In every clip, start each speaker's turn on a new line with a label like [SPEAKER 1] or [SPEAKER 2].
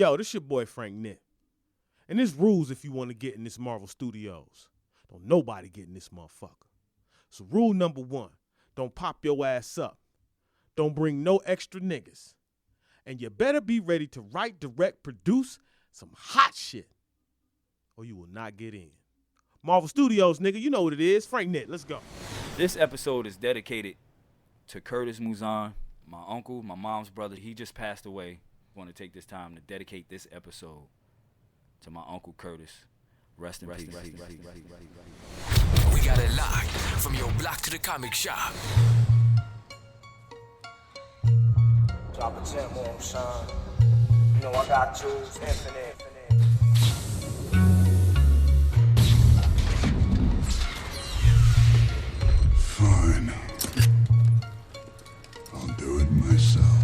[SPEAKER 1] Yo, this your boy Frank Nitt. And there's rules if you want to get in this Marvel Studios. Don't nobody get in this motherfucker. So rule number 1, don't pop your ass up. Don't bring no extra niggas. And you better be ready to write, direct, produce some hot shit, or you will not get in. Marvel Studios, nigga, you know what it is. Frank Nitt, let's go.
[SPEAKER 2] This episode is dedicated to Curtis Mouzon, my uncle, my mom's brother. He just passed away. I want to take this time to dedicate this episode to my uncle Curtis. Rest in peace.
[SPEAKER 3] We got it locked from your block to the comic shop.
[SPEAKER 4] Drop a 10 more, son. You know I got tools, infinite.
[SPEAKER 5] Fine. I'll do it myself.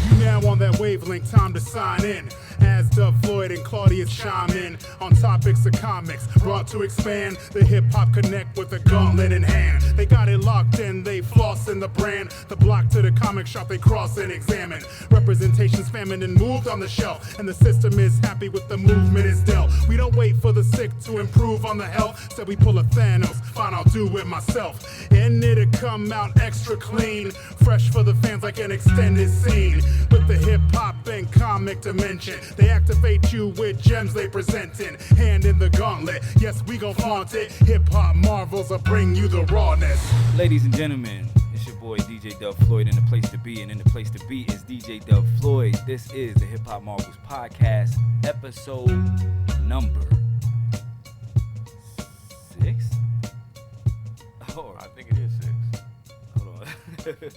[SPEAKER 6] You now on that wavelength, time to sign in. As Dub Floyd and Claudius chime in on topics of comics, brought to expand the hip-hop connect with a gauntlet in hand. They got it locked in, they floss in the brand. The block to the comic shop, they cross and examine. Representation's famine and moved on the shelf, and the system is happy with the movement it's dealt. We don't wait for the sick to improve on the health, so we pull a Thanos, fine, I'll do it myself. And it'll come out extra clean, fresh for the fans like an extended scene. With the hip-hop and comic dimension, they activate you with gems they presentin'. Hand in the gauntlet, yes, we gon' flaunt it. Hip-hop marvels will bring you the rawness.
[SPEAKER 2] Ladies and gentlemen, it's your boy DJ Dub Floyd in the place to be, and in the place to be is DJ Dub Floyd. This is the Hip Hop Marvels Podcast, episode number 6? Oh,
[SPEAKER 7] I think it is 6.
[SPEAKER 2] Hold on.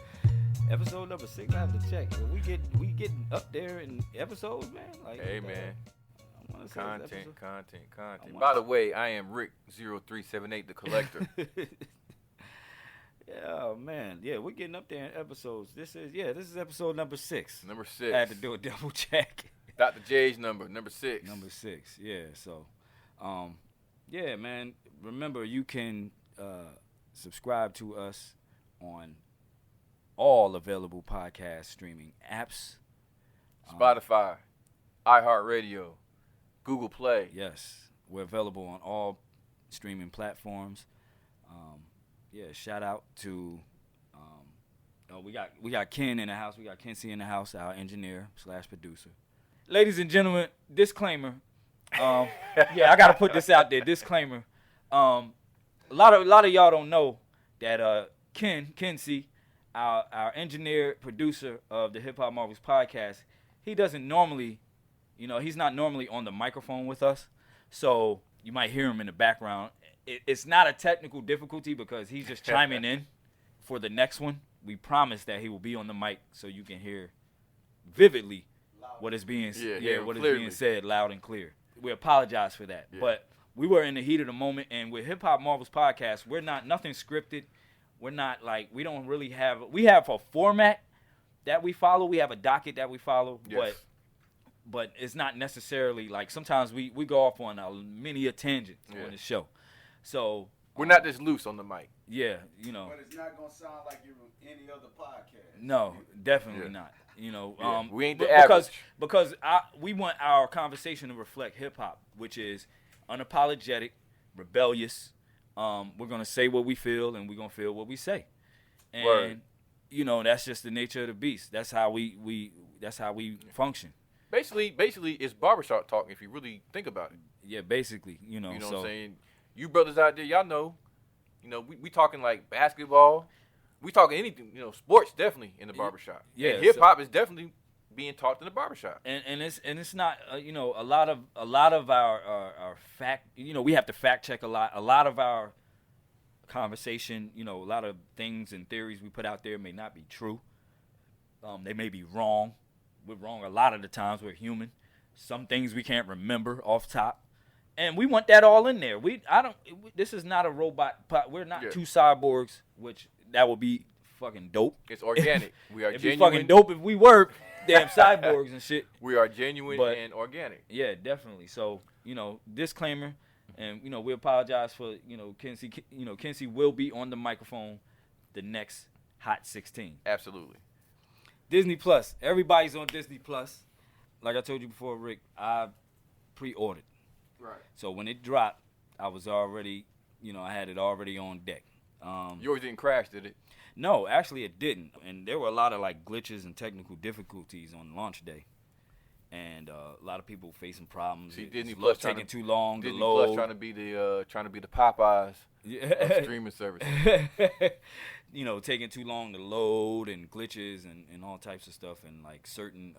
[SPEAKER 2] Episode number 6, I have to check. We getting up there in episodes, man. Like,
[SPEAKER 7] hey, man.
[SPEAKER 2] Content.
[SPEAKER 7] By the way, I am Rick0378, the collector.
[SPEAKER 2] Yeah, man. Yeah, we're getting up there in episodes. This is episode number 6.
[SPEAKER 7] Number 6.
[SPEAKER 2] I had to do a double check.
[SPEAKER 7] Dr. J's number 6.
[SPEAKER 2] Number 6, yeah. So, yeah, man. Remember, you can subscribe to us on all available podcast streaming apps.
[SPEAKER 7] Spotify, iHeartRadio, Google Play.
[SPEAKER 2] Yes, we're available on all streaming platforms. Shout out to we got Ken in the house. We got KinCee in the house, our engineer / producer. Ladies and gentlemen, disclaimer. I gotta put this out there. Disclaimer. A lot of y'all don't know that KinCee, our engineer, producer of the Hip Hop Marvels Podcast, he doesn't normally, he's not normally on the microphone with us. So you might hear him in the background. It's not a technical difficulty because he's just chiming in for the next one. We promise that he will be on the mic so you can hear vividly what is being said loud and clear. We apologize for that. Yeah. But we were in the heat of the moment, and with Hip Hop Marvels Podcast, we're not nothing scripted. We're not we don't really have – we have a format that we follow. We have a docket that we follow. Yes. But it's not necessarily sometimes we go off on a tangent on the show. So
[SPEAKER 7] we're not just loose on the mic.
[SPEAKER 2] Yeah,
[SPEAKER 8] But it's not going to sound like you're on any other podcast.
[SPEAKER 2] No, definitely not.
[SPEAKER 7] We ain't the average.
[SPEAKER 2] Because we want our conversation to reflect hip-hop, which is unapologetic, rebellious. We're going to say what we feel, and we're going to feel what we say. And,
[SPEAKER 7] Word.
[SPEAKER 2] That's just the nature of the beast. That's how we function.
[SPEAKER 7] Basically, it's barbershop talk if you really think about it.
[SPEAKER 2] Yeah, basically,
[SPEAKER 7] You know what I'm saying? You brothers out there, y'all know, we talking like basketball. We talking anything, sports definitely in the barbershop.
[SPEAKER 2] Yeah,
[SPEAKER 7] and hip-hop is definitely being taught in the barbershop.
[SPEAKER 2] And it's not, a lot of our fact, we have to fact check a lot. A lot of our conversation, a lot of things and theories we put out there may not be true. They may be wrong. We're wrong a lot of the times. We're human. Some things we can't remember off top. And we want that all in there. This is not a robot. We're not two cyborgs, which that would be fucking dope.
[SPEAKER 7] It's organic. We are
[SPEAKER 2] It'd
[SPEAKER 7] genuine.
[SPEAKER 2] be fucking dope if we were damn cyborgs and shit.
[SPEAKER 7] We are genuine and organic.
[SPEAKER 2] Yeah, definitely. So, disclaimer, and we apologize for, KinCee. KinCee will be on the microphone the next Hot 16.
[SPEAKER 7] Absolutely.
[SPEAKER 2] Disney Plus. Everybody's on Disney Plus. like I told you before, Rick, I pre-ordered.
[SPEAKER 7] Right.
[SPEAKER 2] So when it dropped, I was already, I had it already on deck.
[SPEAKER 7] Yours didn't crash, did it?
[SPEAKER 2] No, actually it didn't. And there were a lot of like glitches and technical difficulties on launch day. And a lot of people facing problems.
[SPEAKER 7] See, Disney
[SPEAKER 2] It's
[SPEAKER 7] Plus
[SPEAKER 2] taking too long
[SPEAKER 7] Disney
[SPEAKER 2] to load.
[SPEAKER 7] Plus trying to be the Popeyes of streaming services.
[SPEAKER 2] Taking too long to load and glitches and all types of stuff. And like certain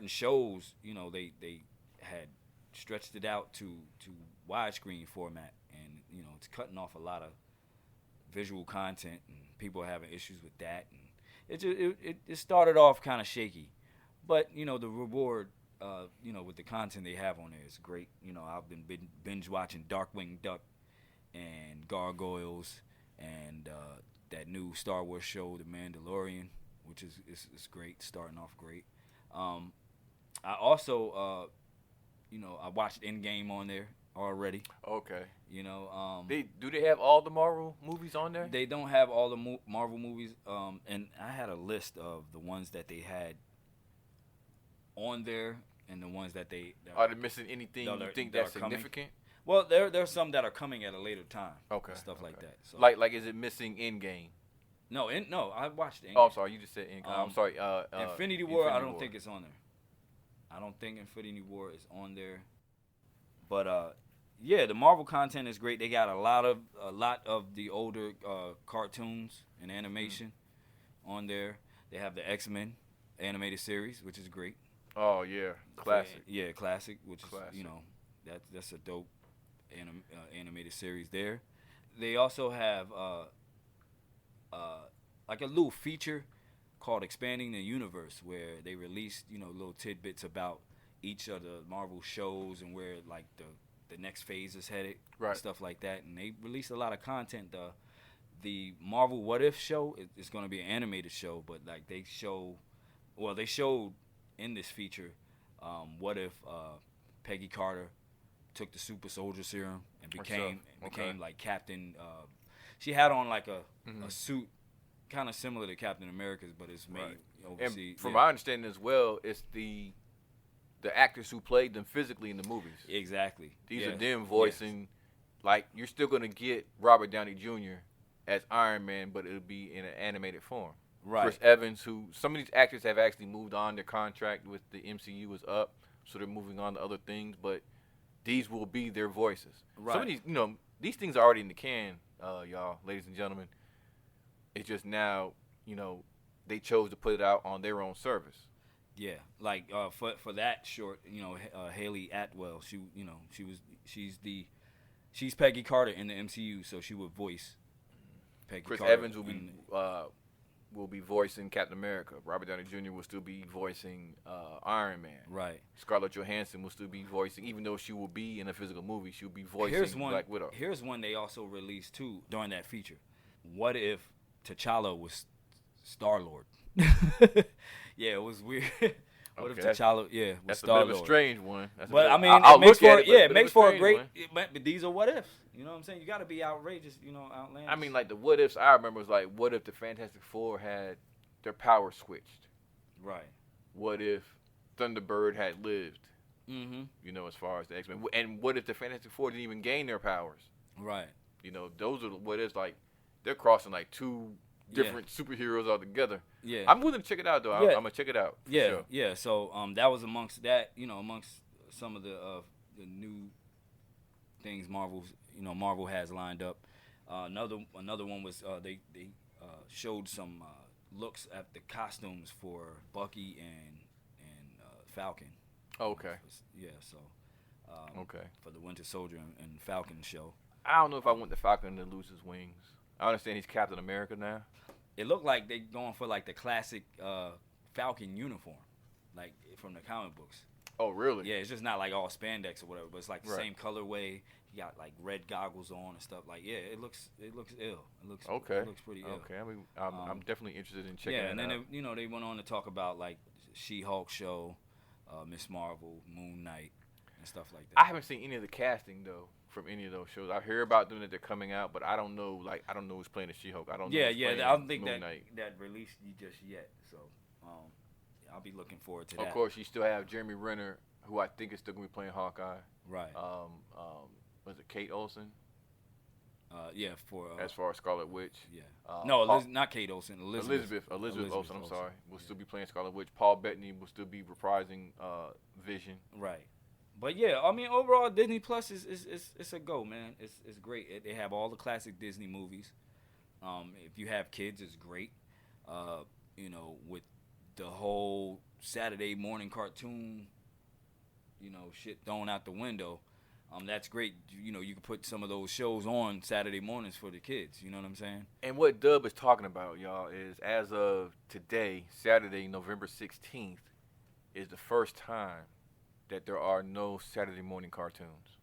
[SPEAKER 2] shows, they had stretched it out to widescreen format, and it's cutting off a lot of visual content, and people are having issues with that, and it started off kind of shaky, but the reward with the content they have on there is great. I've been binge watching Darkwing Duck and Gargoyles and that new Star Wars show, The Mandalorian, which is great, starting off great. I also I watched Endgame on there already.
[SPEAKER 7] Okay.
[SPEAKER 2] Do
[SPEAKER 7] they have all the Marvel movies on there?
[SPEAKER 2] They don't have all the Marvel movies. And I had a list of the ones that they had on there and the ones that
[SPEAKER 7] are they missing anything you think that's significant?
[SPEAKER 2] Well, there's some that are coming at a later time.
[SPEAKER 7] Okay.
[SPEAKER 2] And stuff like that. So
[SPEAKER 7] like is it missing Endgame?
[SPEAKER 2] No, I watched Endgame.
[SPEAKER 7] Oh, I'm sorry, you just said Endgame. I'm sorry.
[SPEAKER 2] Infinity War, I don't think it's on there. I don't think Infinity War is on there. But yeah, the Marvel content is great. They got a lot of the older cartoons and animation on there. They have the X-Men animated series, which is great.
[SPEAKER 7] Oh yeah, classic.
[SPEAKER 2] Yeah, classic, which
[SPEAKER 7] classic.
[SPEAKER 2] is that's a dope animated series there. They also have like a little feature called Expanding the Universe, where they released little tidbits about each of the Marvel shows and where like the next phase is headed,
[SPEAKER 7] right?
[SPEAKER 2] And stuff like that. And they released a lot of content. The Marvel What If show is going to be an animated show, but like they showed in this feature, what if Peggy Carter took the super soldier serum and became like Captain. She had on like a suit kind of similar to Captain America's, but it's made overseas.
[SPEAKER 7] And from my understanding as well, it's the actors who played them physically in the movies.
[SPEAKER 2] Exactly.
[SPEAKER 7] These are them voicing. Yes. Like, you're still going to get Robert Downey Jr. as Iron Man, but it'll be in an animated form.
[SPEAKER 2] Right.
[SPEAKER 7] Chris Evans, who some of these actors have actually moved on. Their contract with the MCU is up, so they're moving on to other things, but these will be their voices.
[SPEAKER 2] Right.
[SPEAKER 7] Some of these, these things are already in the can, y'all, ladies and gentlemen. It's just now, they chose to put it out on their own service.
[SPEAKER 2] Yeah, like for that short, Haley Atwell, she's Peggy Carter in the MCU, so she would voice Peggy
[SPEAKER 7] Chris
[SPEAKER 2] Carter.
[SPEAKER 7] Evans will be voicing Captain America. Robert Downey Jr. will still be voicing Iron Man.
[SPEAKER 2] Right.
[SPEAKER 7] Scarlett Johansson will still be voicing, even though she will be in a physical movie, she'll be voicing Black Widow.
[SPEAKER 2] Here's one they also released too during that feature. What if T'Challa was Star-Lord? Yeah, it was weird. What if T'Challa? Yeah,
[SPEAKER 7] that's
[SPEAKER 2] Star-Lord.
[SPEAKER 7] a bit of a strange one.
[SPEAKER 2] It makes for a great. But these are what ifs. You know what I'm saying? You got to be outrageous. Outlandish.
[SPEAKER 7] I mean, like the what ifs I remember was like, what if the Fantastic Four had their power switched?
[SPEAKER 2] Right.
[SPEAKER 7] What if Thunderbird had lived?
[SPEAKER 2] Mm-hmm.
[SPEAKER 7] As far as the X-Men, and what if the Fantastic Four didn't even gain their powers?
[SPEAKER 2] Right.
[SPEAKER 7] Those are the what ifs. Like, they're crossing like two different superheroes altogether.
[SPEAKER 2] Yeah,
[SPEAKER 7] I'm willing to check it out though. I'm gonna check it out.
[SPEAKER 2] Sure. Yeah. So that was amongst that. Amongst some of the new things Marvel has lined up. Another one was they showed some looks at the costumes for Bucky and Falcon.
[SPEAKER 7] Okay.
[SPEAKER 2] Yeah. So.
[SPEAKER 7] Okay.
[SPEAKER 2] For the Winter Soldier and Falcon show.
[SPEAKER 7] I don't know if I want the Falcon to lose his wings. I understand he's Captain America now.
[SPEAKER 2] It looked like they going for like the classic Falcon uniform, like from the comic books.
[SPEAKER 7] Oh, really?
[SPEAKER 2] Yeah, it's just not like all spandex or whatever, but it's like the same colorway. He got like red goggles on and stuff. Like, yeah, it looks ill. It looks pretty ill.
[SPEAKER 7] Okay, I mean, I'm definitely interested in checking it out.
[SPEAKER 2] Yeah, and then they went on to talk about like She-Hulk show, Miss Marvel, Moon Knight, and stuff like that.
[SPEAKER 7] I haven't seen any of the casting though from any of those shows. I hear about them that they're coming out, but I don't know who's playing the She-Hulk. I don't know.
[SPEAKER 2] I don't think that released just yet. So I'll be looking forward to that.
[SPEAKER 7] Of course, you still have Jeremy Renner, who I think is still gonna be playing Hawkeye.
[SPEAKER 2] Right.
[SPEAKER 7] Was it Kate Olsen?
[SPEAKER 2] Yeah, for
[SPEAKER 7] as far as Scarlet Witch.
[SPEAKER 2] Yeah. No, not Kate Olsen.
[SPEAKER 7] Elizabeth Olsen. I'm sorry. Will still be playing Scarlet Witch. Paul Bettany will still be reprising Vision.
[SPEAKER 2] Right. But yeah, I mean, overall, Disney Plus is a go, man. It's great. They have all the classic Disney movies. If you have kids, it's great. You know, with the whole Saturday morning cartoon, you know, shit thrown out the window. That's great. You know, you can put some of those shows on Saturday mornings for the kids. You know what I'm saying?
[SPEAKER 7] And what Dub is talking about, y'all, is as of today, Saturday, November 16th, is the first time that there are no Saturday morning cartoons.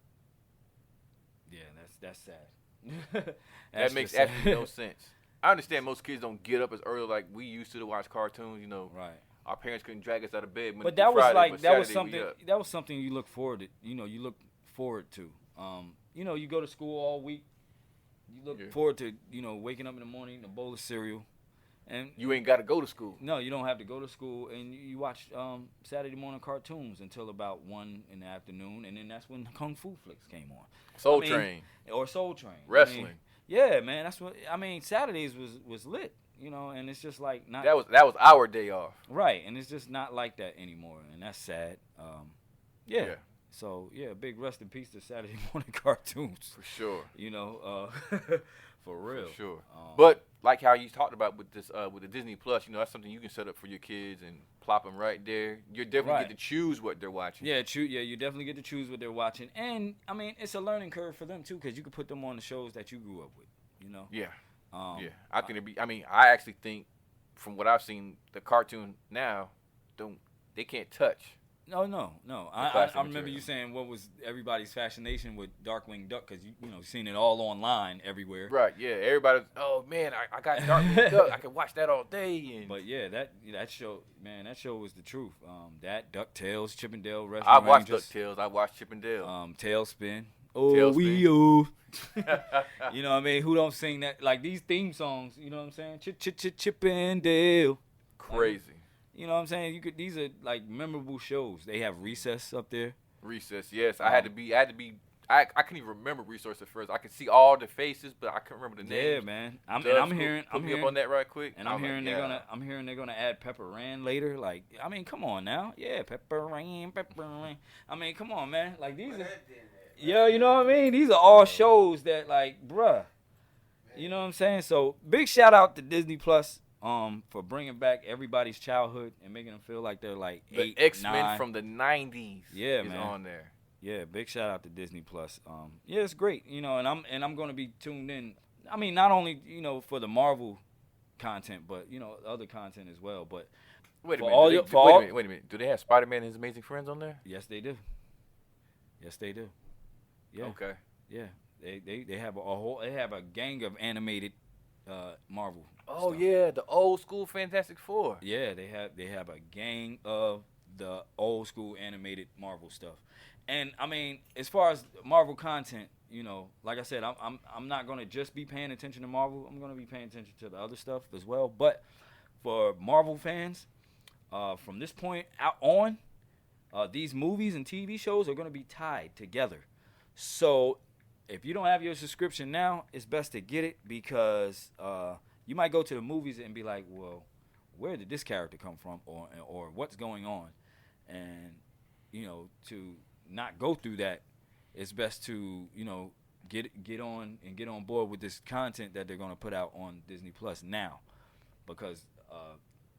[SPEAKER 2] Yeah, that's sad.
[SPEAKER 7] That makes absolutely no sense. I understand most kids don't get up as early like we used to watch cartoons. You know,
[SPEAKER 2] right?
[SPEAKER 7] Our parents couldn't drag us out of bed.
[SPEAKER 2] But that was Friday, like that was something. That was something you look forward to. You know, you look forward to. You know, you go to school all week. You look forward to, you know, waking up in the morning, eating a bowl of cereal. And
[SPEAKER 7] you ain't got to go to school.
[SPEAKER 2] No, you don't have to go to school. And you watch Saturday morning cartoons until about 1 in the afternoon. And then that's when Kung Fu flicks came on.
[SPEAKER 7] Soul Train.
[SPEAKER 2] Or Soul Train.
[SPEAKER 7] Wrestling.
[SPEAKER 2] I mean, yeah, man. That's what, I mean, Saturdays was lit, you know, and it's just like not.
[SPEAKER 7] That was our day off.
[SPEAKER 2] Right. And it's just not like that anymore. And that's sad. Yeah. So, yeah, big rest in peace to Saturday morning cartoons.
[SPEAKER 7] For sure.
[SPEAKER 2] You know, for real.
[SPEAKER 7] For sure. But like how you talked about with this, with the Disney Plus, you know, that's something you can set up for your kids and plop them right there. You definitely get to choose what they're watching.
[SPEAKER 2] Yeah, you definitely get to choose what they're watching. And, I mean, it's a learning curve for them, too, because you can put them on the shows that you grew up with, you know?
[SPEAKER 7] Yeah. Yeah. I think I actually think, from what I've seen, the cartoon now, they can't touch.
[SPEAKER 2] No. I remember you saying what was everybody's fascination with Darkwing Duck because you know seen it all online everywhere.
[SPEAKER 7] Right. Yeah. Everybody's oh man, I got Darkwing Duck. I can watch that all day.
[SPEAKER 2] But yeah, that show, man, that show was the truth. That DuckTales, Chippendale Rescue
[SPEAKER 7] I watched
[SPEAKER 2] Rangers.
[SPEAKER 7] DuckTales. I watched Chippendale.
[SPEAKER 2] Tailspin.
[SPEAKER 7] Tailspin.
[SPEAKER 2] You know what I mean? Who don't sing that? Like these theme songs. You know what I'm saying? Chippendale.
[SPEAKER 7] Crazy.
[SPEAKER 2] You know what I'm saying? These are like memorable shows. They have Recess up there.
[SPEAKER 7] Recess, yes. I couldn't even remember Recess at first. I could see all the faces, but I couldn't remember the names.
[SPEAKER 2] Yeah, man. I'm hearing
[SPEAKER 7] up on that right quick.
[SPEAKER 2] And I'm hearing they're gonna add Pepper Ann later. Like, I mean, come on now. Yeah, Pepper Ann. I mean, come on, man. Like these are. Yeah, you know what I mean? These are all shows that like, bruh. You know what I'm saying? So big shout out to Disney Plus. For bringing back everybody's childhood and making them feel like they're like
[SPEAKER 7] the
[SPEAKER 2] 8,
[SPEAKER 7] X-Men
[SPEAKER 2] 9.
[SPEAKER 7] from the 90s is on there.
[SPEAKER 2] Yeah, big shout out to Disney Plus. Yeah, it's great, you know, and I'm going to be tuned in. I mean, not only, you know, for the Marvel content, but, you know, other content as well. But
[SPEAKER 7] wait a minute. Do they have Spider-Man and His Amazing Friends on there?
[SPEAKER 2] Yes, they do. Yeah.
[SPEAKER 7] Okay.
[SPEAKER 2] Yeah. They have a gang of animated Marvel.
[SPEAKER 7] Oh
[SPEAKER 2] stuff.
[SPEAKER 7] Yeah, the old school Fantastic Four.
[SPEAKER 2] Yeah, they have a gang of the old school animated Marvel stuff. And I mean, as far as Marvel content, you know, like I said, I'm not gonna just be paying attention to Marvel. I'm gonna be paying attention to the other stuff as well. But for Marvel fans, from this point out on, these movies and TV shows are gonna be tied together. So if you don't have your subscription now, it's best to get it because you might go to the movies and be like, well, where did this character come from or what's going on? And, you know, to not go through that, it's best to, you know, get on board with this content that they're going to put out on Disney Plus now. Because,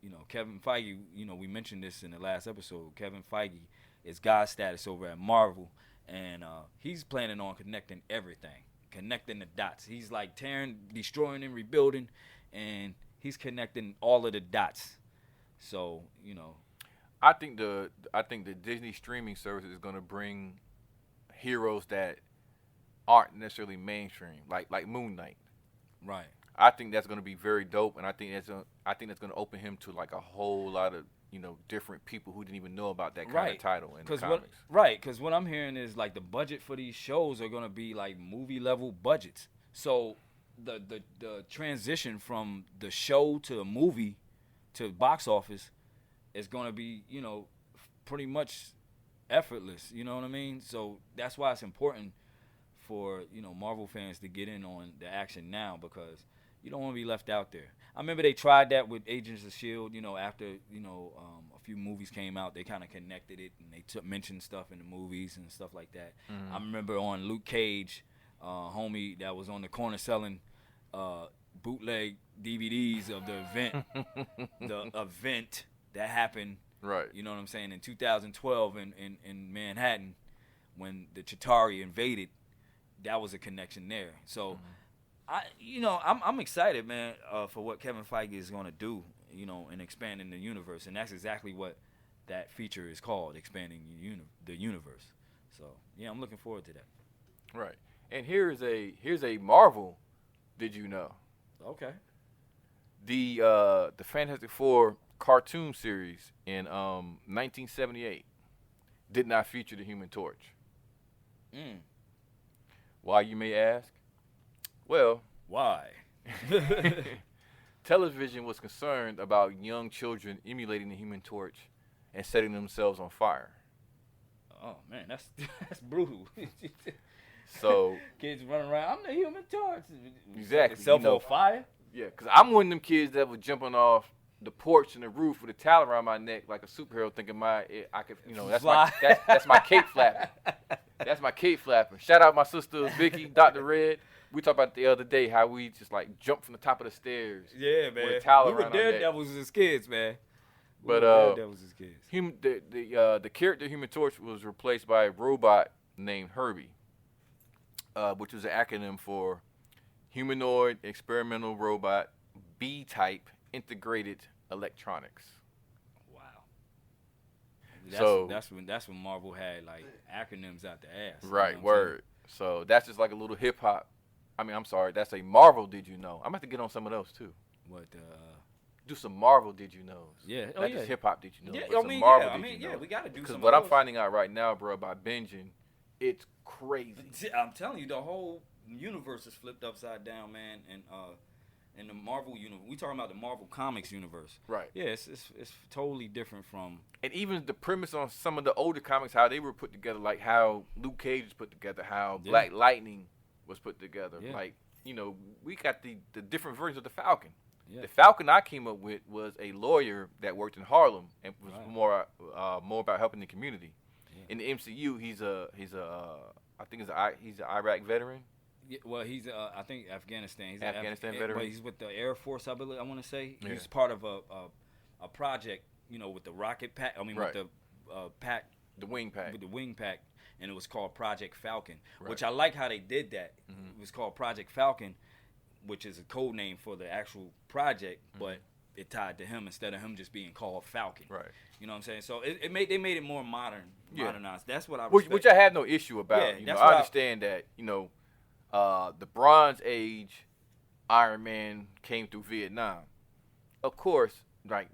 [SPEAKER 2] you know, Kevin Feige, you know, we mentioned this in the last episode. Kevin Feige is God status over at Marvel. And he's planning on connecting everything, connecting the dots. He's like destroying and rebuilding, and he's connecting all of the dots. So, you know,
[SPEAKER 7] I think the Disney streaming service is going to bring heroes that aren't necessarily mainstream, like Moon Knight.
[SPEAKER 2] Right.
[SPEAKER 7] I think that's going to be very dope, and I think that's going to open him to like a whole lot of, you know, different people who didn't even know about that kind of title in the comics.
[SPEAKER 2] Because what I'm hearing is like the budget for these shows are going to be like movie level budgets. So the transition from the show to the movie to box office it's gonna be, you know, pretty much effortless. You know what I mean? So that's why it's important for, you know, Marvel fans to get in on the action now, because you don't want to be left out there. I remember they tried that with Agents of S.H.I.E.L.D., you know, after, you know, a few movies came out, they kind of connected it, and they mentioned stuff in the movies and stuff like that. I remember on Luke Cage, homie that was on the corner selling bootleg DVDs of the event that happened,
[SPEAKER 7] Right.
[SPEAKER 2] you know what I'm saying, in 2012 in Manhattan when the Chitauri invaded. That was a connection there. So, I'm excited, man, for what Kevin Feige is going to do, you know, in expanding the universe. And that's exactly what that feature is called, expanding the universe. So, yeah, I'm looking forward to that.
[SPEAKER 7] Right. And here's a Marvel did you know?
[SPEAKER 2] Okay.
[SPEAKER 7] The Fantastic Four cartoon series in 1978 did not feature the Human Torch. Why, you may ask? Well,
[SPEAKER 2] why?
[SPEAKER 7] Television was concerned about young children emulating the Human Torch and setting themselves on fire.
[SPEAKER 2] Oh man, that's brutal.
[SPEAKER 7] So
[SPEAKER 2] kids running around, I'm the Human Torch.
[SPEAKER 7] Exactly.
[SPEAKER 2] Self on fire?
[SPEAKER 7] Yeah, because I'm one of them kids that was jumping off the porch and the roof with a towel around my neck like a superhero, thinking I could, you know, that's my cape flapping. That's my cape flapping. Shout out my sister Vicky, Dr. Red. We talked about the other day how we just like jumped from the top of the stairs.
[SPEAKER 2] Yeah, man.
[SPEAKER 7] With a towel
[SPEAKER 2] we were
[SPEAKER 7] around our neck.
[SPEAKER 2] daredevils as kids, man.
[SPEAKER 7] But
[SPEAKER 2] daredevils as kids.
[SPEAKER 7] The character Human Torch was replaced by a robot named Herbie, which was an acronym for Humanoid Experimental Robot B-Type Integrated Electronics.
[SPEAKER 2] Wow. That's when Marvel had like acronyms out the ass.
[SPEAKER 7] Right,
[SPEAKER 2] you know what I'm
[SPEAKER 7] word. So that's just like a little hip hop. I mean, I'm sorry, that's a Marvel Did You Know. I'm about to get on some of those too.
[SPEAKER 2] What?
[SPEAKER 7] Do some Marvel Did You Know.
[SPEAKER 2] Yeah.
[SPEAKER 7] Not just hip hop Did You Know.
[SPEAKER 2] Yeah,
[SPEAKER 7] but
[SPEAKER 2] I
[SPEAKER 7] some
[SPEAKER 2] mean,
[SPEAKER 7] Marvel
[SPEAKER 2] yeah. I
[SPEAKER 7] Did
[SPEAKER 2] mean,
[SPEAKER 7] You
[SPEAKER 2] yeah.
[SPEAKER 7] Know.
[SPEAKER 2] We got to do some.
[SPEAKER 7] Because what I'm
[SPEAKER 2] those.
[SPEAKER 7] finding out right now, bro, by binging, it's crazy.
[SPEAKER 2] I'm telling you, the whole universe is flipped upside down, man. And in the Marvel universe, we talking about the Marvel Comics universe.
[SPEAKER 7] Right.
[SPEAKER 2] Yeah, it's totally different from.
[SPEAKER 7] And even the premise on some of the older comics, how they were put together, like how Luke Cage was put together, how Black Lightning was put together.
[SPEAKER 2] Yeah.
[SPEAKER 7] Like, you know, we got the different versions of the Falcon.
[SPEAKER 2] Yeah.
[SPEAKER 7] The Falcon I came up with was a lawyer that worked in Harlem and was more about helping the community. Yeah. In the MCU, he's an Iraq veteran.
[SPEAKER 2] Yeah, well, he's I think Afghanistan. He's
[SPEAKER 7] Afghanistan veteran.
[SPEAKER 2] But he's with the Air Force, I believe. I want to say
[SPEAKER 7] Yeah.
[SPEAKER 2] he's part of a project, you know, with the rocket pack. I mean, with the pack,
[SPEAKER 7] the wing pack,
[SPEAKER 2] with the wing pack, and it was called Project Falcon.
[SPEAKER 7] Right.
[SPEAKER 2] Which I like how they did that.
[SPEAKER 7] Mm-hmm.
[SPEAKER 2] It was called Project Falcon, which is a code name for the actual project, but it tied to him instead of him just being called Falcon.
[SPEAKER 7] Right.
[SPEAKER 2] You know what I'm saying? So they made it more modernized. That's what I
[SPEAKER 7] which
[SPEAKER 2] respect.
[SPEAKER 7] I have no issue about.
[SPEAKER 2] Yeah,
[SPEAKER 7] You know,
[SPEAKER 2] that's
[SPEAKER 7] I
[SPEAKER 2] what
[SPEAKER 7] understand that. You know, the Bronze Age Iron Man came through Vietnam. Of course, like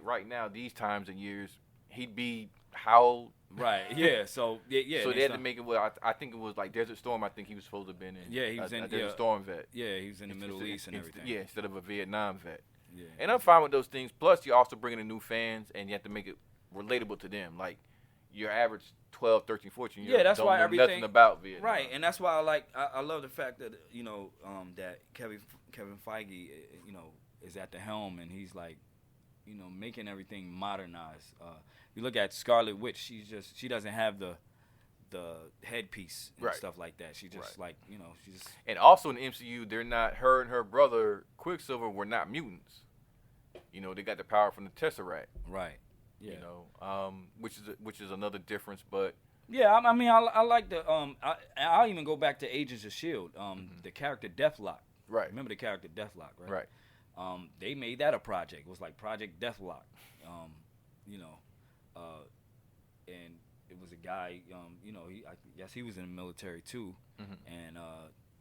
[SPEAKER 7] right now, these times and years, he'd be how.
[SPEAKER 2] Right. Yeah. So yeah.
[SPEAKER 7] So they had to make it. Well, I think it was like Desert Storm. I think he was supposed to have been in.
[SPEAKER 2] Yeah, he was in
[SPEAKER 7] Desert Storm vet.
[SPEAKER 2] Yeah, he was in the Middle East and everything.
[SPEAKER 7] Yeah, instead of a Vietnam vet.
[SPEAKER 2] Yeah.
[SPEAKER 7] And I'm fine with those things. Plus, you're also bringing in new fans, and you have to make it relatable to them. Like your average 12, 13, 14 year old
[SPEAKER 2] that's
[SPEAKER 7] don't
[SPEAKER 2] why
[SPEAKER 7] know
[SPEAKER 2] everything
[SPEAKER 7] nothing about Vietnam.
[SPEAKER 2] Right, and that's why I love the fact that, you know, that Kevin Feige, you know, is at the helm, and he's like, you know, making everything modernized. You look at Scarlet Witch, she doesn't have the headpiece and stuff like that. She just like, you know, she just.
[SPEAKER 7] And also in the MCU, they're not, her and her brother Quicksilver were not mutants. You know, they got the power from the Tesseract.
[SPEAKER 2] Right. Yeah.
[SPEAKER 7] You know, which is another difference, but.
[SPEAKER 2] Yeah, I mean, I like the I'll even go back to Agents of S.H.I.E.L.D. The character Deathlock.
[SPEAKER 7] Right.
[SPEAKER 2] Remember the character Deathlock, right?
[SPEAKER 7] Right.
[SPEAKER 2] They made that a project. It was like Project Deathlock. You know, and it was a guy. You know, I guess he was in the military too, and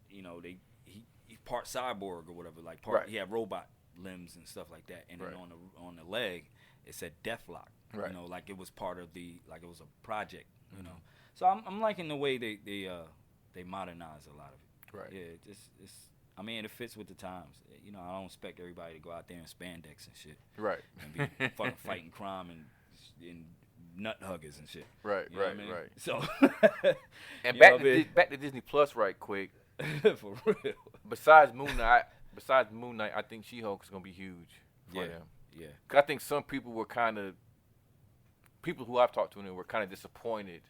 [SPEAKER 2] you know, he part cyborg or whatever. Like he had robot limbs and stuff like that, and then on the leg it said Deathlock.
[SPEAKER 7] Right.
[SPEAKER 2] You know, like it was part of like it was a project. You know, so I'm liking the way they modernize a lot of it.
[SPEAKER 7] Right.
[SPEAKER 2] Yeah, I mean, it fits with the times. You know, I don't expect everybody to go out there in spandex and shit.
[SPEAKER 7] Right.
[SPEAKER 2] And be fucking fighting crime and nut huggers and shit.
[SPEAKER 7] Right,
[SPEAKER 2] you know
[SPEAKER 7] right,
[SPEAKER 2] what I mean?
[SPEAKER 7] right.
[SPEAKER 2] So,
[SPEAKER 7] and
[SPEAKER 2] back
[SPEAKER 7] back to Disney Plus right quick.
[SPEAKER 2] for real.
[SPEAKER 7] Besides Moon Knight, I think She-Hulk is gonna be huge for them.
[SPEAKER 2] Yeah.
[SPEAKER 7] 'Cause I think some people were people who I've talked to were kind of disappointed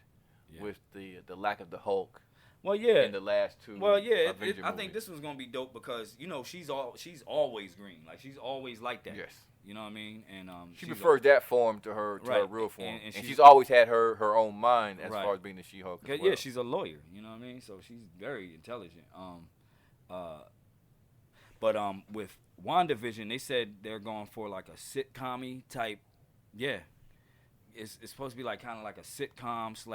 [SPEAKER 7] with the lack of the Hulk.
[SPEAKER 2] Well, yeah.
[SPEAKER 7] In the last two.
[SPEAKER 2] Well, yeah.
[SPEAKER 7] Avenger
[SPEAKER 2] I think
[SPEAKER 7] movies.
[SPEAKER 2] this one's gonna be dope because you know she's always green. Like she's always like that.
[SPEAKER 7] Yes.
[SPEAKER 2] You know what I mean? And
[SPEAKER 7] she prefers that form to her
[SPEAKER 2] right.
[SPEAKER 7] real form,
[SPEAKER 2] and
[SPEAKER 7] she's always had her own mind as far as being the She-Hulk. As well.
[SPEAKER 2] Yeah, she's a lawyer. You know what I mean? So she's very intelligent. But with WandaVision, they said they're going for like a sitcom-y type. Yeah, it's supposed to be like kind of like a sitcom /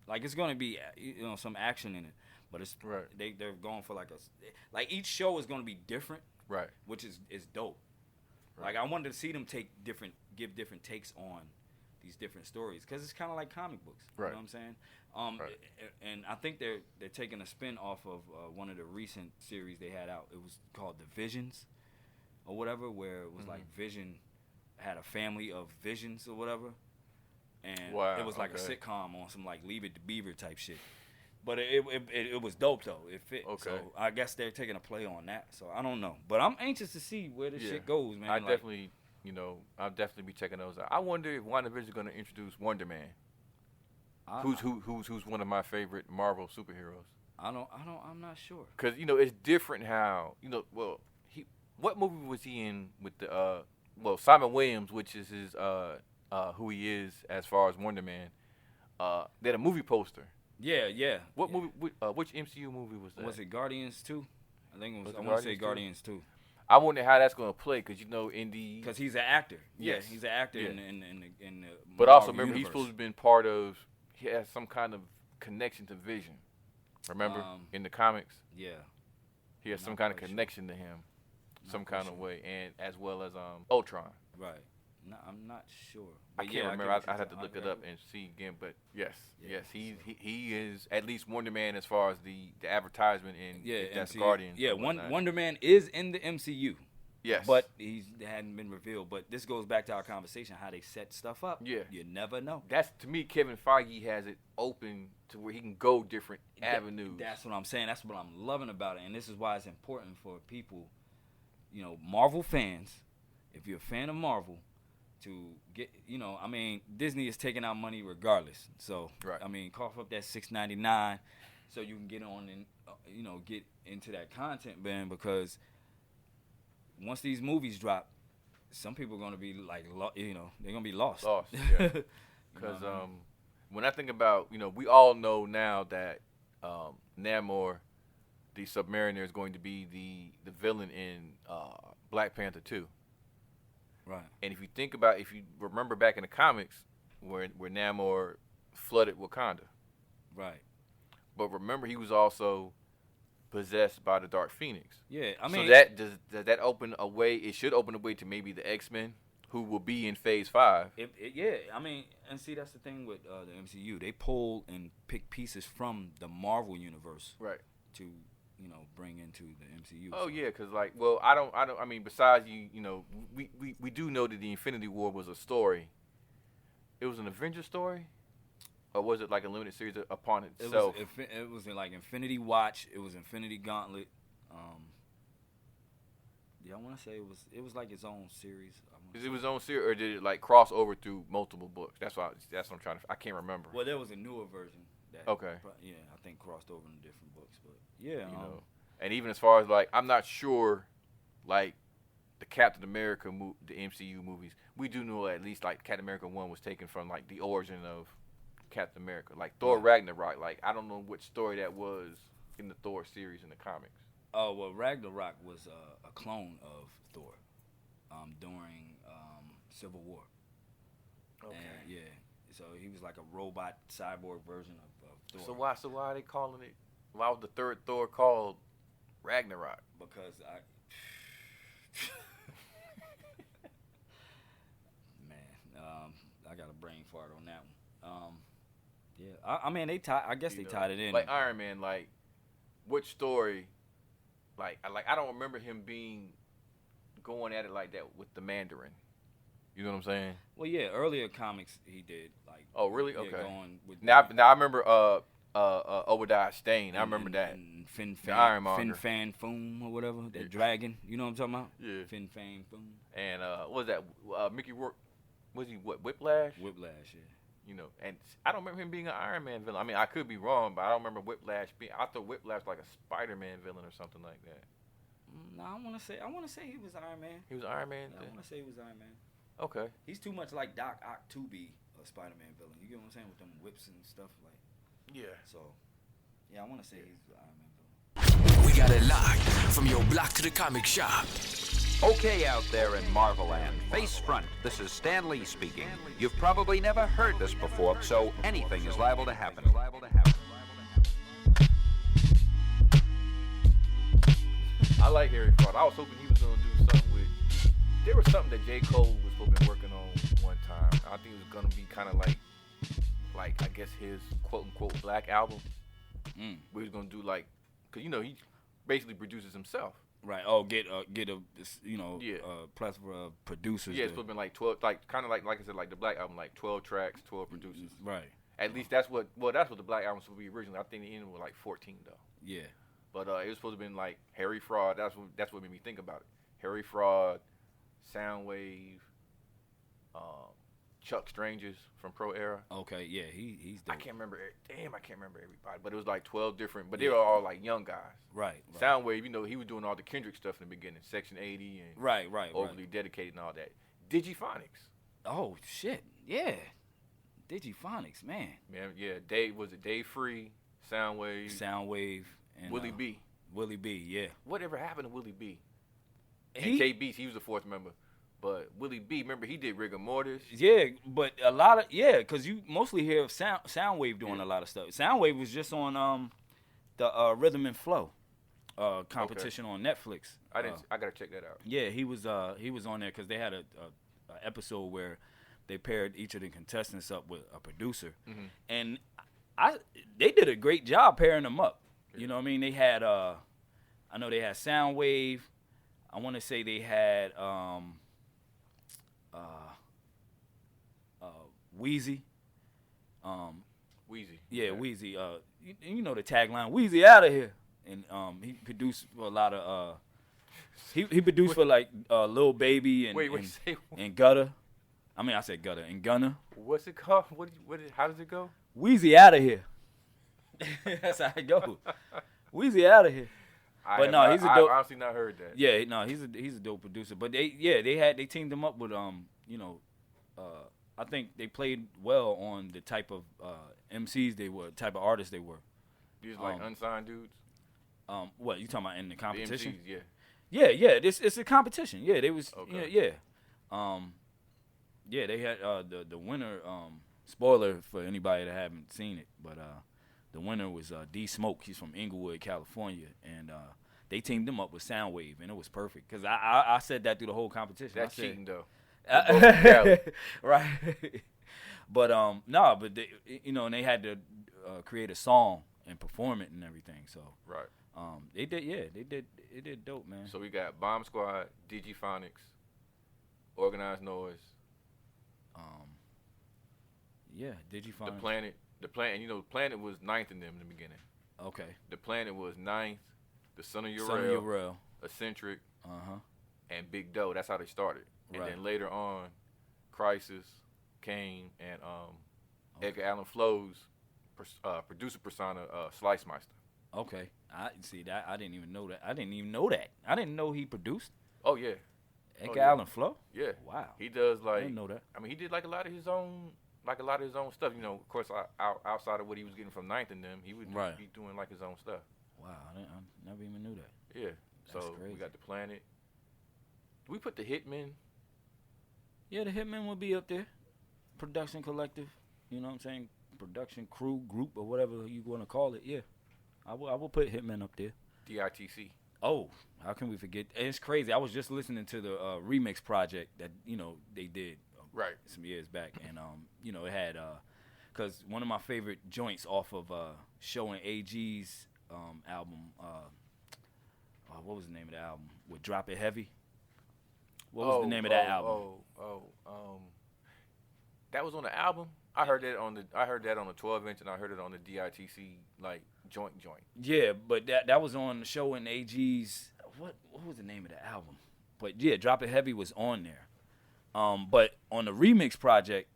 [SPEAKER 2] like it's gonna be some action in it. But it's they're going for like each show is gonna be different. Right. Which is dope. Right. Like I wanted to see them give different takes on these different stories because it's kind of like comic books. Right. You know what I'm saying? And I think they're taking a spin off of one of the recent series they had out. It was called The Visions or whatever, where it was like Vision had a family of visions or whatever, and it was like a sitcom on some like Leave It to Beaver type shit. But it was dope though. It fit. Okay. So I guess they're taking a play on that. So I don't know, but I'm anxious to see where this shit goes, man.
[SPEAKER 7] I'll definitely be checking those out. I wonder if WandaVision is going to introduce Wonder Man, who's one of my favorite Marvel superheroes.
[SPEAKER 2] I'm not sure.
[SPEAKER 7] Cause it's different how what movie was he in with the Simon Williams, which is his who he is as far as Wonder Man. They had a movie poster.
[SPEAKER 2] Yeah.
[SPEAKER 7] What movie? Which MCU movie was that?
[SPEAKER 2] Was it Guardians 2? I think it was. I want to say Guardians 2.
[SPEAKER 7] I wonder how that's going to play because
[SPEAKER 2] because he's an actor. Yes, he's an actor in the
[SPEAKER 7] But also remember, he's supposed to have been part of. He has some kind of connection to Vision. Remember in the comics? Yeah. He has some kind of connection to him, some kind of way, and as well as Ultron.
[SPEAKER 2] Right. No, I'm not sure.
[SPEAKER 7] I can't remember. I'd have to look it up and see again. But yes, he is at least Wonder Man as far as the advertisement in that's Guardians.
[SPEAKER 2] Yeah, Wonder Man is in the MCU.
[SPEAKER 7] Yes,
[SPEAKER 2] but he hadn't been revealed. But this goes back to our conversation how they set stuff up. Yeah, you never know.
[SPEAKER 7] That's to me, Kevin Feige has it open to where he can go different avenues.
[SPEAKER 2] That's what I'm saying. That's what I'm loving about it, and this is why it's important for people, Marvel fans. If you're a fan of Marvel. To get, I mean, Disney is taking out money regardless. So, I mean, cough up that $6.99 so you can get on and, get into that content, man, because once these movies drop, some people are going to be like, they're going to be lost.
[SPEAKER 7] Yeah. Because when I think about, we all know now that Namor, the Submariner, is going to be the villain in Black Panther 2. Right. And if you remember back in the comics where Namor flooded Wakanda. Right. But remember he was also possessed by the Dark Phoenix.
[SPEAKER 2] Yeah, I mean,
[SPEAKER 7] so does that open a way? It should open a way to maybe the X-Men who will be in Phase 5.
[SPEAKER 2] Yeah, I mean, and see that's the thing with the MCU. They pull and pick pieces from the Marvel universe. Right. To bring into the MCU.
[SPEAKER 7] Oh, yeah, because, I mean, besides we do know that the Infinity War was a story. It was an Avengers story? Or was it like a limited series upon itself?
[SPEAKER 2] It was like Infinity Watch. It was Infinity Gauntlet. I want to say it was like its own series.
[SPEAKER 7] Is it was own series, or did it like cross over through multiple books? That's what I'm trying to. I can't remember.
[SPEAKER 2] Well, there was a newer version. That I think crossed over in different books, but yeah,
[SPEAKER 7] and even as far as I'm not sure, like the Captain America, the MCU movies, we do know at least like Captain America 1 was taken from like the origin of Captain America, like Thor Ragnarok. Like I don't know which story that was in the Thor series in the comics.
[SPEAKER 2] Oh well, Ragnarok was a clone of Thor during Civil War. Okay. And, yeah. So he was like a robot cyborg version of Thor.
[SPEAKER 7] So why are they calling it? Why was the third Thor called Ragnarok?
[SPEAKER 2] Because I got a brain fart on that one. I mean I guess they tied it in.
[SPEAKER 7] Like Iron Man, like which story I don't remember him going at it like that with the Mandarin. You know what I'm saying?
[SPEAKER 2] Well, yeah, earlier comics he did like.
[SPEAKER 7] Oh, really?
[SPEAKER 2] Yeah,
[SPEAKER 7] Okay.
[SPEAKER 2] going with
[SPEAKER 7] Now I remember Obadiah Stane. I remember that.
[SPEAKER 2] And Fin
[SPEAKER 7] The Ironmonger.
[SPEAKER 2] Fin Fan Foom or whatever. That dragon. You know what I'm talking about?
[SPEAKER 7] Yeah.
[SPEAKER 2] Fin Fan Foom.
[SPEAKER 7] And what was that? Mickey Rourke. Was he what? Whiplash?
[SPEAKER 2] Whiplash, yeah.
[SPEAKER 7] You know, and I don't remember him being an Iron Man villain. I mean, I could be wrong, but I don't remember Whiplash being. I thought Whiplash was like a Spider-Man villain or something like that.
[SPEAKER 2] No, I want to say he was Iron Man.
[SPEAKER 7] He was Iron Man.
[SPEAKER 2] Yeah, I want to say he was Iron Man.
[SPEAKER 7] Okay.
[SPEAKER 2] He's too much like Doc Ock to be a Spider-Man villain. You get what I'm saying with them whips and stuff like.
[SPEAKER 7] Yeah.
[SPEAKER 2] So, yeah, I want to say he's the Iron Man villain.
[SPEAKER 3] We got it locked from your block to the comic shop.
[SPEAKER 9] Okay, out there in Marvel Land, face front, this is Stan Lee speaking. You've probably never heard this before, so anything is liable to happen.
[SPEAKER 7] I like Harry Fraud. I was hoping he was gonna do something with. There was something that J. Cole was supposed to be working on one time. I think it was gonna be kind of like I guess his quote unquote black album. Where he was gonna do like, cause you know he basically produces himself.
[SPEAKER 2] Right. Oh, get a plethora of producers.
[SPEAKER 7] Yeah, it's supposed to be like 12, like kind of like I said, like the black album, like 12 tracks, 12 producers.
[SPEAKER 2] Right.
[SPEAKER 7] At least that's what the black album was supposed to be originally. I think the end was like 14 though.
[SPEAKER 2] Yeah.
[SPEAKER 7] But it was supposed to be like Harry Fraud. That's what made me think about it. Harry Fraud, Soundwave, Chuck Strangers from Pro Era.
[SPEAKER 2] Okay, yeah, he's dope.
[SPEAKER 7] I can't remember everybody, but it was like 12 different. But they were all like young guys.
[SPEAKER 2] Right.
[SPEAKER 7] Soundwave, you know, he was doing all the Kendrick stuff in the beginning, Section 80 and
[SPEAKER 2] right,
[SPEAKER 7] Overly Dedicated and all that. Digiphonics.
[SPEAKER 2] Oh shit, yeah, Digiphonics, man.
[SPEAKER 7] Yeah. Dave Free, Soundwave,
[SPEAKER 2] and
[SPEAKER 7] Willie B.
[SPEAKER 2] Willie B, yeah.
[SPEAKER 7] Whatever happened to Willie B? And K Beats, he was the fourth member. But Willie B, remember he did Rigor Mortis.
[SPEAKER 2] Yeah, but a lot of because you mostly hear Soundwave doing a lot of stuff. Soundwave was just on the Rhythm and Flow competition on Netflix.
[SPEAKER 7] I gotta check that out.
[SPEAKER 2] Yeah, he was on there because they had a episode where they paired each of the contestants up with a producer, and they did a great job pairing them up. Yeah. You know what I mean? They had I know they had Soundwave. I want to say they had Weezy.
[SPEAKER 7] Weezy.
[SPEAKER 2] Yeah, okay. Weezy. You know the tagline, Weezy out of here. And he produced for a lot of he produced for like Lil Baby and Gutter. I mean I said Gutter and Gunner.
[SPEAKER 7] What's it called? How does it go?
[SPEAKER 2] Weezy out of here. That's how it goes. Weezy out of here. But no, he's a dope.
[SPEAKER 7] I've honestly not heard that.
[SPEAKER 2] Yeah, no, he's a dope producer. But they teamed him up with I think they played well on the type of MCs they were, type of artists they were.
[SPEAKER 7] These like unsigned dudes.
[SPEAKER 2] What you talking about in the competition?
[SPEAKER 7] The MCs,
[SPEAKER 2] yeah. Yeah. It's a competition. Yeah, they was.
[SPEAKER 7] Okay.
[SPEAKER 2] Yeah, they had the winner. Spoiler for anybody that haven't seen it, but the winner was D Smoke. He's from Inglewood, California, and they teamed him up with Soundwave, and it was perfect because I said that through the whole competition.
[SPEAKER 7] That's cheating though.
[SPEAKER 2] Right. But but they, and they had to create a song and perform it and everything. So
[SPEAKER 7] right.
[SPEAKER 2] They did dope, man.
[SPEAKER 7] So we got Bomb Squad, Digiphonics, Organized Noise.
[SPEAKER 2] Yeah, Digiphonics.
[SPEAKER 7] The Planet, Planet was 9th in them in the beginning.
[SPEAKER 2] Okay.
[SPEAKER 7] The Planet was 9th. The Son of Uriel, Eccentric, and Big Doe. That's how they started. And then later on, Crisis came and Edgar Allan Flo's producer persona, Slice Meister.
[SPEAKER 2] Okay, I see that. I didn't even know that. I didn't know he produced.
[SPEAKER 7] Oh yeah,
[SPEAKER 2] Edgar Allan Flo.
[SPEAKER 7] Yeah.
[SPEAKER 2] Wow.
[SPEAKER 7] He does like.
[SPEAKER 2] I didn't know that.
[SPEAKER 7] I mean, he did like a lot of his own stuff. Of course, outside of what he was getting from 9th and them, he would be doing like his own stuff.
[SPEAKER 2] Wow, I never even knew that.
[SPEAKER 7] Yeah.
[SPEAKER 2] That's
[SPEAKER 7] so
[SPEAKER 2] crazy.
[SPEAKER 7] We got the Planet. We put the Hitmen.
[SPEAKER 2] Yeah, the Hitmen will be up there. Production collective, you know what I'm saying? Production crew, group, or whatever you want to call it. Yeah, I will put Hitmen up there.
[SPEAKER 7] DITC.
[SPEAKER 2] Oh, how can we forget? It's crazy. I was just listening to the remix project that they did some years back, and it had because one of my favorite joints off of Show and AG's album. what was the name of the album? With Drop It Heavy. What was the name of that album?
[SPEAKER 7] That was on the album. I heard that on the 12-inch, and I heard it on the DITC like joint.
[SPEAKER 2] Yeah, but that was on the show in AG's. What was the name of the album? But yeah, Drop It Heavy was on there. But on the remix project,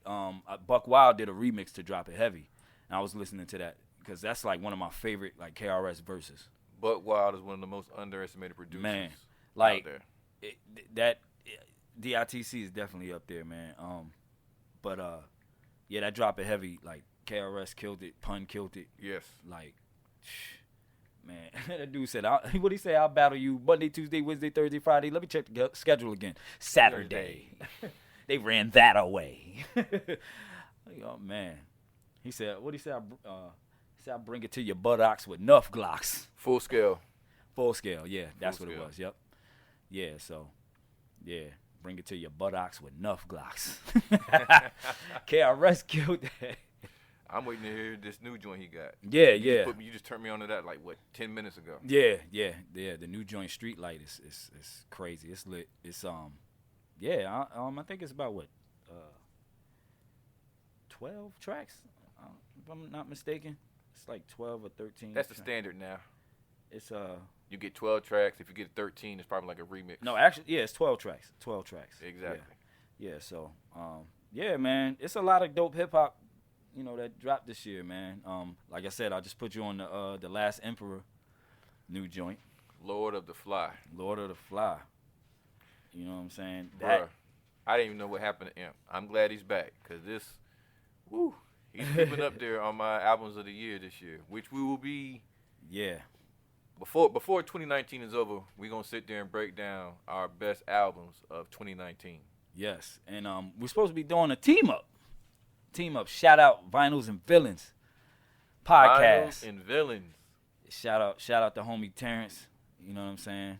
[SPEAKER 2] Buck Wild did a remix to Drop It Heavy, and I was listening to that because that's like one of my favorite like KRS verses. Buck
[SPEAKER 7] Wild is one of the most underestimated producers.
[SPEAKER 2] Man, like
[SPEAKER 7] out there.
[SPEAKER 2] That DITC is definitely up there, man. Yeah, that Drop It Heavy, like KRS killed it, Pun killed it.
[SPEAKER 7] Yes.
[SPEAKER 2] Like, man, that dude said, what he say? I'll battle you Monday, Tuesday, Wednesday, Thursday, Friday. Let me check the schedule again. Saturday. They ran that away. Oh man, he said, what he say? He said, I'll bring it to your buttocks with enough Glocks.
[SPEAKER 7] Full scale.
[SPEAKER 2] Yeah, that's what it was. Yep. Yeah, so, yeah. Bring it to your buttocks with enough Glocks. KRS killed that.
[SPEAKER 7] I'm waiting to hear this new joint he got.
[SPEAKER 2] Yeah.
[SPEAKER 7] You just turned me on to that like 10 minutes ago.
[SPEAKER 2] Yeah. The new joint Street Light is crazy. It's lit. It's I think it's about 12 tracks, if I'm not mistaken. It's like 12 or 13.
[SPEAKER 7] That's the standard now.
[SPEAKER 2] It's
[SPEAKER 7] You get 12 tracks. If you get 13, it's probably like a remix.
[SPEAKER 2] No, actually, yeah, it's 12 tracks. 12 tracks.
[SPEAKER 7] Exactly.
[SPEAKER 2] Yeah, so, yeah, man, it's a lot of dope hip-hop, that dropped this year, man. Like I said, I just put you on the Last Emperor new joint.
[SPEAKER 7] Lord of the Fly.
[SPEAKER 2] You know what I'm saying?
[SPEAKER 7] Bruh, I didn't even know what happened to Imp. I'm glad he's back, because he's keeping up there on my albums of the year this year, which we will be.
[SPEAKER 2] Yeah.
[SPEAKER 7] Before 2019 is over, we're going to sit there and break down our best albums of 2019.
[SPEAKER 2] Yes, and we're supposed to be doing a team up. Shout out Vinyls and Villains podcast.
[SPEAKER 7] Vinyls and Villains.
[SPEAKER 2] Shout out to homie Terrence. You know what I'm saying?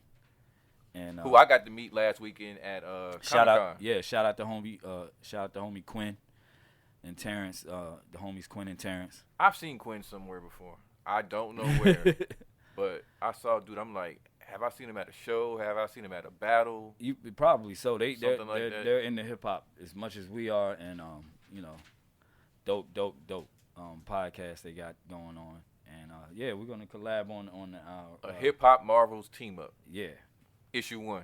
[SPEAKER 2] And
[SPEAKER 7] who I got to meet last weekend at
[SPEAKER 2] shout
[SPEAKER 7] Comic-Con.
[SPEAKER 2] Shout out to homie Quinn and Terrence. The homies Quinn and Terrence.
[SPEAKER 7] I've seen Quinn somewhere before. I don't know where, but I saw dude. I'm like, have I seen him at a show? Have I seen him at a battle?
[SPEAKER 2] You probably so. They're into hip hop as much as we are, and dope podcast they got going on, and we're gonna collab on our
[SPEAKER 7] hip hop Marvels team up.
[SPEAKER 2] Yeah,
[SPEAKER 7] issue 1.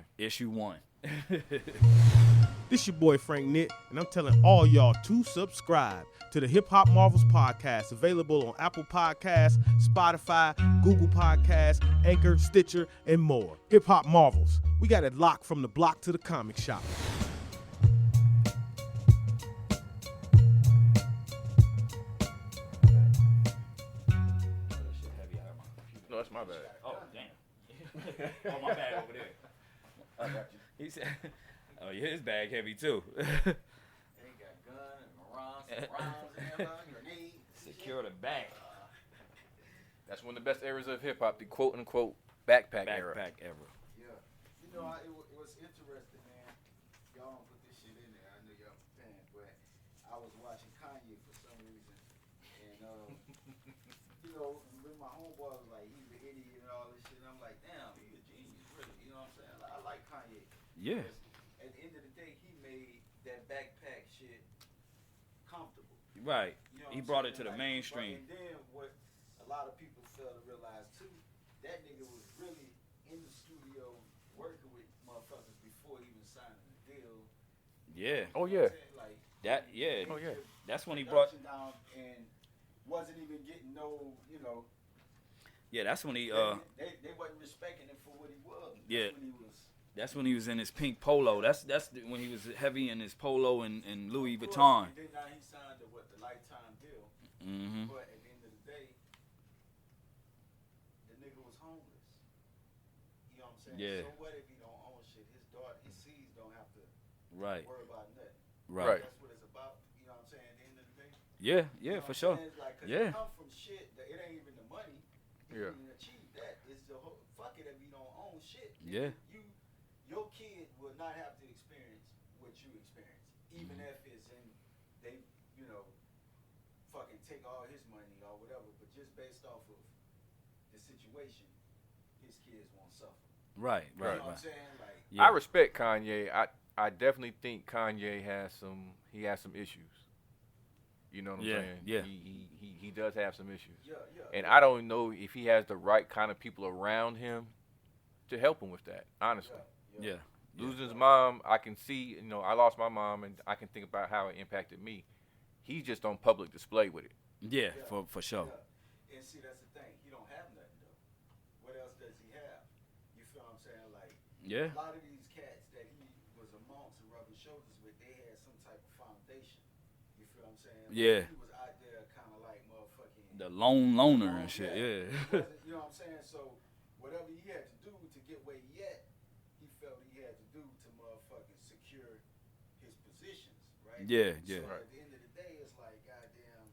[SPEAKER 1] This your boy Frank Nitt, and I'm telling all y'all to subscribe to the Hip Hop Marvels podcast, available on Apple Podcasts, Spotify, Google Podcasts, Anchor, Stitcher, and more. Hip Hop Marvels, we got it locked from the block to the comic shop.
[SPEAKER 7] No, that's my bad.
[SPEAKER 2] Oh, damn. Oh, my bag over there. I got you. He said, oh, yeah, his bag heavy, too.
[SPEAKER 8] They got gun and rounds and grenades.
[SPEAKER 2] Secure the bag.
[SPEAKER 7] That's one of the best eras of hip-hop, the quote-unquote backpack era.
[SPEAKER 8] Yeah. You know, it was interesting, man. Y'all don't put this shit in there. I know y'all fan, but I was watching Kanye for some reason. And, when my homeboy was like, he's an idiot and all this shit, and I'm like, damn, he's a genius, really. You know what I'm saying? I like Kanye.
[SPEAKER 2] Yeah.
[SPEAKER 8] At the end of the day, he made that backpack shit comfortable.
[SPEAKER 2] Right.
[SPEAKER 8] You know
[SPEAKER 2] He brought it to the mainstream.
[SPEAKER 8] And then what a lot of people fail to realize too, that nigga was really in the studio working with motherfuckers before even signing the deal.
[SPEAKER 2] Yeah.
[SPEAKER 7] Oh yeah.
[SPEAKER 8] Like
[SPEAKER 2] That yeah.
[SPEAKER 7] Oh yeah.
[SPEAKER 2] That's when he brought.
[SPEAKER 8] down and wasn't even getting no,
[SPEAKER 2] Yeah, that's when he
[SPEAKER 8] they wasn't respecting him for what he was.
[SPEAKER 2] Yeah.
[SPEAKER 8] When he was.
[SPEAKER 2] That's when he was in his pink polo. That's when he was heavy in his polo and Louis Vuitton.
[SPEAKER 8] And then now he signed the lifetime deal.
[SPEAKER 2] Mm-hmm.
[SPEAKER 8] But at the end of the day, the nigga was homeless. You know what I'm saying?
[SPEAKER 2] Yeah.
[SPEAKER 8] So what if he don't own shit? His seeds don't have to
[SPEAKER 2] Right.
[SPEAKER 8] worry about nothing.
[SPEAKER 2] Right.
[SPEAKER 8] That's what it's about. You know what I'm saying? At the end of the day.
[SPEAKER 2] Yeah,
[SPEAKER 8] You know
[SPEAKER 2] for
[SPEAKER 8] what
[SPEAKER 2] sure.
[SPEAKER 8] I'm saying? Like, 'cause
[SPEAKER 2] Yeah.
[SPEAKER 8] it come from shit that it ain't even the money.
[SPEAKER 7] Yeah.
[SPEAKER 8] You can achieve that. It's the whole fuck it if you don't own shit.
[SPEAKER 2] Yeah.
[SPEAKER 8] Your kid will not have to experience what you experience, even if it's in they, fucking take all his money or whatever. But just based off of the situation, his kids won't suffer.
[SPEAKER 2] Right.
[SPEAKER 8] You know what I'm saying? Like,
[SPEAKER 2] Yeah.
[SPEAKER 7] I respect Kanye. I definitely think Kanye has some issues. You know what I'm saying?
[SPEAKER 2] Yeah.
[SPEAKER 7] He does have some issues.
[SPEAKER 8] yeah.
[SPEAKER 7] And I don't know if he has the right kind of people around him to help him with that, honestly.
[SPEAKER 2] Yeah.
[SPEAKER 7] Losing his mom, I can see, I lost my mom, and I can think about how it impacted me. He's just on public display with it.
[SPEAKER 2] Yeah, for sure.
[SPEAKER 8] Yeah. And see, that's the thing. He don't have nothing, though. What else does he have? You feel what I'm saying? Like,
[SPEAKER 2] Yeah.
[SPEAKER 8] a lot of these cats that he was amongst and rubbing shoulders with, they had some type of foundation. You feel what I'm saying? Like,
[SPEAKER 2] Yeah.
[SPEAKER 8] he was out there kind of like motherfucking...
[SPEAKER 2] The loner and shit, yeah.
[SPEAKER 8] You know what I'm saying? So, whatever he had to do to get where he at, he felt he had to do to motherfucking secure his positions, right?
[SPEAKER 2] Yeah.
[SPEAKER 8] So at the end of the day, it's like, goddamn,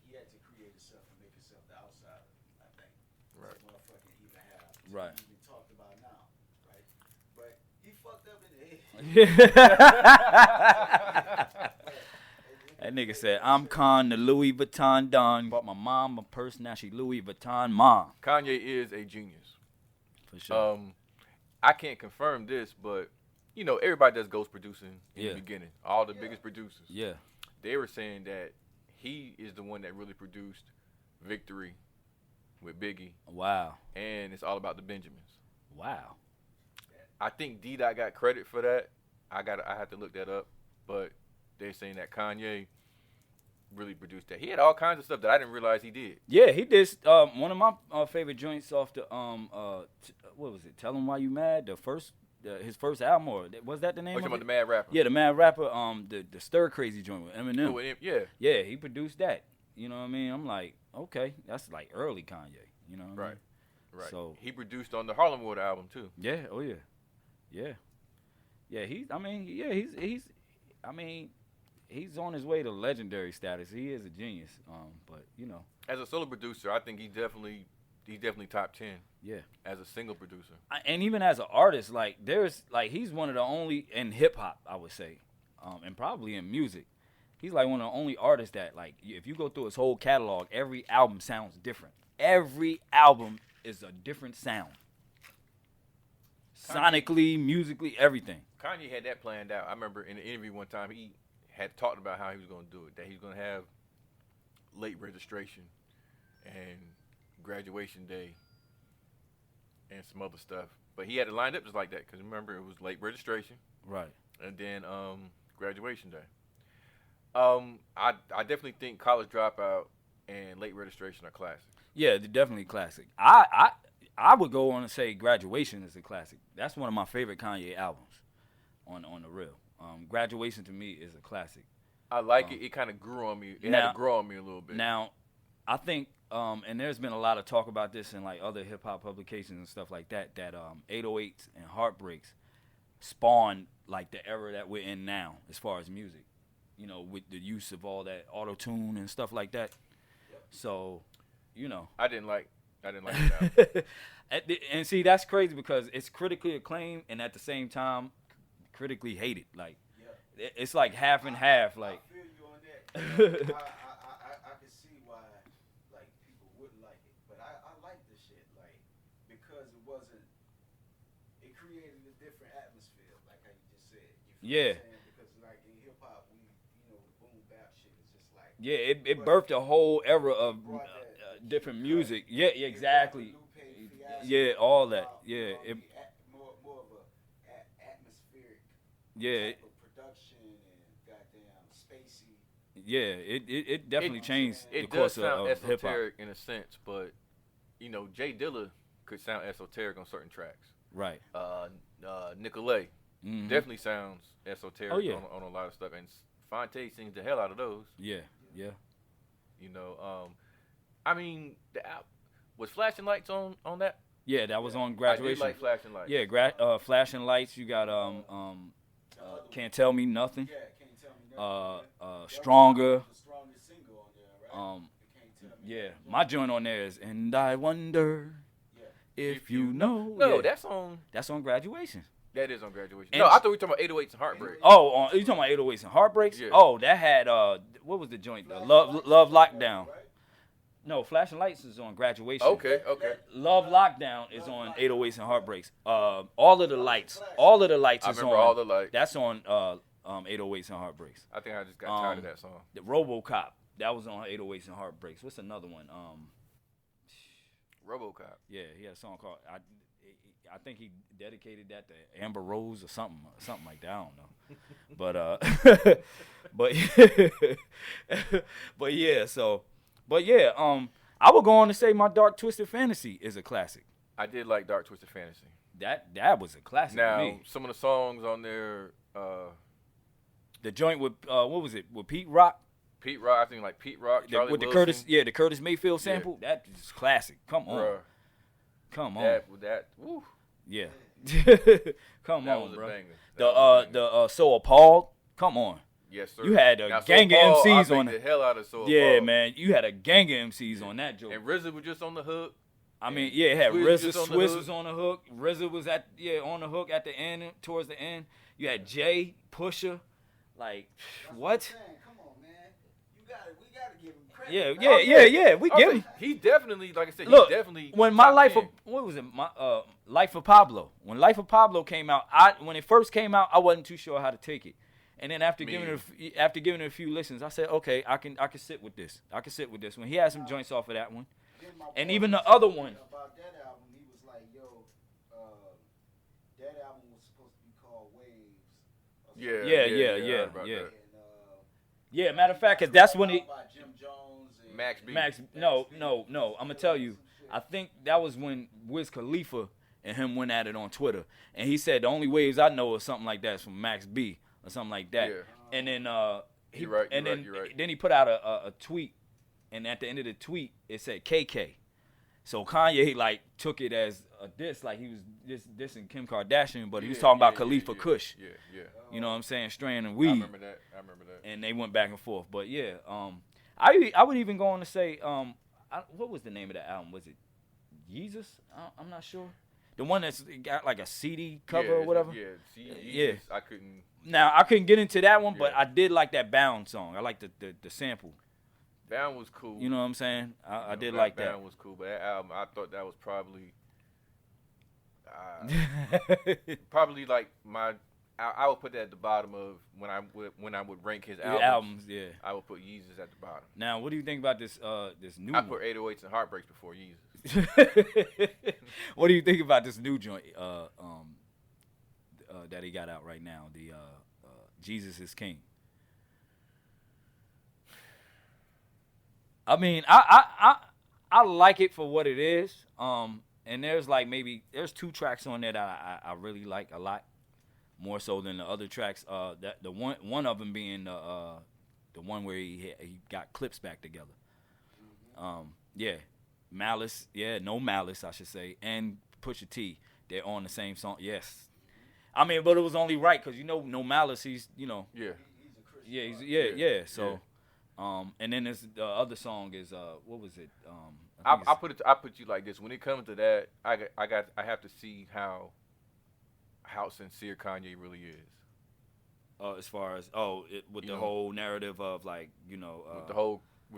[SPEAKER 8] he had to create himself and make himself the outsider, I think.
[SPEAKER 7] Right.
[SPEAKER 8] To motherfucking even have.
[SPEAKER 2] Right.
[SPEAKER 8] Even talked about now, right? But he fucked up in the head.
[SPEAKER 2] That nigga said, I'm Con the Louis Vuitton Don. Bought my mom a purse, now she Louis Vuitton mom.
[SPEAKER 7] Kanye is a genius.
[SPEAKER 2] For sure.
[SPEAKER 7] I can't confirm this, but, everybody does ghost producing in the beginning. All the biggest producers.
[SPEAKER 2] Yeah.
[SPEAKER 7] They were saying that he is the one that really produced Victory with Biggie.
[SPEAKER 2] Wow.
[SPEAKER 7] And It's All About the Benjamins.
[SPEAKER 2] Wow.
[SPEAKER 7] I think D-Dot got credit for that. I have to look that up, but they're saying that Kanye really produced that. He had all kinds of stuff that I didn't realize he did.
[SPEAKER 2] Yeah, he did. One of my favorite joints off the what was it? Tell 'Em Why You Mad. His first album, or was that the name?
[SPEAKER 7] Oh, you
[SPEAKER 2] of
[SPEAKER 7] talking
[SPEAKER 2] it?
[SPEAKER 7] about the Mad Rapper?
[SPEAKER 2] Yeah, the Mad Rapper. The Stir Crazy joint with Eminem.
[SPEAKER 7] Oh, yeah.
[SPEAKER 2] Yeah, he produced that. You know what I mean? I'm like, okay, that's like early Kanye. You know what I mean?
[SPEAKER 7] Right.
[SPEAKER 2] So
[SPEAKER 7] he produced on the Harlem World album too.
[SPEAKER 2] Yeah. Oh yeah. Yeah. Yeah. He's on his way to legendary status. He is a genius. But
[SPEAKER 7] as a solo producer, I think he's definitely top 10.
[SPEAKER 2] Yeah.
[SPEAKER 7] As a single producer.
[SPEAKER 2] And even as an artist, he's one of the only in hip hop, I would say, and probably in music. He's like one of the only artists that, like, if you go through his whole catalog, every album sounds different. Every album is a different sound. Sonically, musically, everything.
[SPEAKER 7] Kanye had that planned out. I remember in an interview one time he had talked about how he was going to do it, that he was going to have late registration and graduation day and some other stuff. But he had it lined up just like that because remember it was late registration.
[SPEAKER 2] Right.
[SPEAKER 7] And then graduation day. I definitely think College Dropout and Late Registration are classics.
[SPEAKER 2] Yeah, they're definitely classic. I would go on and say Graduation is a classic. That's one of my favorite Kanye albums on the real. Graduation to me is a classic.
[SPEAKER 7] I like it. It kind of grew on me. It had to grow on me a little bit.
[SPEAKER 2] Now, I think, and there's been a lot of talk about this in like other hip hop publications and stuff like that, that 808s and Heartbreaks spawned like the era that we're in now as far as music. With the use of all that auto-tune and stuff like that. Yep. So,
[SPEAKER 7] I didn't like that.
[SPEAKER 2] And see, that's crazy because it's critically acclaimed and at the same time critically hated. Like, it's like half and half. Like,
[SPEAKER 8] I feel you on that. I can see why like people wouldn't like it, but I like this shit like because it created a different atmosphere, like how you just said. You feel what I'm saying? Because like in hip hop, the boom bap shit is just like
[SPEAKER 2] it birthed a whole era of different music. Yeah, exactly. Yeah, all that. Yeah,
[SPEAKER 8] more of a atmospheric.
[SPEAKER 2] Yeah.
[SPEAKER 8] Type of production and goddamn spacey.
[SPEAKER 2] Yeah, it definitely changed the
[SPEAKER 7] it
[SPEAKER 2] course
[SPEAKER 7] does sound
[SPEAKER 2] of hip hop.
[SPEAKER 7] esoteric in a sense, but Jay Dilla could sound esoteric on certain tracks.
[SPEAKER 2] Right.
[SPEAKER 7] Nicolay definitely sounds esoteric on a lot of stuff, and Fonte sings the hell out of those.
[SPEAKER 2] Yeah.
[SPEAKER 7] I mean, was Flashing Lights on that?
[SPEAKER 2] Yeah, that was on Graduation.
[SPEAKER 7] I did like Flashing Lights.
[SPEAKER 2] Yeah, Flashing Lights. You got Can't Tell Me Nothing.
[SPEAKER 8] Yeah, Can't Tell Me Nothing.
[SPEAKER 2] Stronger.
[SPEAKER 8] The strongest single on there, right? Can't Tell Me
[SPEAKER 2] Yeah, my joint on there is And I Wonder If You Know.
[SPEAKER 7] No,
[SPEAKER 2] Yeah.
[SPEAKER 7] that's on
[SPEAKER 2] Graduation.
[SPEAKER 7] That is on Graduation.
[SPEAKER 2] And
[SPEAKER 7] No, I thought we were talking about 808s and Heartbreak.
[SPEAKER 2] Oh, you talking about 808s and Heartbreaks?
[SPEAKER 7] Yeah.
[SPEAKER 2] Oh, that had what was the joint? The Love Lockdown. No, Flashing Lights is on Graduation.
[SPEAKER 7] Okay.
[SPEAKER 2] Love Lockdown is on 808s and Heartbreaks. All of the lights
[SPEAKER 7] I
[SPEAKER 2] is
[SPEAKER 7] remember
[SPEAKER 2] on.
[SPEAKER 7] All the Lights.
[SPEAKER 2] That's on 808s and Heartbreaks.
[SPEAKER 7] I think I just got tired of that song.
[SPEAKER 2] The RoboCop, that was on 808s and Heartbreaks. What's another one?
[SPEAKER 7] RoboCop.
[SPEAKER 2] Yeah, he had a song called. I think he dedicated that to Amber Rose or something like that. I don't know, but yeah. I would go on to say my Dark Twisted Fantasy is a classic.
[SPEAKER 7] I did like Dark Twisted Fantasy.
[SPEAKER 2] That was a classic
[SPEAKER 7] Now,
[SPEAKER 2] to me.
[SPEAKER 7] some of the songs on there,
[SPEAKER 2] The joint with what was it? With Pete Rock.
[SPEAKER 7] I think like Pete Rock, Charlie
[SPEAKER 2] with the
[SPEAKER 7] Wilson.
[SPEAKER 2] the Curtis Mayfield sample. Yeah. That is classic. Come on.
[SPEAKER 7] Bruh.
[SPEAKER 2] Come on.
[SPEAKER 7] That woo.
[SPEAKER 2] Yeah. Come
[SPEAKER 7] That
[SPEAKER 2] on,
[SPEAKER 7] was a
[SPEAKER 2] bro.
[SPEAKER 7] banger.
[SPEAKER 2] The So Appalled. Come on.
[SPEAKER 7] Yes, sir.
[SPEAKER 2] You had a
[SPEAKER 7] Now,
[SPEAKER 2] gang of
[SPEAKER 7] So
[SPEAKER 2] MCs
[SPEAKER 7] I
[SPEAKER 2] on
[SPEAKER 7] the
[SPEAKER 2] it.
[SPEAKER 7] hell out of So
[SPEAKER 2] Yeah,
[SPEAKER 7] Appalled.
[SPEAKER 2] man. You had a gang of MCs on that joke.
[SPEAKER 7] And RZA was just on the hook.
[SPEAKER 2] I mean, yeah, it had
[SPEAKER 7] Swizz
[SPEAKER 2] RZA.
[SPEAKER 7] just on the
[SPEAKER 2] Swizz
[SPEAKER 7] hook.
[SPEAKER 2] was on the hook. RZA was on the hook at the end, towards the end. You had Jay, Pusha. Like, what?
[SPEAKER 8] Come on, man. We gotta give him credit.
[SPEAKER 2] Yeah. We give him.
[SPEAKER 7] He definitely, like I said,
[SPEAKER 2] Look,
[SPEAKER 7] he definitely.
[SPEAKER 2] when my
[SPEAKER 7] top
[SPEAKER 2] life
[SPEAKER 7] 10.
[SPEAKER 2] of what was it? My Life of Pablo. When Life of Pablo came out, when it first came out, I wasn't too sure how to take it. And then after giving it a few listens, I said, okay, I can sit with this. I can sit with this one. He had some joints off of that one, and even the other one.
[SPEAKER 8] About that album, he was like, "Yo, that album was supposed to be called Waves."
[SPEAKER 7] Yeah.
[SPEAKER 2] Yeah. Yeah, matter of fact, because that's when he.
[SPEAKER 8] By Jim Jones and
[SPEAKER 2] Max, no. I'm gonna tell you. I think that was when Wiz Khalifa and him went at it on Twitter, and he said the only waves I know or something like that is from Max B or something like that.
[SPEAKER 7] Yeah.
[SPEAKER 2] And then
[SPEAKER 7] You're right.
[SPEAKER 2] then he put out a tweet, and at the end of the tweet it said KK. So Kanye like took it as a diss, like he was dissing Kim Kardashian, but he was talking about Khalifa Kush.
[SPEAKER 7] Yeah.
[SPEAKER 2] You know what I'm saying? Straying and
[SPEAKER 7] I
[SPEAKER 2] weed.
[SPEAKER 7] remember that.
[SPEAKER 2] And they went back and forth. But yeah, I would even go on to say, what was the name of the album? Was it Jesus? I'm not sure. The one that's got like a CD cover or whatever.
[SPEAKER 7] Yeah.
[SPEAKER 2] Yeah.
[SPEAKER 7] I couldn't.
[SPEAKER 2] Now I couldn't get into that one, but I did like that Bound song. I like the sample.
[SPEAKER 7] Bound was cool.
[SPEAKER 2] You know what I'm saying? I did like that.
[SPEAKER 7] Bound was cool, but that album, I thought that was probably like my. I would put that at the bottom of when I would rank his albums.
[SPEAKER 2] Yeah.
[SPEAKER 7] I would put Yeezus at the bottom.
[SPEAKER 2] Now, what do you think about this new
[SPEAKER 7] I
[SPEAKER 2] one?
[SPEAKER 7] put 808s and Heartbreaks before Yeezus.
[SPEAKER 2] What do you think about this new joint that he got out right now? The Jesus is King. I mean, I like it for what it is. And there's there's 2 tracks on there that I really like a lot, more so than the other tracks. That the one of them being the one where he got clips back together. Yeah, Mallz, no Malice, I should say, and Pusha T. They're on the same song. Yes, I mean, but it was only right because no Malice. He's
[SPEAKER 7] Yeah.
[SPEAKER 2] So. And then there's the other song is what was it?
[SPEAKER 7] I put you like this. When it comes to that, I have to see how sincere Kanye really is.
[SPEAKER 2] As far as the whole narrative of
[SPEAKER 7] with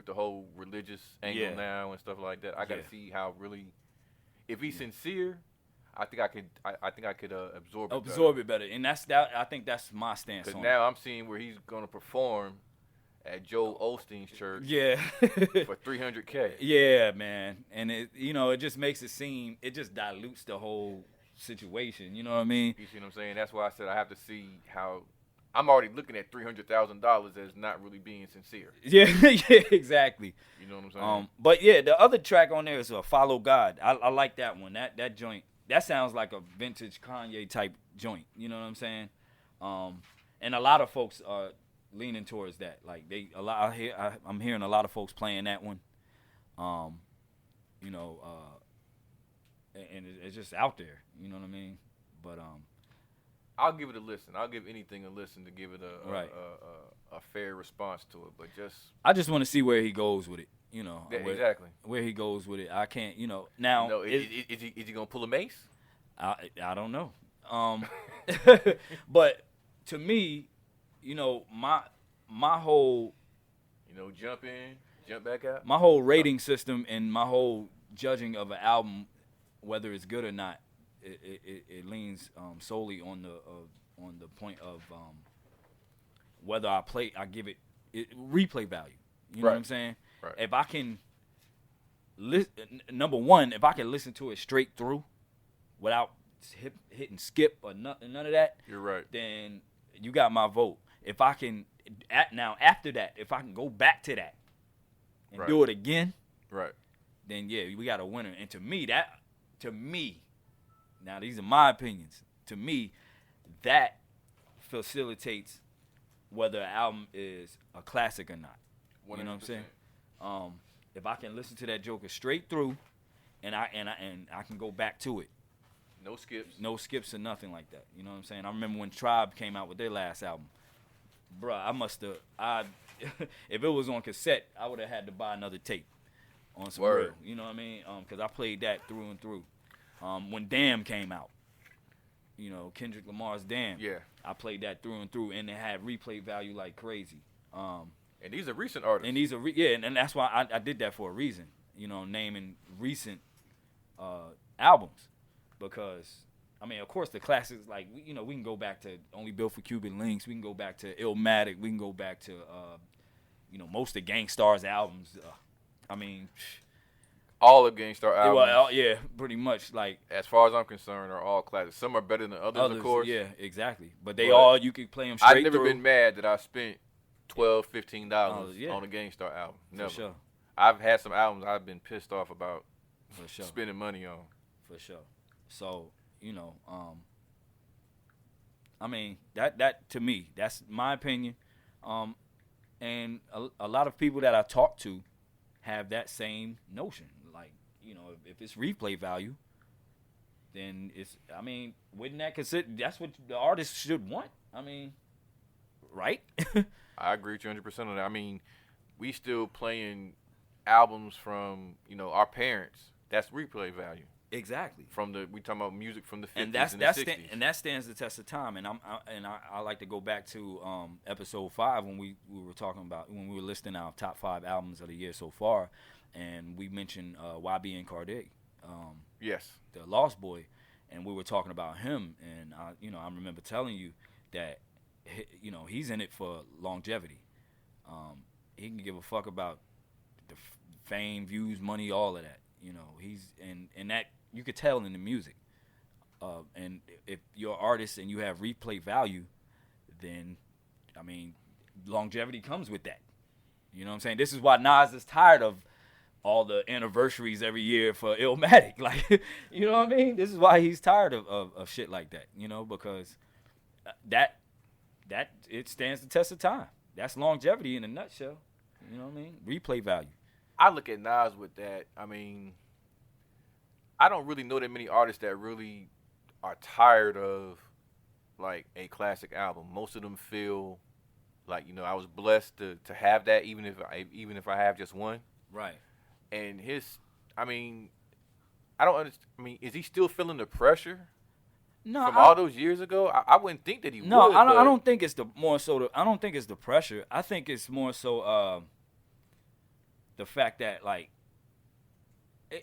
[SPEAKER 7] the whole religious angle now and stuff like that. I got to see how really, if he's sincere, I think I could absorb it better.
[SPEAKER 2] And I think that's my stance on it.
[SPEAKER 7] Because now I'm seeing where he's gonna perform at Joel Osteen's church.
[SPEAKER 2] Yeah.
[SPEAKER 7] For $300K.
[SPEAKER 2] Yeah, man. And it just makes it seem, it just dilutes the whole situation. You know what I mean?
[SPEAKER 7] You see what I'm saying? That's why I said I have to see how. I'm already looking at $300,000 as not really being sincere.
[SPEAKER 2] Yeah, exactly.
[SPEAKER 7] You know what I'm saying?
[SPEAKER 2] But yeah, the other track on there is Follow God. I like that one. That joint, that sounds like a vintage Kanye type joint. You know what I'm saying? And a lot of folks are leaning towards that. Like I'm hearing a lot of folks playing that one. And it's just out there. You know what I mean? But
[SPEAKER 7] I'll give it a listen. I'll give anything a listen to give it a fair response to it. But
[SPEAKER 2] I just want to see where he goes with it.
[SPEAKER 7] Exactly
[SPEAKER 2] where he goes with it. I can't. Now
[SPEAKER 7] is he gonna pull a Mace?
[SPEAKER 2] I don't know. But to me, my whole,
[SPEAKER 7] jump in. Jump back out.
[SPEAKER 2] My whole rating system and my whole judging of an album, whether it's good or not, it leans solely on the point of whether I give it replay value. You know what I'm saying?
[SPEAKER 7] Right.
[SPEAKER 2] If I can number one, if I can listen to it straight through without hitting skip or none of that,
[SPEAKER 7] you're right.
[SPEAKER 2] Then you got my vote. If I can after that, if I can go back to that and do it again,
[SPEAKER 7] right?
[SPEAKER 2] Then yeah, we got a winner. And to me, now these are my opinions. To me, that facilitates whether an album is a classic or not. 100%. You know what I'm saying? If I can listen to that Joker straight through, and I can go back to it. No skips or nothing like that. You know what I'm saying? I remember when Tribe came out with their last album. Bruh, if it was on cassette, I would have had to buy another tape on some real. You know what I mean? Because I played that through and through. When Damn came out, you know, Kendrick Lamar's Damn.
[SPEAKER 7] Yeah.
[SPEAKER 2] I played that through and through, and it had replay value like crazy.
[SPEAKER 7] And these are recent artists.
[SPEAKER 2] And these are and that's why I did that for a reason. You know, naming recent albums, because I mean, of course, the classics like we can go back to Only Built for Cuban Links. We can go back to Illmatic. We can go back to most of Gangstar's albums. I mean,
[SPEAKER 7] all of Gangstar albums.
[SPEAKER 2] Well, yeah, pretty much. Like
[SPEAKER 7] as far as I'm concerned, are all classics. Some are better than others, of course.
[SPEAKER 2] Yeah, exactly. But you can play them straight through.
[SPEAKER 7] I've never been mad that I spent $12, $15 on a Gangstar album. Never.
[SPEAKER 2] For sure.
[SPEAKER 7] I've had some albums I've been pissed off about spending money on.
[SPEAKER 2] For sure. So, I mean, that to me, that's my opinion. And a lot of people that I talk to have that same notion. Like, if it's replay value, then wouldn't that consider, that's what the artist should want? I mean, right?
[SPEAKER 7] I agree with you 100% on that. I mean, we still playing albums from, our parents. That's replay value.
[SPEAKER 2] Exactly.
[SPEAKER 7] We talking about music from the 50s and
[SPEAKER 2] the
[SPEAKER 7] 60s.
[SPEAKER 2] And that stands the test of time. And I like to go back to episode 5 when we were talking about, when we were listing our top 5 albums of the year so far, and we mentioned YB and Cardiac.
[SPEAKER 7] Yes.
[SPEAKER 2] The Lost Boy, and we were talking about him, and I remember telling you that he's in it for longevity. He can give a fuck about the fame, views, money, all of that. He's and that you could tell in the music. And if you're an artist and you have replay value, then longevity comes with that. You know what I'm saying? This is why Nas is tired of all the anniversaries every year for Illmatic. Like, you know what I mean? This is why he's tired of shit like that. Because that it stands the test of time. That's longevity in a nutshell. You know what I mean? Replay value.
[SPEAKER 7] I look at Nas with that. I mean, I don't really know that many artists that really are tired of like a classic album. Most of them feel like, I was blessed to have that, even if I have just one.
[SPEAKER 2] Right.
[SPEAKER 7] And I don't understand. Is he still feeling the pressure?
[SPEAKER 2] No,
[SPEAKER 7] from all those years ago? I wouldn't think that he would.
[SPEAKER 2] No, I don't think it's I don't think it's the pressure. I think it's more so the fact that, like,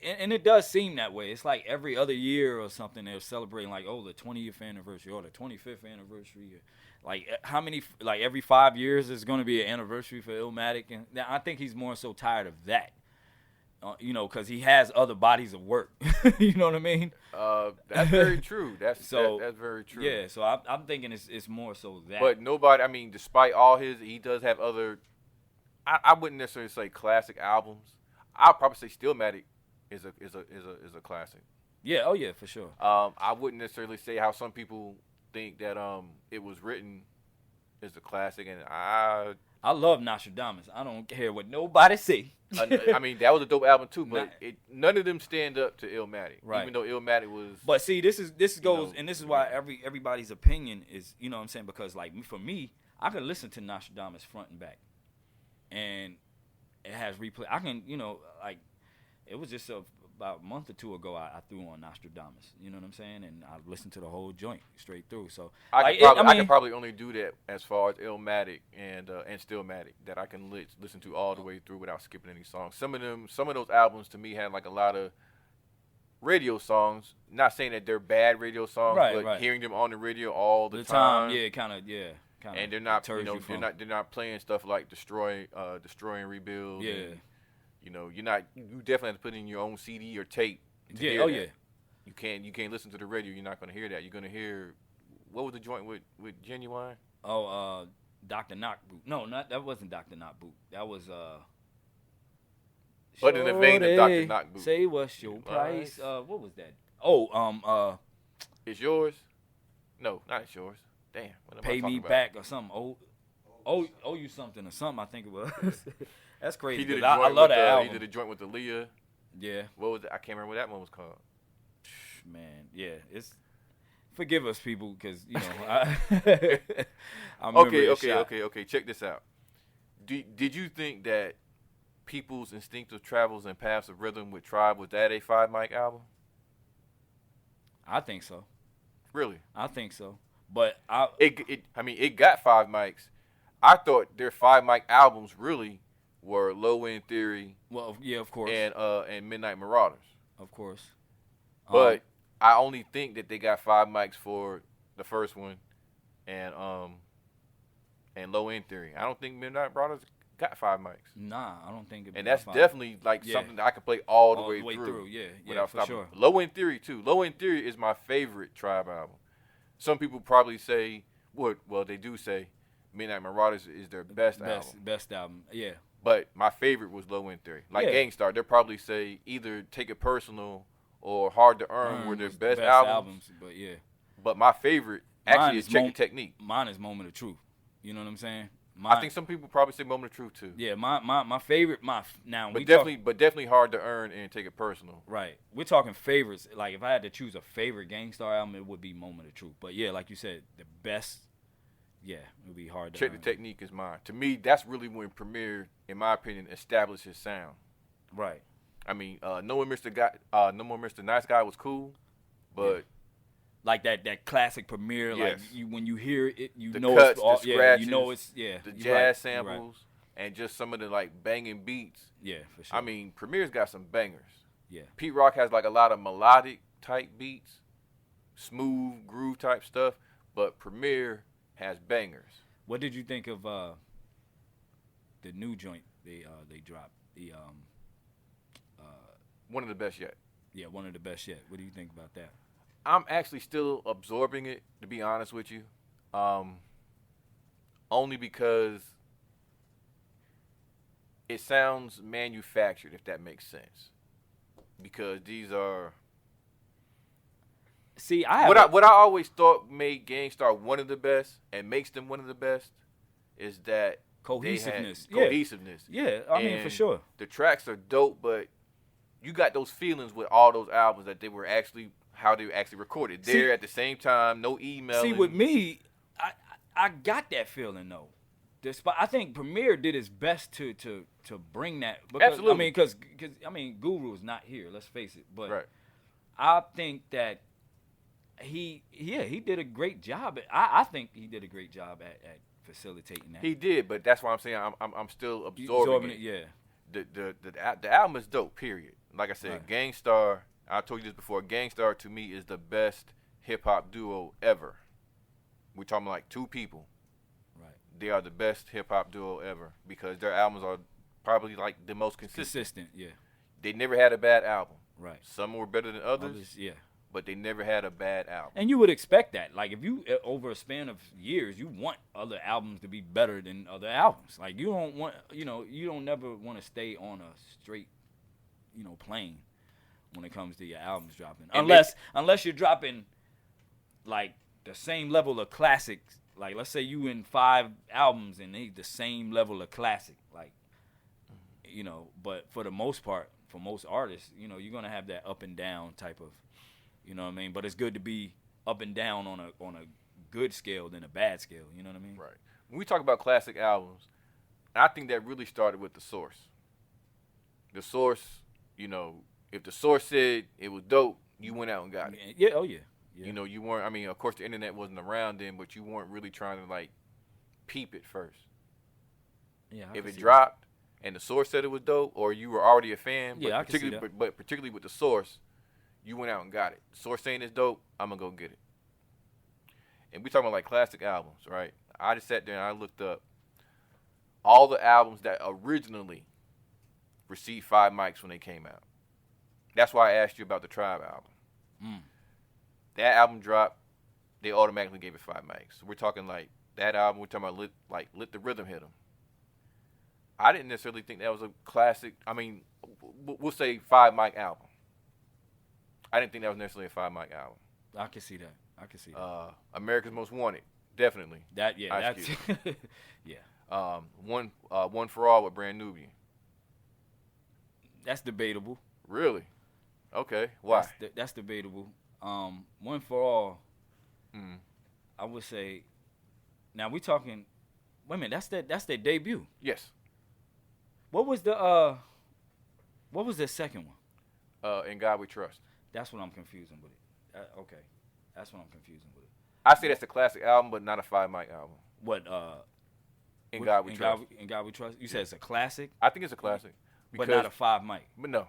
[SPEAKER 2] and it does seem that way. It's like every other year or something they're celebrating, like, the 20th anniversary or the 25th anniversary. Like, how many, like, every 5 years is going to be an anniversary for Illmatic? And I think he's more so tired of that. Because he has other bodies of work. You know what I mean?
[SPEAKER 7] That's very true. That's very true.
[SPEAKER 2] Yeah, so I'm thinking it's more so that.
[SPEAKER 7] But nobody, despite all he does have other, I wouldn't necessarily say classic albums. I'll probably say Stillmatic is a classic.
[SPEAKER 2] Yeah, oh yeah, for sure.
[SPEAKER 7] I wouldn't necessarily say how some people think that It Was Written is a classic, and
[SPEAKER 2] I love Nostradamus. I don't care what nobody say.
[SPEAKER 7] That was a dope album too, but none of them stand up to Illmatic.
[SPEAKER 2] Right.
[SPEAKER 7] Even though Illmatic was.
[SPEAKER 2] But see, this goes, and this is why everybody's opinion is, you know what I'm saying? Because, like, for me, I can listen to Nostradamus front and back, and it has replay. I can, like, it was just a about a month or two ago, I threw on Nostradamus. You know what I'm saying? And I listened to the whole joint straight through. So
[SPEAKER 7] I can probably only do that as far as Illmatic and Stillmatic, that I can listen to all the way through without skipping any songs. Some of those albums to me had like a lot of radio songs. Not saying that they're bad radio songs, but hearing them on the radio all the time.
[SPEAKER 2] Yeah, kind of.
[SPEAKER 7] And they're not, they're not playing stuff like Destroy and Rebuild.
[SPEAKER 2] Yeah.
[SPEAKER 7] And, you definitely have to put in your own CD or tape.
[SPEAKER 2] Yeah.
[SPEAKER 7] You can't listen to the radio. You're not gonna hear that. You're gonna hear, what was the joint with Genuine?
[SPEAKER 2] Oh, Dr. Knockboot. No, that wasn't Dr. Knockboot. That was
[SPEAKER 7] But in the vein of Dr. Knockboot.
[SPEAKER 2] Say what's your price? What was that? Oh,
[SPEAKER 7] It's Yours? No, not It's Yours. Damn. What am I
[SPEAKER 2] Pay
[SPEAKER 7] talking
[SPEAKER 2] Me
[SPEAKER 7] about?
[SPEAKER 2] Back or something. Owe you something or something, I think it was. That's crazy.
[SPEAKER 7] He did
[SPEAKER 2] I love that album.
[SPEAKER 7] He did a joint with Aaliyah.
[SPEAKER 2] Yeah.
[SPEAKER 7] What was it? I can't remember what that one was called.
[SPEAKER 2] Man, yeah. Forgive us, people, because,
[SPEAKER 7] Okay. Check this out. Did you think that People's Instinctive Travels and Paths of Rhythm with Tribe, was that a 5-mic album?
[SPEAKER 2] I think so.
[SPEAKER 7] Really?
[SPEAKER 2] I think so. But
[SPEAKER 7] it got 5 mics. I thought their 5-mic albums really were Low End Theory.
[SPEAKER 2] Well, yeah, of course.
[SPEAKER 7] And Midnight Marauders.
[SPEAKER 2] Of course.
[SPEAKER 7] But I only think that they got 5 mics for the first one and Low End Theory. I don't think Midnight Marauders got 5 mics.
[SPEAKER 2] Nah, I don't think it.
[SPEAKER 7] And that's definitely something that I could play all the way through.
[SPEAKER 2] Yeah,
[SPEAKER 7] without
[SPEAKER 2] for
[SPEAKER 7] stopping.
[SPEAKER 2] sure.
[SPEAKER 7] Low End Theory too. Low End Theory is my favorite Tribe album. Some people probably say, they do say Midnight Marauders is their best album.
[SPEAKER 2] Best album, yeah.
[SPEAKER 7] But my favorite was Low End Theory. Like Gangstar, they'll probably say either Take It Personal or Hard to Earn were their best albums.
[SPEAKER 2] But yeah.
[SPEAKER 7] But my favorite actually is Check the Technique.
[SPEAKER 2] Mine is Moment of Truth. You know what I'm saying?
[SPEAKER 7] I think some people probably say Moment of Truth too.
[SPEAKER 2] Yeah, my favorite,
[SPEAKER 7] definitely Hard to Earn and Take It Personal.
[SPEAKER 2] Right. We're talking favorites. Like if I had to choose a favorite Gangstar album, it would be Moment of Truth. But yeah, like you said, the best, it would be Hard to
[SPEAKER 7] Check
[SPEAKER 2] Earn.
[SPEAKER 7] the Technique is mine. To me, that's really when Premier, in my opinion, established his sound.
[SPEAKER 2] Right.
[SPEAKER 7] I mean, No More Mr. Nice Guy was cool, but
[SPEAKER 2] like that classic Premier, like when you hear it,
[SPEAKER 7] the
[SPEAKER 2] know
[SPEAKER 7] cuts,
[SPEAKER 2] it's all,
[SPEAKER 7] the scratches,
[SPEAKER 2] the
[SPEAKER 7] jazz samples, and just some of the like banging beats.
[SPEAKER 2] Yeah, for sure.
[SPEAKER 7] I mean, Premier's got some bangers.
[SPEAKER 2] Yeah.
[SPEAKER 7] Pete Rock has like a lot of melodic type beats, smooth groove type stuff, but Premier has bangers.
[SPEAKER 2] What did you think of the new joint they dropped? The
[SPEAKER 7] one of the best yet.
[SPEAKER 2] Yeah, one of the best yet. What do you think about that?
[SPEAKER 7] I'm actually still absorbing it, to be honest with you. Only because it sounds manufactured, if that makes sense. Because these are...
[SPEAKER 2] See,
[SPEAKER 7] what I always thought made Gangstar one of the best and makes them one of the best is that
[SPEAKER 2] cohesiveness.
[SPEAKER 7] Yeah,
[SPEAKER 2] I mean, for sure.
[SPEAKER 7] The tracks are dope, but you got those feelings with all those albums that they were actually... how they actually recorded there at the same time, no email.
[SPEAKER 2] See, with me, I got that feeling though. I think Premier did his best to bring that. Because,
[SPEAKER 7] absolutely.
[SPEAKER 2] I mean, because Guru is not here. Let's face it. But
[SPEAKER 7] right.
[SPEAKER 2] I think that he did a great job. I think he did a great job at facilitating that.
[SPEAKER 7] He did, but that's why I'm saying I'm still absorbing it.
[SPEAKER 2] Yeah.
[SPEAKER 7] The album is dope. Period. Like I said,
[SPEAKER 2] Right.
[SPEAKER 7] Gangstar. I told you this before. Gangstar to me is the best hip hop duo ever. We're talking like two people.
[SPEAKER 2] Right.
[SPEAKER 7] They are the best hip hop duo ever because their albums are probably like the most consistent.
[SPEAKER 2] Yeah.
[SPEAKER 7] They never had a bad album.
[SPEAKER 2] Right.
[SPEAKER 7] Some were better than others.
[SPEAKER 2] Yeah.
[SPEAKER 7] But they never had a bad album.
[SPEAKER 2] And you would expect that. Like if you over a span of years, you want other albums to be better than other albums. Like you don't want, you don't never want to stay on a straight, plane when it comes to your albums dropping. Unless you're dropping like the same level of classics. Like let's say you in 5 albums and they the same level of classic. Like, but for the most part, for most artists, you're going to have that up and down type of, you know what I mean? But it's good to be up and down on a good scale than a bad scale, you know what I mean?
[SPEAKER 7] Right. When we talk about classic albums, I think that really started with The Source. The Source, if the source said it was dope, you went out and got it.
[SPEAKER 2] Yeah, oh yeah.
[SPEAKER 7] You know, you weren't. I mean, of course, the internet wasn't around then, but you weren't really trying to like peep it first.
[SPEAKER 2] Yeah.
[SPEAKER 7] If it dropped and the source said it was dope, or you were already a fan,
[SPEAKER 2] Yeah, I can see that.
[SPEAKER 7] but particularly with the source, you went out and got it. The source saying it's dope, I'm gonna go get it. And we talking about like classic albums, right? I just sat there and I looked up all the albums that originally received 5 mics when they came out. That's why I asked you about the Tribe album. That album dropped, they automatically gave it 5 mics. So we're talking like that album. We're talking about Let the Rhythm Hit 'Em. I didn't necessarily think that was a classic. I mean, we'll say 5 mic album. I didn't think that was necessarily a 5 mic album.
[SPEAKER 2] I can see that.
[SPEAKER 7] America's Most Wanted, definitely.
[SPEAKER 2] That's yeah.
[SPEAKER 7] One for All with Brand Nubian.
[SPEAKER 2] That's debatable.
[SPEAKER 7] Really? Okay. Why?
[SPEAKER 2] That's debatable. One for All. I would say. Now we talking. Wait a minute. That's their debut.
[SPEAKER 7] Yes.
[SPEAKER 2] What was the second one?
[SPEAKER 7] In God We Trust.
[SPEAKER 2] That's what I'm confusing with it. Okay. That's what I'm confusing with it.
[SPEAKER 7] I say that's a classic album, but not a 5 mic album.
[SPEAKER 2] What?
[SPEAKER 7] In God We Trust.
[SPEAKER 2] In God We Trust. You said it's a classic.
[SPEAKER 7] I think it's a classic,
[SPEAKER 2] but not a 5 mic.
[SPEAKER 7] But no,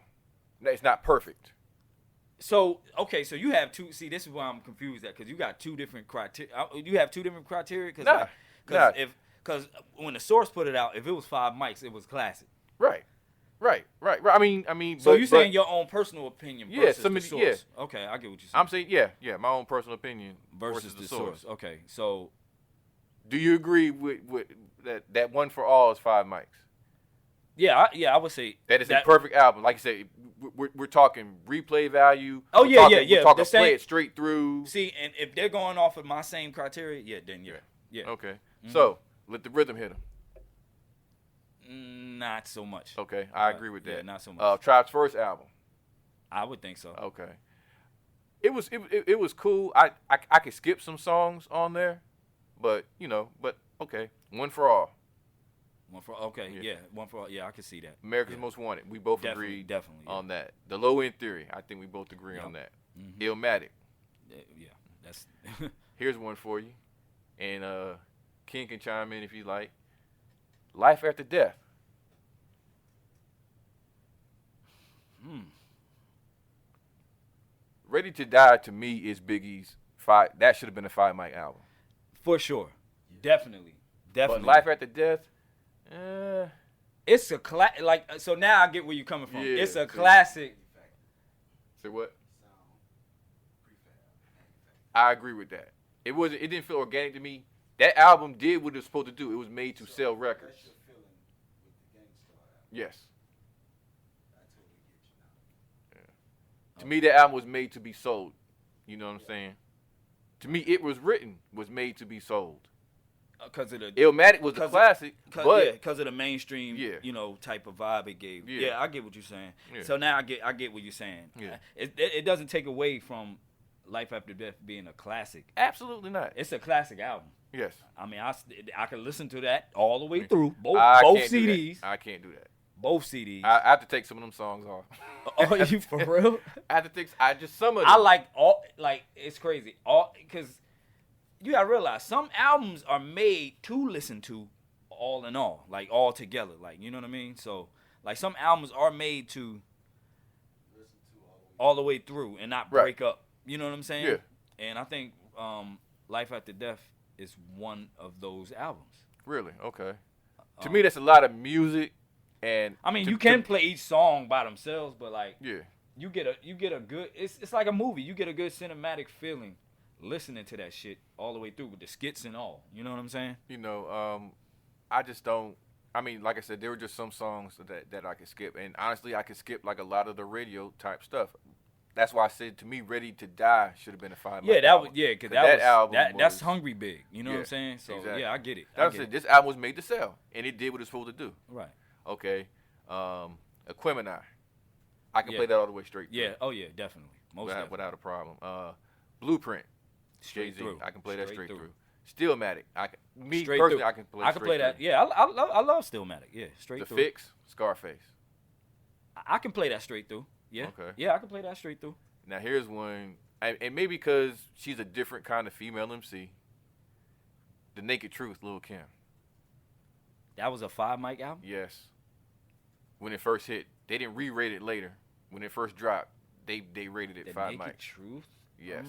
[SPEAKER 7] it's not perfect.
[SPEAKER 2] So okay, so you have two. See, this is why I'm confused at, because you got two different criteria. You have two different criteria. Because when the source put it out, if it was 5 mics, it was classic.
[SPEAKER 7] Right. I mean.
[SPEAKER 2] So you're saying your own personal opinion versus the source?
[SPEAKER 7] Yeah.
[SPEAKER 2] Okay, I get what you're saying.
[SPEAKER 7] I'm saying yeah, my own personal opinion
[SPEAKER 2] versus the source. Okay, so
[SPEAKER 7] do you agree with that One for All is 5 mics?
[SPEAKER 2] Yeah, I would say
[SPEAKER 7] that is a perfect album. Like you said, we're talking replay value.
[SPEAKER 2] Oh
[SPEAKER 7] We're talking
[SPEAKER 2] same,
[SPEAKER 7] play it straight through.
[SPEAKER 2] See, and if they're going off of my same criteria, then yeah.
[SPEAKER 7] Okay, so Let the Rhythm Hit 'Em.
[SPEAKER 2] Not so much.
[SPEAKER 7] Okay, I agree with that.
[SPEAKER 2] Yeah, not so much.
[SPEAKER 7] Tribe's first album.
[SPEAKER 2] I would think so.
[SPEAKER 7] Okay. It was cool. I could skip some songs on there, but okay. One for All.
[SPEAKER 2] One for One for All. Yeah, I can see that.
[SPEAKER 7] America's Most Wanted. We both agreed on that. The Low End Theory. I think we both agree on that. Illmatic.
[SPEAKER 2] Yeah, that's.
[SPEAKER 7] Here's one for you, and King can chime in if you like. Life After Death. Ready to Die to me is Biggie's 5. That should have been a 5 mic album.
[SPEAKER 2] For sure. Definitely.
[SPEAKER 7] But Life After Death,
[SPEAKER 2] it's a so now I get where you're coming from.
[SPEAKER 7] Yeah,
[SPEAKER 2] it's a classic.
[SPEAKER 7] Say what? I agree with that. It didn't feel organic to me. That album did what it was supposed to do. It was made to sell records.
[SPEAKER 8] That's your feeling with the Gangsta album.
[SPEAKER 7] Yes.
[SPEAKER 8] I totally get you now.
[SPEAKER 7] To me, that album was made to be sold. You know what I'm saying? To me, It Was Written was made to be sold.
[SPEAKER 2] Because of the
[SPEAKER 7] Illmatic was a classic,
[SPEAKER 2] because of the mainstream, type of vibe it gave.
[SPEAKER 7] Yeah.
[SPEAKER 2] Yeah, I get what you're saying.
[SPEAKER 7] Yeah.
[SPEAKER 2] So now I get what you're saying.
[SPEAKER 7] Yeah.
[SPEAKER 2] It doesn't take away from Life After Death being a classic.
[SPEAKER 7] Absolutely not.
[SPEAKER 2] It's a classic album.
[SPEAKER 7] Yes.
[SPEAKER 2] I mean, I can listen to that all the way through. Both CDs.
[SPEAKER 7] I can't do that.
[SPEAKER 2] Both CDs.
[SPEAKER 7] I have to take some of them songs off.
[SPEAKER 2] Oh, you for real?
[SPEAKER 7] I have to take. Some of them.
[SPEAKER 2] I like it's crazy. Because you gotta realize some albums are made to listen to all in all, like all together, like you know what I mean. So like some albums are made to
[SPEAKER 8] Listen to
[SPEAKER 2] all the way through and not break up. You know what I'm saying?
[SPEAKER 7] Yeah.
[SPEAKER 2] And I think Life After Death is one of those albums.
[SPEAKER 7] Really? Okay. To me, that's a lot of music, and
[SPEAKER 2] I mean, you can play each song by themselves, but like,
[SPEAKER 7] yeah,
[SPEAKER 2] you get a good. It's like a movie. You get a good cinematic feeling listening to that shit all the way through with the skits and all. You know what I'm saying?
[SPEAKER 7] I just don't. I mean, like I said, there were just some songs that I could skip, and honestly, I could skip like a lot of the radio type stuff. That's why I said to me, Ready to Die should have been a 5 mic album.
[SPEAKER 2] Because that album that's hungry big. You know what I'm saying? So
[SPEAKER 7] exactly.
[SPEAKER 2] Yeah, I get it.
[SPEAKER 7] This album was made to sell, and it did what it was supposed to do.
[SPEAKER 2] Right.
[SPEAKER 7] Okay. Aquemini. I can play that all the way straight through.
[SPEAKER 2] Yeah. Oh yeah, definitely.
[SPEAKER 7] Without a problem. Blueprint.
[SPEAKER 2] Straight
[SPEAKER 7] Jay-Z.
[SPEAKER 2] through.
[SPEAKER 7] I can play that straight through. Stillmatic. I can play
[SPEAKER 2] that. Yeah, I love Stillmatic. Yeah, straight through.
[SPEAKER 7] The Fix. Scarface.
[SPEAKER 2] I can play that straight through. Yeah.
[SPEAKER 7] Okay.
[SPEAKER 2] Yeah, I can play that straight through.
[SPEAKER 7] Now here's one, and maybe because she's a different kind of female MC. The Naked Truth, Lil' Kim.
[SPEAKER 2] That was a 5 mic album?
[SPEAKER 7] Yes. When it first hit, they didn't re-rate it later. When it first dropped, they rated it
[SPEAKER 2] The
[SPEAKER 7] 5
[SPEAKER 2] Naked
[SPEAKER 7] mics.
[SPEAKER 2] Truth?
[SPEAKER 7] Yes.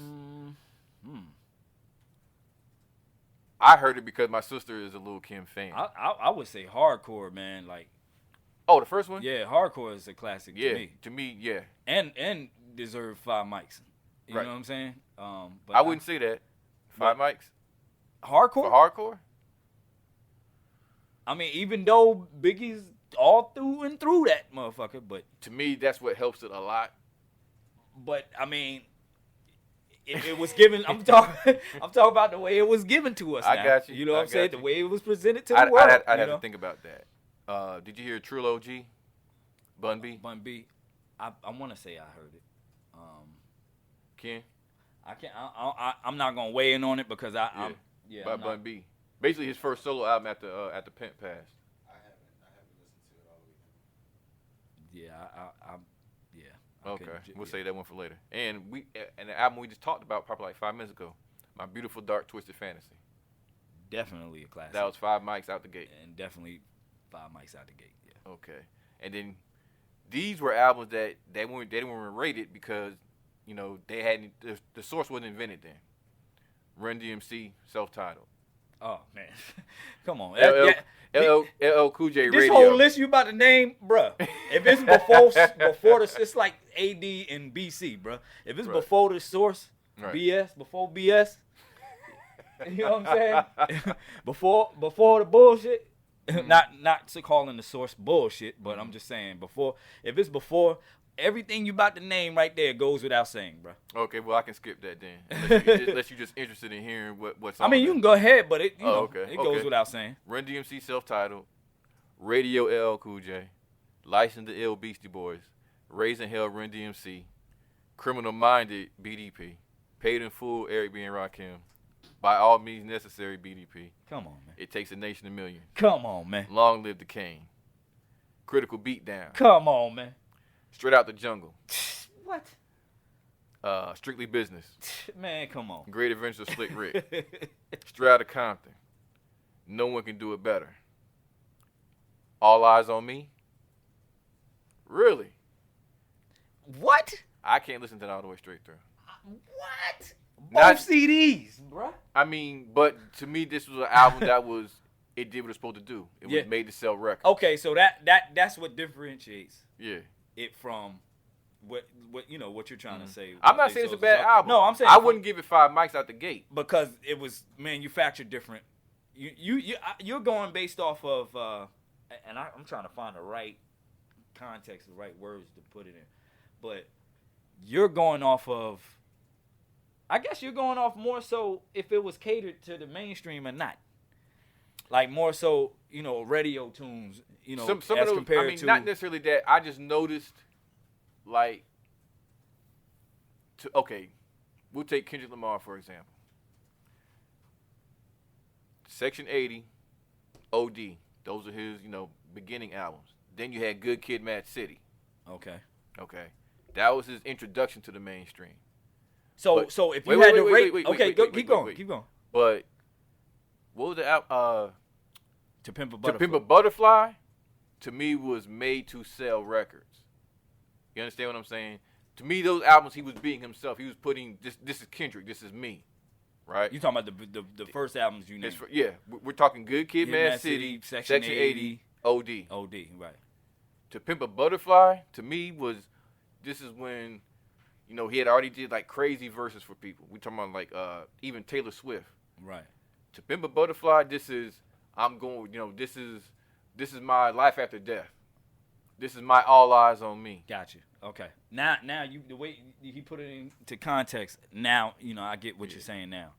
[SPEAKER 7] I heard it because my sister is a Lil' Kim fan.
[SPEAKER 2] I would say hardcore, man. Like,
[SPEAKER 7] oh, the first one?
[SPEAKER 2] yeah, hardcore is a classic
[SPEAKER 7] Yeah,
[SPEAKER 2] to me.
[SPEAKER 7] to me, yeah.
[SPEAKER 2] And deserve 5 mics. You
[SPEAKER 7] Right.
[SPEAKER 2] know what I'm saying? But
[SPEAKER 7] I wouldn't say that. 5 mics?
[SPEAKER 2] Hardcore?
[SPEAKER 7] For hardcore?
[SPEAKER 2] I mean, even though Biggie's all through and through that motherfucker, but
[SPEAKER 7] To me, that's what helps it a lot.
[SPEAKER 2] I mean, it was given. I'm talking about the way it was given to us.
[SPEAKER 7] I
[SPEAKER 2] now.
[SPEAKER 7] got you.
[SPEAKER 2] You know what
[SPEAKER 7] I
[SPEAKER 2] I'm saying?
[SPEAKER 7] got
[SPEAKER 2] The
[SPEAKER 7] you.
[SPEAKER 2] way it was presented to the
[SPEAKER 7] I'd
[SPEAKER 2] world.
[SPEAKER 7] have
[SPEAKER 2] you
[SPEAKER 7] to
[SPEAKER 2] know?
[SPEAKER 7] think about that. Did you hear Trill OG? Bun B?
[SPEAKER 2] Bun B. I want to say I heard it.
[SPEAKER 7] Ken?
[SPEAKER 2] I can't. I'm not gonna weigh in on it because I'm
[SPEAKER 7] By
[SPEAKER 2] I'm not-
[SPEAKER 7] Bun B. Basically, his first solo album after Pimp Pass.
[SPEAKER 8] I haven't listened to it all weekend.
[SPEAKER 2] Yeah, yeah. I
[SPEAKER 7] Okay,
[SPEAKER 2] couldn't
[SPEAKER 7] we'll
[SPEAKER 2] yeah.
[SPEAKER 7] save that one for later. And the album we just talked about probably like 5 minutes ago, My Beautiful Dark Twisted Fantasy.
[SPEAKER 2] Definitely a classic.
[SPEAKER 7] That was 5 mics out the gate.
[SPEAKER 2] And definitely 5 mics out the gate. Yeah.
[SPEAKER 7] Okay, and then these were albums that they weren't rated because they hadn't the source wasn't invented then. Run DMC self-titled.
[SPEAKER 2] Oh man, come on.
[SPEAKER 7] LL Cool J
[SPEAKER 2] This
[SPEAKER 7] Radio.
[SPEAKER 2] whole list you about to name, bruh. If it's before this, it's like AD and BC, bruh. If it's
[SPEAKER 7] Right.
[SPEAKER 2] before the source,
[SPEAKER 7] Right.
[SPEAKER 2] BS, before BS, you know what I'm saying? before the bullshit. Not to calling the source bullshit, but I'm just saying if it's before. Everything you about to name right there goes without saying, bro.
[SPEAKER 7] Okay, well I can skip that then, unless you're just interested in hearing what's.
[SPEAKER 2] I mean, you can go ahead, but it
[SPEAKER 7] okay.
[SPEAKER 2] goes without saying.
[SPEAKER 7] Run DMC self-titled, Radio LL Cool J, License to Ill Beastie Boys, Raising Hell Run DMC, Criminal Minded BDP, Paid in Full Eric B and Rakim, By All Means Necessary BDP.
[SPEAKER 2] Come on, man.
[SPEAKER 7] It Takes a Nation $1 Million.
[SPEAKER 2] Come on, man.
[SPEAKER 7] Long Live the Kane. Critical Beatdown.
[SPEAKER 2] Come on, man.
[SPEAKER 7] Straight Out the Jungle.
[SPEAKER 2] What?
[SPEAKER 7] Strictly Business.
[SPEAKER 2] Man, come on.
[SPEAKER 7] Great Adventures of Slick Rick. Straight Outta Compton. No One Can Do It Better. All Eyes on Me. Really?
[SPEAKER 2] What?
[SPEAKER 7] I can't listen to that all the way straight through.
[SPEAKER 2] What?
[SPEAKER 7] Not-
[SPEAKER 2] Both CDs, bruh.
[SPEAKER 7] I mean, but to me, this was an album that it did what it was supposed to do. It
[SPEAKER 2] Yeah.
[SPEAKER 7] was made to sell records.
[SPEAKER 2] Okay, so that's what differentiates
[SPEAKER 7] Yeah.
[SPEAKER 2] it from what you're trying to say.
[SPEAKER 7] I'm not
[SPEAKER 2] They
[SPEAKER 7] saying it's a
[SPEAKER 2] sold
[SPEAKER 7] bad
[SPEAKER 2] us.
[SPEAKER 7] album.
[SPEAKER 2] No, I'm saying
[SPEAKER 7] I wouldn't give it 5 mics out the gate.
[SPEAKER 2] because it was manufactured different. You're going based off of, and I'm trying to find the right context, the right words to put it in, but you're going off of. I guess you're going off more so if it was catered to the mainstream or not. Like more so, radio tunes,
[SPEAKER 7] Some
[SPEAKER 2] as
[SPEAKER 7] of those,
[SPEAKER 2] compared to
[SPEAKER 7] not necessarily that. I just noticed, like, okay, we'll take Kendrick Lamar for example. Section 80, OD. Those are his, beginning albums. Then you had Good Kid, Mad City.
[SPEAKER 2] Okay.
[SPEAKER 7] Okay, that was his introduction to the mainstream.
[SPEAKER 2] So if you had to rate, keep going.
[SPEAKER 7] But what was the album?
[SPEAKER 2] To Pimp a
[SPEAKER 7] To
[SPEAKER 2] Butterfly.
[SPEAKER 7] Pimp a Butterfly, to me, was made to sell records. You understand what I'm saying? To me, those albums, he was being himself. He was putting, this is Kendrick, this is me, right?
[SPEAKER 2] You talking about the first albums you named?
[SPEAKER 7] Yeah, we're talking Good Kid,
[SPEAKER 2] Kid,
[SPEAKER 7] Mad
[SPEAKER 2] Mad
[SPEAKER 7] City,
[SPEAKER 2] City,
[SPEAKER 7] Section 80, OD.
[SPEAKER 2] OD, right.
[SPEAKER 7] To Pimp a Butterfly, to me, this is when, he had already did, like, crazy verses for people. We talking about, like, even Taylor Swift.
[SPEAKER 2] Right.
[SPEAKER 7] To Pimp a Butterfly, this is my life after death. This is my all eyes on me.
[SPEAKER 2] Got you. Okay. Now the way he put it into context, now, I get what you're saying now.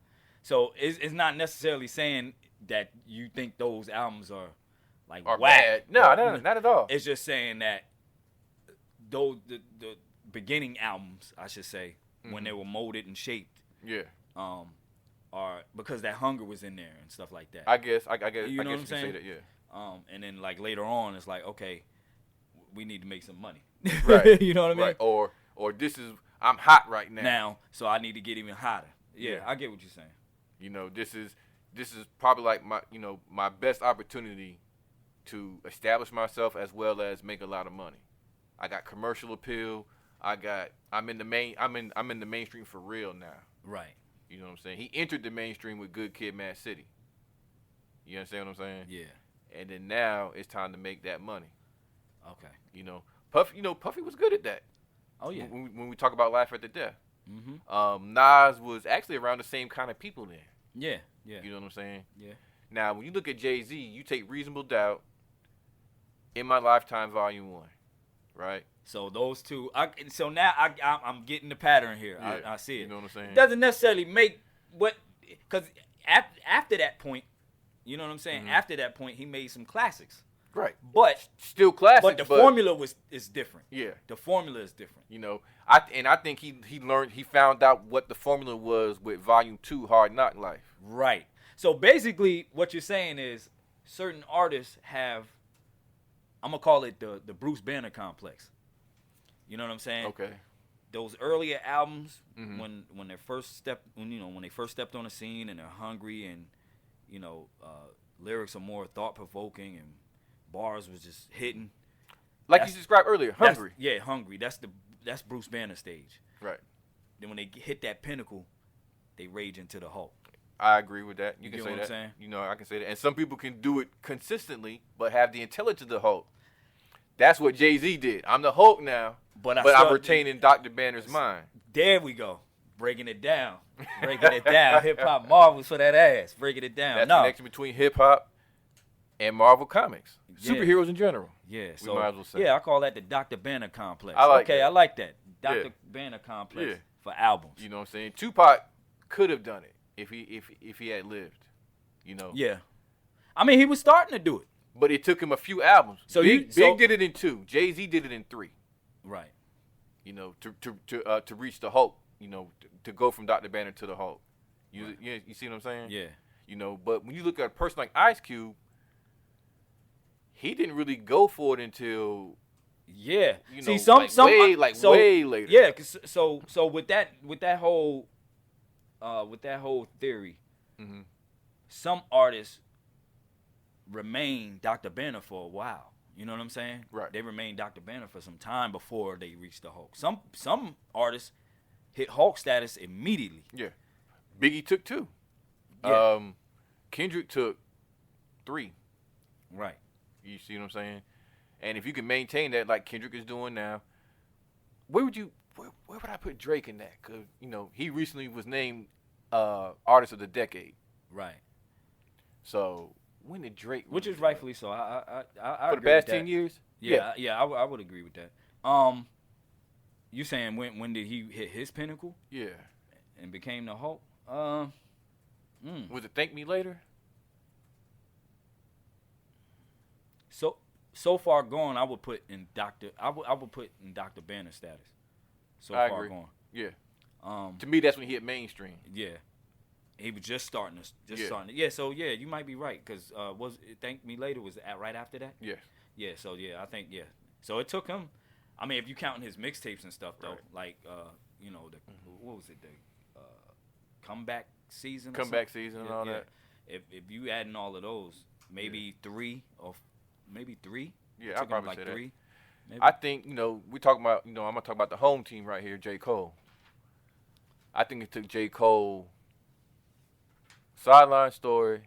[SPEAKER 2] So it's not necessarily saying that you think those albums are like
[SPEAKER 7] Or
[SPEAKER 2] whack.
[SPEAKER 7] bad. No, not at all.
[SPEAKER 2] It's just saying that those the beginning albums, I should say, when they were molded and shaped,
[SPEAKER 7] Yeah.
[SPEAKER 2] are because that hunger was in there and stuff like that.
[SPEAKER 7] I guess
[SPEAKER 2] You know what I'm
[SPEAKER 7] you can say
[SPEAKER 2] saying?
[SPEAKER 7] that, yeah.
[SPEAKER 2] And then like later on, it's like, okay, we need to make some money.
[SPEAKER 7] Right.
[SPEAKER 2] You know what I mean?
[SPEAKER 7] Right. Or this is I'm hot right now.
[SPEAKER 2] Now, so I need to get even hotter. Yeah, I get what you're saying.
[SPEAKER 7] You know, this is probably like my best opportunity to establish myself as well as make a lot of money. I got commercial appeal. I'm in the mainstream for real now.
[SPEAKER 2] Right.
[SPEAKER 7] You know what I'm saying? He entered the mainstream with Good Kid, Mad City. You understand what I'm saying?
[SPEAKER 2] Yeah.
[SPEAKER 7] And then now it's time to make that money.
[SPEAKER 2] Okay.
[SPEAKER 7] You know, Puffy was good at that.
[SPEAKER 2] Oh yeah.
[SPEAKER 7] When we talk about Life After Death.
[SPEAKER 2] Mm-hmm.
[SPEAKER 7] Nas was actually around the same kind of people then.
[SPEAKER 2] Yeah. Yeah.
[SPEAKER 7] You know what I'm saying?
[SPEAKER 2] Yeah.
[SPEAKER 7] Now, when you look at Jay-Z, you take Reasonable Doubt, In My Lifetime, Volume 1, right?
[SPEAKER 2] So those two. So now I'm getting the pattern here.
[SPEAKER 7] Yeah.
[SPEAKER 2] I see it.
[SPEAKER 7] You know what I'm saying?
[SPEAKER 2] It doesn't necessarily make because after that point, you know what I'm saying?
[SPEAKER 7] Mm-hmm.
[SPEAKER 2] After that point, he made some classics.
[SPEAKER 7] Right.
[SPEAKER 2] But
[SPEAKER 7] still classics.
[SPEAKER 2] But the formula is different.
[SPEAKER 7] Yeah.
[SPEAKER 2] The formula is different.
[SPEAKER 7] You know, I think he found out what the formula was with Volume 2, Hard Knock Life.
[SPEAKER 2] Right. So basically, what you're saying is certain artists have, I'm gonna call it the Bruce Banner complex. You know what I'm saying?
[SPEAKER 7] Okay.
[SPEAKER 2] Those earlier albums,
[SPEAKER 7] Mm-hmm.
[SPEAKER 2] when they first stepped on the scene and they're hungry and lyrics are more thought provoking and bars was just hitting.
[SPEAKER 7] Like you described earlier, hungry.
[SPEAKER 2] Hungry. That's Bruce Banner stage.
[SPEAKER 7] Right.
[SPEAKER 2] Then when they hit that pinnacle, they rage into the Hulk.
[SPEAKER 7] I agree with that. You can
[SPEAKER 2] get
[SPEAKER 7] say
[SPEAKER 2] what
[SPEAKER 7] that.
[SPEAKER 2] I'm saying?
[SPEAKER 7] You know, I can say that. And some people can do it consistently, but have the intelligence of the Hulk. That's what Jay-Z did. I'm the Hulk now, but I'm retaining Dr. Banner's mind.
[SPEAKER 2] There we go. Breaking it down. Hip-hop marvels for that ass. Breaking it down.
[SPEAKER 7] That's the connection between hip-hop and Marvel Comics.
[SPEAKER 2] Yeah.
[SPEAKER 7] Superheroes in general.
[SPEAKER 2] Yeah.
[SPEAKER 7] We might as well say.
[SPEAKER 2] Yeah, I call that the Dr. Banner complex.
[SPEAKER 7] I like that.
[SPEAKER 2] I like that. Dr. Banner complex for albums.
[SPEAKER 7] You know what I'm saying? Tupac could have done it if he had lived. You know.
[SPEAKER 2] Yeah. I mean, he was starting to do it.
[SPEAKER 7] But it took him a few albums.
[SPEAKER 2] So
[SPEAKER 7] Big did it in 2. Jay-Z did it in 3.
[SPEAKER 2] Right.
[SPEAKER 7] You know, to reach the Hulk. You know, to go from Dr. Banner to the Hulk. You see what I'm saying?
[SPEAKER 2] Yeah.
[SPEAKER 7] You know, but when you look at a person like Ice Cube, he didn't really go for it until
[SPEAKER 2] Yeah.
[SPEAKER 7] you know,
[SPEAKER 2] See, some
[SPEAKER 7] way later.
[SPEAKER 2] Yeah. So with that whole theory,
[SPEAKER 7] Mm-hmm.
[SPEAKER 2] some artists remain Dr. Banner for a while. You know what I'm saying?
[SPEAKER 7] Right.
[SPEAKER 2] They remain Dr. Banner for some time before they reach the Hulk. Some artists hit Hulk status immediately.
[SPEAKER 7] Yeah. Biggie took 2.
[SPEAKER 2] Yeah.
[SPEAKER 7] Kendrick took 3.
[SPEAKER 2] Right.
[SPEAKER 7] You see what I'm saying? And if you can maintain that like Kendrick is doing now, where would I put Drake in that? Because, you know, he recently was named Artist of the Decade.
[SPEAKER 2] Right.
[SPEAKER 7] So when did Drake?
[SPEAKER 2] Which is rightfully so. I
[SPEAKER 7] for the
[SPEAKER 2] agree
[SPEAKER 7] past
[SPEAKER 2] with that.
[SPEAKER 7] 10 years?
[SPEAKER 2] Yeah, I would agree with that. You saying when did he hit his pinnacle?
[SPEAKER 7] Yeah.
[SPEAKER 2] And became the Hulk?
[SPEAKER 7] Was it Thank Me Later?
[SPEAKER 2] So far gone, I would put in Dr. Banner status. So
[SPEAKER 7] I
[SPEAKER 2] far
[SPEAKER 7] agree.
[SPEAKER 2] gone.
[SPEAKER 7] Yeah. To me, that's when he hit mainstream.
[SPEAKER 2] Yeah. He was just starting.
[SPEAKER 7] Yeah.
[SPEAKER 2] So you might be right because was it Thank Me Later was right after that?
[SPEAKER 7] Yeah.
[SPEAKER 2] Yeah. So I think So it took him. I mean, if you counting his mixtapes and stuff though,
[SPEAKER 7] Right.
[SPEAKER 2] like what was it, the comeback season?
[SPEAKER 7] Comeback season and all that.
[SPEAKER 2] If you adding all of those, maybe 3 or maybe 3.
[SPEAKER 7] Yeah, I'd probably say
[SPEAKER 2] 3. Maybe.
[SPEAKER 7] I think, we're talking about, I'm going to talk about the home team right here, J. Cole. I think it took J. Cole, Sideline Story,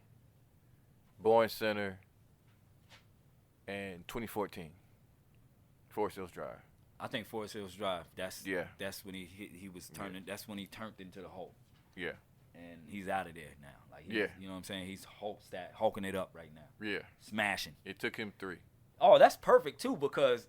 [SPEAKER 7] Born Center, and 2014, Forest Hills Drive.
[SPEAKER 2] I think Forest Hills Drive. That's when he was turning.
[SPEAKER 7] Yeah.
[SPEAKER 2] That's when he turned into the Hulk.
[SPEAKER 7] Yeah.
[SPEAKER 2] And he's out of there now. Like
[SPEAKER 7] Yeah.
[SPEAKER 2] You know what I'm saying? He's hulking it up right now.
[SPEAKER 7] Yeah.
[SPEAKER 2] Smashing.
[SPEAKER 7] It took him 3.
[SPEAKER 2] Oh, that's perfect too because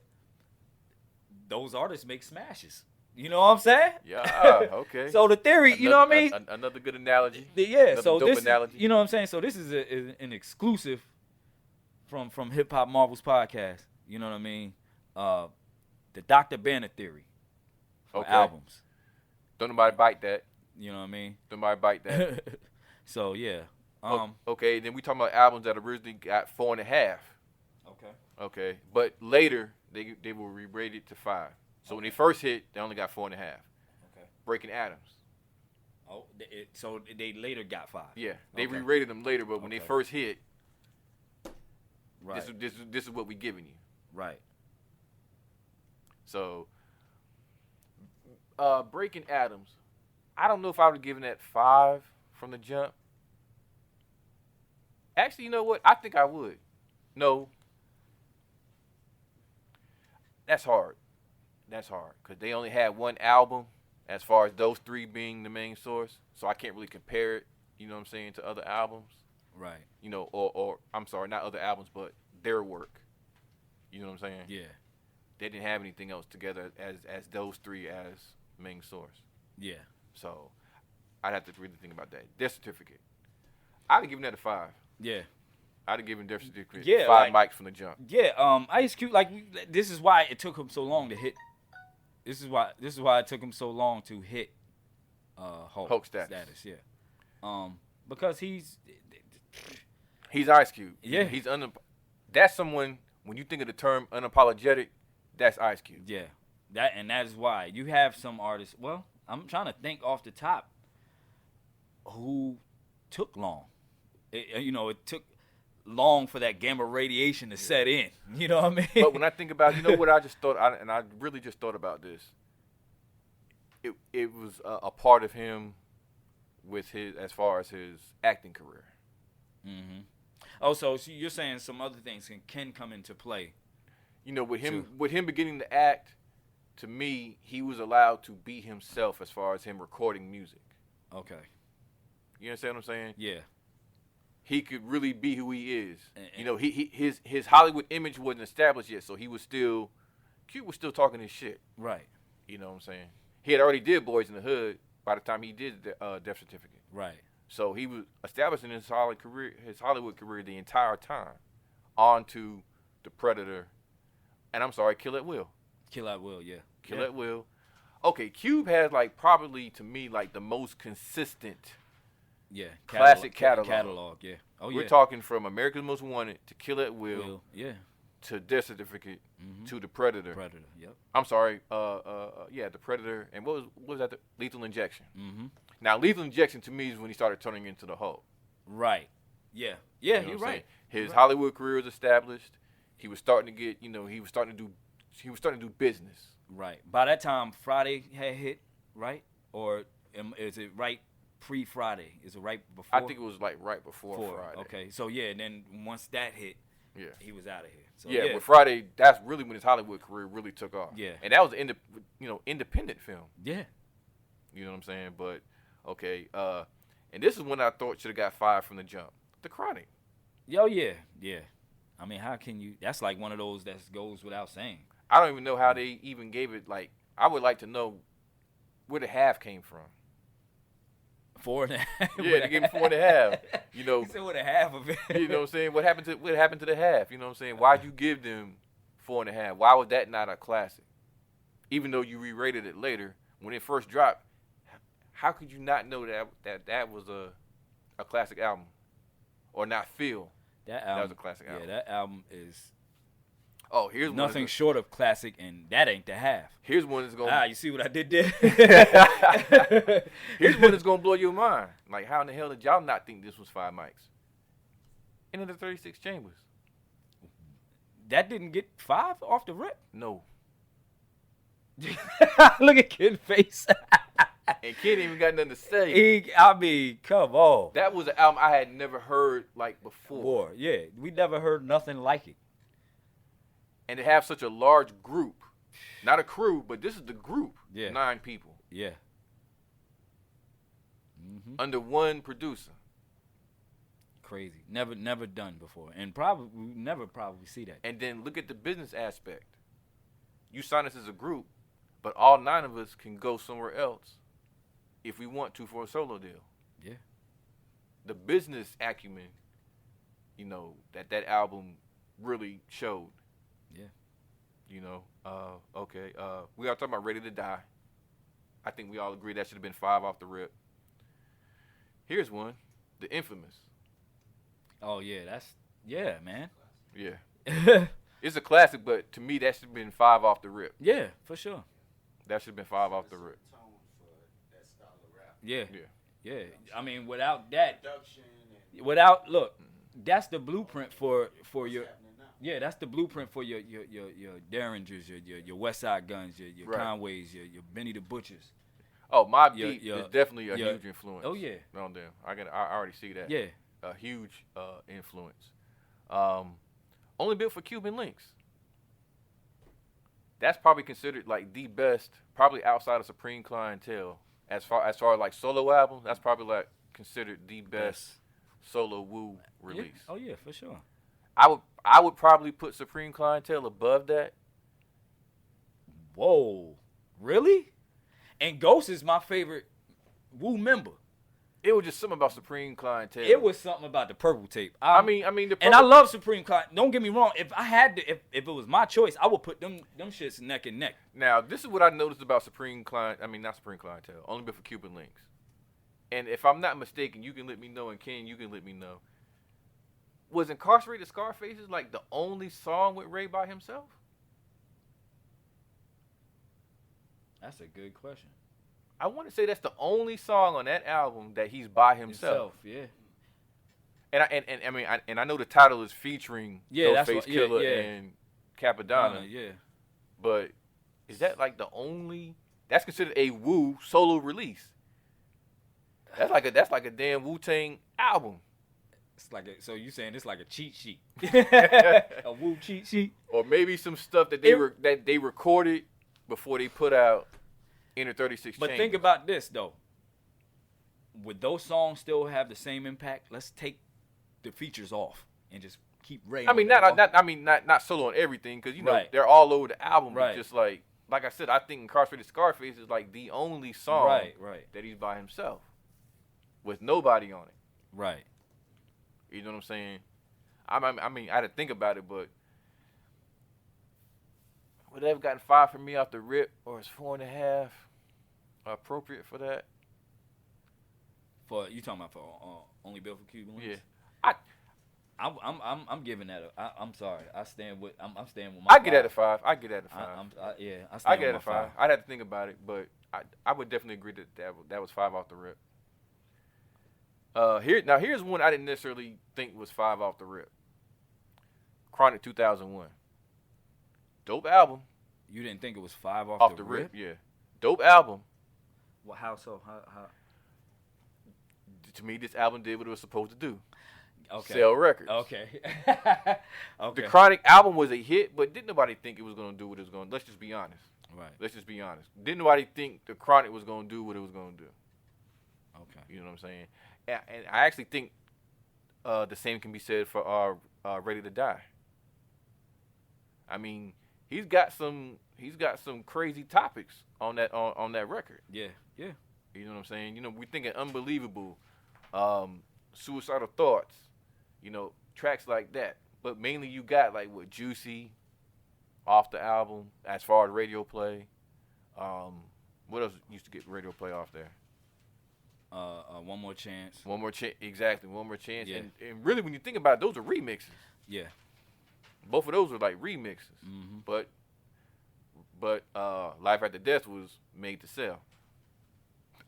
[SPEAKER 2] those artists make smashes. You know what I'm saying?
[SPEAKER 7] Yeah. Okay.
[SPEAKER 2] So the theory, you know what I mean?
[SPEAKER 7] Another good analogy.
[SPEAKER 2] Yeah.
[SPEAKER 7] Another
[SPEAKER 2] So
[SPEAKER 7] dope
[SPEAKER 2] this,
[SPEAKER 7] analogy.
[SPEAKER 2] you know what I'm saying? So this is an exclusive from Hip Hop Marvels podcast. You know what I mean? The Dr. Banner theory for albums.
[SPEAKER 7] Don't nobody bite that.
[SPEAKER 2] You know what I mean?
[SPEAKER 7] Don't nobody bite that.
[SPEAKER 2] So yeah.
[SPEAKER 7] Okay. Then we talking about albums that originally got 4.5.
[SPEAKER 2] Okay.
[SPEAKER 7] Okay, but later they were re-rated to 5. So when they first hit, they only got 4.5.
[SPEAKER 2] Okay.
[SPEAKER 7] Breaking Atoms.
[SPEAKER 2] Oh, so they later got 5.
[SPEAKER 7] Yeah, they
[SPEAKER 2] Okay.
[SPEAKER 7] re-rated them later, but when they
[SPEAKER 2] Okay.
[SPEAKER 7] first hit,
[SPEAKER 2] Right.
[SPEAKER 7] this is what we giving you.
[SPEAKER 2] Right.
[SPEAKER 7] So, Breaking Atoms, I don't know if I would have given that 5 from the jump. Actually, you know what? I think I would. No. That's hard. That's hard because they only had one album as far as those 3 being the main source. So I can't really compare it, you know what I'm saying, to other albums.
[SPEAKER 2] Right.
[SPEAKER 7] You know, or I'm sorry, not other albums, but their work. You know what I'm saying?
[SPEAKER 2] Yeah.
[SPEAKER 7] They didn't have anything else together as those 3 as main source.
[SPEAKER 2] Yeah.
[SPEAKER 7] So I'd have to really think about that. Death Certificate. I'd have given that a 5.
[SPEAKER 2] Yeah.
[SPEAKER 7] I'd have given Death Certificate
[SPEAKER 2] Yeah,
[SPEAKER 7] 5
[SPEAKER 2] like-
[SPEAKER 7] mics from the jump.
[SPEAKER 2] Yeah. Ice Cube, like this is why it took him so long to hit. This is why it took him so long to hit Hulk status. Yeah. Because he's
[SPEAKER 7] Ice Cube.
[SPEAKER 2] Yeah.
[SPEAKER 7] That's someone, when you think of the term unapologetic, that's Ice Cube.
[SPEAKER 2] Yeah. That is why you have some artists. Well, I'm trying to think off the top who took long. It took long for that gamma radiation to set in. You know what I mean?
[SPEAKER 7] But when I think about, you know what I just thought, and I really just thought about this. It was a part of him with as far as his acting career.
[SPEAKER 2] Mm-hmm. Oh, so you're saying some other things can come into play.
[SPEAKER 7] You know, with him beginning to act, to me, he was allowed to be himself as far as him recording music.
[SPEAKER 2] Okay.
[SPEAKER 7] You understand what I'm saying?
[SPEAKER 2] Yeah.
[SPEAKER 7] He could really be who he is. You know, his Hollywood image wasn't established yet, so Cube was still talking his shit.
[SPEAKER 2] Right.
[SPEAKER 7] You know what I'm saying? He had already did Boys in the Hood by the time he did Death Certificate.
[SPEAKER 2] Right.
[SPEAKER 7] So he was establishing his Hollywood career the entire time, on to The Predator, and I'm sorry, Kill at Will.
[SPEAKER 2] Kill at Will, yeah.
[SPEAKER 7] Kill at Will. Okay, Cube has probably to me the most consistent.
[SPEAKER 2] Yeah,
[SPEAKER 7] classic catalog.
[SPEAKER 2] Catalog, yeah. Oh, yeah.
[SPEAKER 7] We're talking from America's Most Wanted to Kill at Will,
[SPEAKER 2] yeah,
[SPEAKER 7] to Death Certificate, to The Predator.
[SPEAKER 2] Predator, yep.
[SPEAKER 7] I'm sorry, The Predator, and what was that? The Lethal Injection.
[SPEAKER 2] Mm-hmm.
[SPEAKER 7] Now, Lethal Injection to me is when he started turning into the Hulk.
[SPEAKER 2] Right. Yeah.
[SPEAKER 7] You
[SPEAKER 2] Yeah,
[SPEAKER 7] know
[SPEAKER 2] you're
[SPEAKER 7] what I'm
[SPEAKER 2] right.
[SPEAKER 7] saying? His Hollywood career was established. He was starting to get, he was starting to do business.
[SPEAKER 2] Right. By that time, Friday had hit, right? Or is it right pre-Friday? Is it right before?
[SPEAKER 7] I think it was right before Friday.
[SPEAKER 2] Okay. So yeah, and then once that hit,
[SPEAKER 7] yeah,
[SPEAKER 2] he was out of here. So
[SPEAKER 7] yeah, with Friday, that's really when his Hollywood career really took off.
[SPEAKER 2] Yeah.
[SPEAKER 7] And that was an independent film.
[SPEAKER 2] Yeah.
[SPEAKER 7] You know what I'm saying? But okay, and this is when I thought should have got 5 from the jump. The Chronic.
[SPEAKER 2] Yo, yeah. I mean, how can you? That's like one of those that goes without saying.
[SPEAKER 7] I don't even know how they even gave it. I would like to know where the half came from.
[SPEAKER 2] 4.5.
[SPEAKER 7] Yeah, they gave him 4.5.
[SPEAKER 2] You said what a half of it.
[SPEAKER 7] You know what I'm saying? What happened to the half? You know what I'm saying? Why'd you give them 4.5? Why was that not a classic? Even though you re-rated it later, when it first dropped, how could you not know that was a classic album, or not feel
[SPEAKER 2] that
[SPEAKER 7] was a classic album?
[SPEAKER 2] Yeah, that album is.
[SPEAKER 7] Oh, here's
[SPEAKER 2] nothing
[SPEAKER 7] one
[SPEAKER 2] short of classic, and that ain't the half.
[SPEAKER 7] Here's one that's gonna.
[SPEAKER 2] You see what I did there?
[SPEAKER 7] Here's one that's gonna blow your mind. Like, how in the hell did y'all not think this was 5 mics? Into the 36 Chambers.
[SPEAKER 2] That didn't get 5 off the rip.
[SPEAKER 7] No.
[SPEAKER 2] Look at Kid's face.
[SPEAKER 7] And Kid ain't even got nothing to say.
[SPEAKER 2] Come on.
[SPEAKER 7] That was an album I had never heard before.
[SPEAKER 2] Yeah, we never heard nothing like it.
[SPEAKER 7] And to have such a large group, not a crew, but this is the group, 9 people.
[SPEAKER 2] Yeah.
[SPEAKER 7] Under one producer.
[SPEAKER 2] Crazy. Never done before. And probably we never see that.
[SPEAKER 7] And then look at the business aspect. You sign us as a group, but all 9 of us can go somewhere else if we want to for a solo deal.
[SPEAKER 2] Yeah. The
[SPEAKER 7] business acumen, that album really showed.
[SPEAKER 2] Yeah.
[SPEAKER 7] Okay. We are talking about Ready to Die. I think we all agree that should have been 5 off the rip. Here's one, The Infamous.
[SPEAKER 2] Oh yeah, man.
[SPEAKER 7] Yeah. It's a classic, but to me, that should have been 5 off the rip.
[SPEAKER 2] Yeah, for sure.
[SPEAKER 7] That should have been 5 off the rip.
[SPEAKER 2] Yeah.
[SPEAKER 7] Yeah.
[SPEAKER 2] Yeah. I mean, without that,
[SPEAKER 8] Production and
[SPEAKER 2] look, that's the blueprint for your. Yeah, that's the blueprint for your Derringers, your West Side Guns, your
[SPEAKER 7] Right.
[SPEAKER 2] Conways, your Benny the Butchers.
[SPEAKER 7] Oh, Mobb
[SPEAKER 2] Yeah,
[SPEAKER 7] Deep
[SPEAKER 2] yeah,
[SPEAKER 7] is definitely a
[SPEAKER 2] yeah.
[SPEAKER 7] huge influence.
[SPEAKER 2] Oh, yeah.
[SPEAKER 7] On them. I already see that.
[SPEAKER 2] Yeah.
[SPEAKER 7] A huge influence. Only Built for Cuban Links. That's probably considered like the best, probably outside of Supreme Clientele. As far as like solo albums, that's probably like considered the best solo Wu release.
[SPEAKER 2] Yeah. Oh yeah, for sure.
[SPEAKER 7] I would probably put Supreme Clientele above that.
[SPEAKER 2] Whoa, really? And Ghost is my favorite Wu member.
[SPEAKER 7] It was just something about Supreme Clientele.
[SPEAKER 2] It was something about the Purple Tape.
[SPEAKER 7] I mean, the
[SPEAKER 2] and
[SPEAKER 7] Purple-
[SPEAKER 2] I love Supreme Clientele. Don't get me wrong. If I had to, if it was my choice, I would put them shits neck and neck.
[SPEAKER 7] Now, this is what I noticed about not Supreme Clientele, Only Built for Cuban Links. And if I'm not mistaken, you can let me know, and Ken, you can let me know. Was Incarcerated Scarfaces like the only song with Ray by himself?
[SPEAKER 2] That's a good question.
[SPEAKER 7] I want to say that's the only song on that album that he's by himself.
[SPEAKER 2] Yeah.
[SPEAKER 7] And I know the title is featuring
[SPEAKER 2] Yeah, that's
[SPEAKER 7] Ghostface
[SPEAKER 2] what- yeah,
[SPEAKER 7] Killer
[SPEAKER 2] yeah.
[SPEAKER 7] and Capadonna.
[SPEAKER 2] Yeah.
[SPEAKER 7] But is that like the only? That's considered a Wu solo release. That's like a damn Wu-Tang album.
[SPEAKER 2] It's like so you saying it's like a cheat sheet, a Wu cheat sheet,
[SPEAKER 7] or maybe some stuff that they recorded before they put out Inner 36
[SPEAKER 2] But
[SPEAKER 7] Chambers.
[SPEAKER 2] think about this though. Would those songs still have the same impact? Let's take the features off and just keep Ray.
[SPEAKER 7] I mean, not solo on everything, because
[SPEAKER 2] Right.
[SPEAKER 7] they're all over the album.
[SPEAKER 2] Right.
[SPEAKER 7] But just like I said, I think Incarcerated Scarface is like the only song
[SPEAKER 2] Right.
[SPEAKER 7] that he's by himself, with nobody on it.
[SPEAKER 2] Right.
[SPEAKER 7] You know what I'm saying? I mean, I had to think about it, but would they have gotten 5 from me off the rip, or is 4.5 appropriate for that?
[SPEAKER 2] For you talking about for Only Built for Cuban Links?
[SPEAKER 7] Yeah.
[SPEAKER 2] I'm giving that. I'm sorry. I'm staying with my.
[SPEAKER 7] I get that at 5. I get that at 5.
[SPEAKER 2] I
[SPEAKER 7] get that at 5. I'd have to think about it, but I would definitely agree that was 5 off the rip. Here's one I didn't necessarily think was 5 off the rip. Chronic 2001. Dope album.
[SPEAKER 2] You didn't think it was 5
[SPEAKER 7] off the rip? Yeah. Dope album.
[SPEAKER 2] Well, how so? How?
[SPEAKER 7] To me, this album did what it was supposed to do.
[SPEAKER 2] Okay.
[SPEAKER 7] Sell records.
[SPEAKER 2] Okay.
[SPEAKER 7] The Chronic album was a hit, but didn't nobody think it was going to do what it was going to. Let's just be honest.
[SPEAKER 2] Right.
[SPEAKER 7] Let's just be honest. Didn't nobody think the Chronic was going to do what it was going to do.
[SPEAKER 2] Okay.
[SPEAKER 7] You know what I'm saying? And I actually think the same can be said for Ready to Die. I mean, he's got some crazy topics on that record.
[SPEAKER 2] Yeah. Yeah.
[SPEAKER 7] You know what I'm saying? You know, we're thinking Unbelievable, Suicidal Thoughts, tracks like that. But mainly you got like what Juicy off the album as far as radio play. What else used to get radio play off there?
[SPEAKER 2] One More Chance.
[SPEAKER 7] One More Chance, exactly. One More Chance.
[SPEAKER 2] Yeah.
[SPEAKER 7] And really, when you think about it, those are remixes.
[SPEAKER 2] Yeah.
[SPEAKER 7] Both of those were like remixes.
[SPEAKER 2] Mm-hmm.
[SPEAKER 7] But Life After Death was made to sell.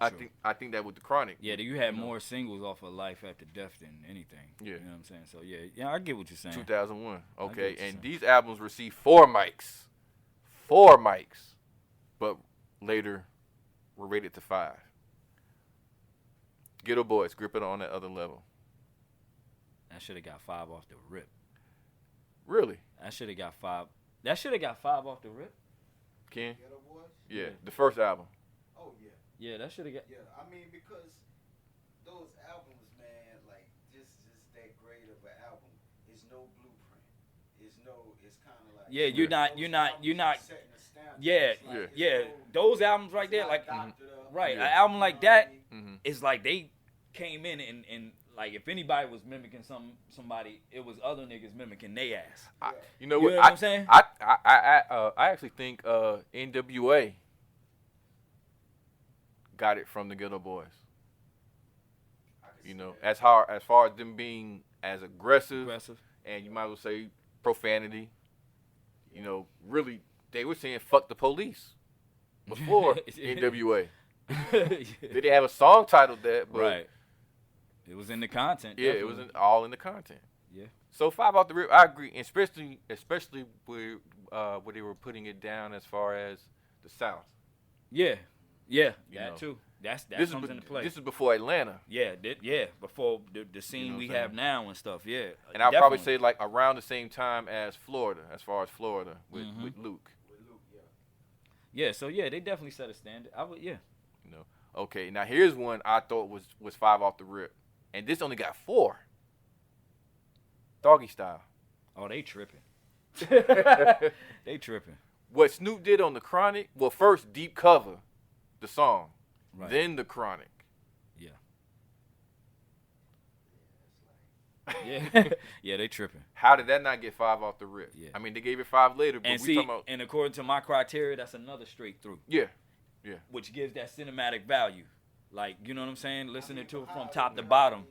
[SPEAKER 2] Sure.
[SPEAKER 7] I think that with the Chronic.
[SPEAKER 2] Yeah, you had more singles off of Life After Death than anything.
[SPEAKER 7] Yeah.
[SPEAKER 2] You know what I'm saying? So yeah, I get what you're saying.
[SPEAKER 7] 2001. Okay, and
[SPEAKER 2] saying.
[SPEAKER 7] these albums received 4 mics. 4 mics. But later were rated to 5. Ghetto Boys, Grip It on that other level.
[SPEAKER 2] That should have got 5 off the rip.
[SPEAKER 7] Really?
[SPEAKER 2] That should have got 5. That should have got 5 off the rip.
[SPEAKER 7] Ken?
[SPEAKER 8] Ghetto Boys?
[SPEAKER 7] Yeah, the first album.
[SPEAKER 8] Oh yeah.
[SPEAKER 2] Yeah, that should have got.
[SPEAKER 8] Yeah, I mean because those albums, man, like just that great of an album is no blueprint. It's kind of like
[SPEAKER 2] Yeah, you're not.
[SPEAKER 8] setting a standard.
[SPEAKER 2] Yeah,
[SPEAKER 8] It's like,
[SPEAKER 2] yeah.
[SPEAKER 8] it's no-
[SPEAKER 2] Those albums right
[SPEAKER 8] it's
[SPEAKER 2] there,
[SPEAKER 8] not
[SPEAKER 2] like
[SPEAKER 8] doctored up,
[SPEAKER 2] right,
[SPEAKER 7] Yeah.
[SPEAKER 2] an album like
[SPEAKER 8] you know what I
[SPEAKER 2] that
[SPEAKER 8] mean?
[SPEAKER 7] Mm-hmm.
[SPEAKER 2] is like they came in and like if anybody was mimicking somebody, it was other niggas mimicking they ass.
[SPEAKER 7] You know
[SPEAKER 2] You
[SPEAKER 7] what?
[SPEAKER 2] know what I'm saying?
[SPEAKER 7] I actually think NWA got it from the Ghetto Boys. You know, as far as them being as aggressive, and you might as well say profanity. you know, really, they were saying "fuck the police" before NWA. They didn't have a song titled that, but
[SPEAKER 2] right. It was in the content.
[SPEAKER 7] Yeah,
[SPEAKER 2] definitely.
[SPEAKER 7] it was all in the content.
[SPEAKER 2] Yeah.
[SPEAKER 7] So 5 Off the Rip, I agree, especially where they were putting it down as far as the South.
[SPEAKER 2] Yeah, that
[SPEAKER 7] know.
[SPEAKER 2] too. That
[SPEAKER 7] This
[SPEAKER 2] comes
[SPEAKER 7] is
[SPEAKER 2] into play.
[SPEAKER 7] This is before Atlanta.
[SPEAKER 2] Yeah, before the scene
[SPEAKER 7] You know
[SPEAKER 2] we
[SPEAKER 7] what I'm
[SPEAKER 2] have now and stuff. Yeah,
[SPEAKER 7] And I'll probably
[SPEAKER 2] definitely.
[SPEAKER 7] say like around the same time as Florida, as far as Florida with Luke.
[SPEAKER 2] Yeah, so yeah, they definitely set a standard. I would, yeah.
[SPEAKER 7] You know. Okay, now here's one I thought was 5 Off the Rip, and this only got 4. Doggy Style.
[SPEAKER 2] Oh, they tripping. They tripping.
[SPEAKER 7] What Snoop did on the Chronic, well, first Deep Cover, the song,
[SPEAKER 2] Right.
[SPEAKER 7] then the Chronic.
[SPEAKER 2] Yeah. Yeah, yeah, they tripping.
[SPEAKER 7] How did that not get 5 off the rip?
[SPEAKER 2] Yeah.
[SPEAKER 7] I mean, they gave it 5 later, but
[SPEAKER 2] And
[SPEAKER 7] we
[SPEAKER 2] see,
[SPEAKER 7] talking about
[SPEAKER 2] and according to my criteria, that's another straight through.
[SPEAKER 7] yeah.
[SPEAKER 2] Which gives that cinematic value. Like, you know what I'm saying? Listening to it from top to bottom.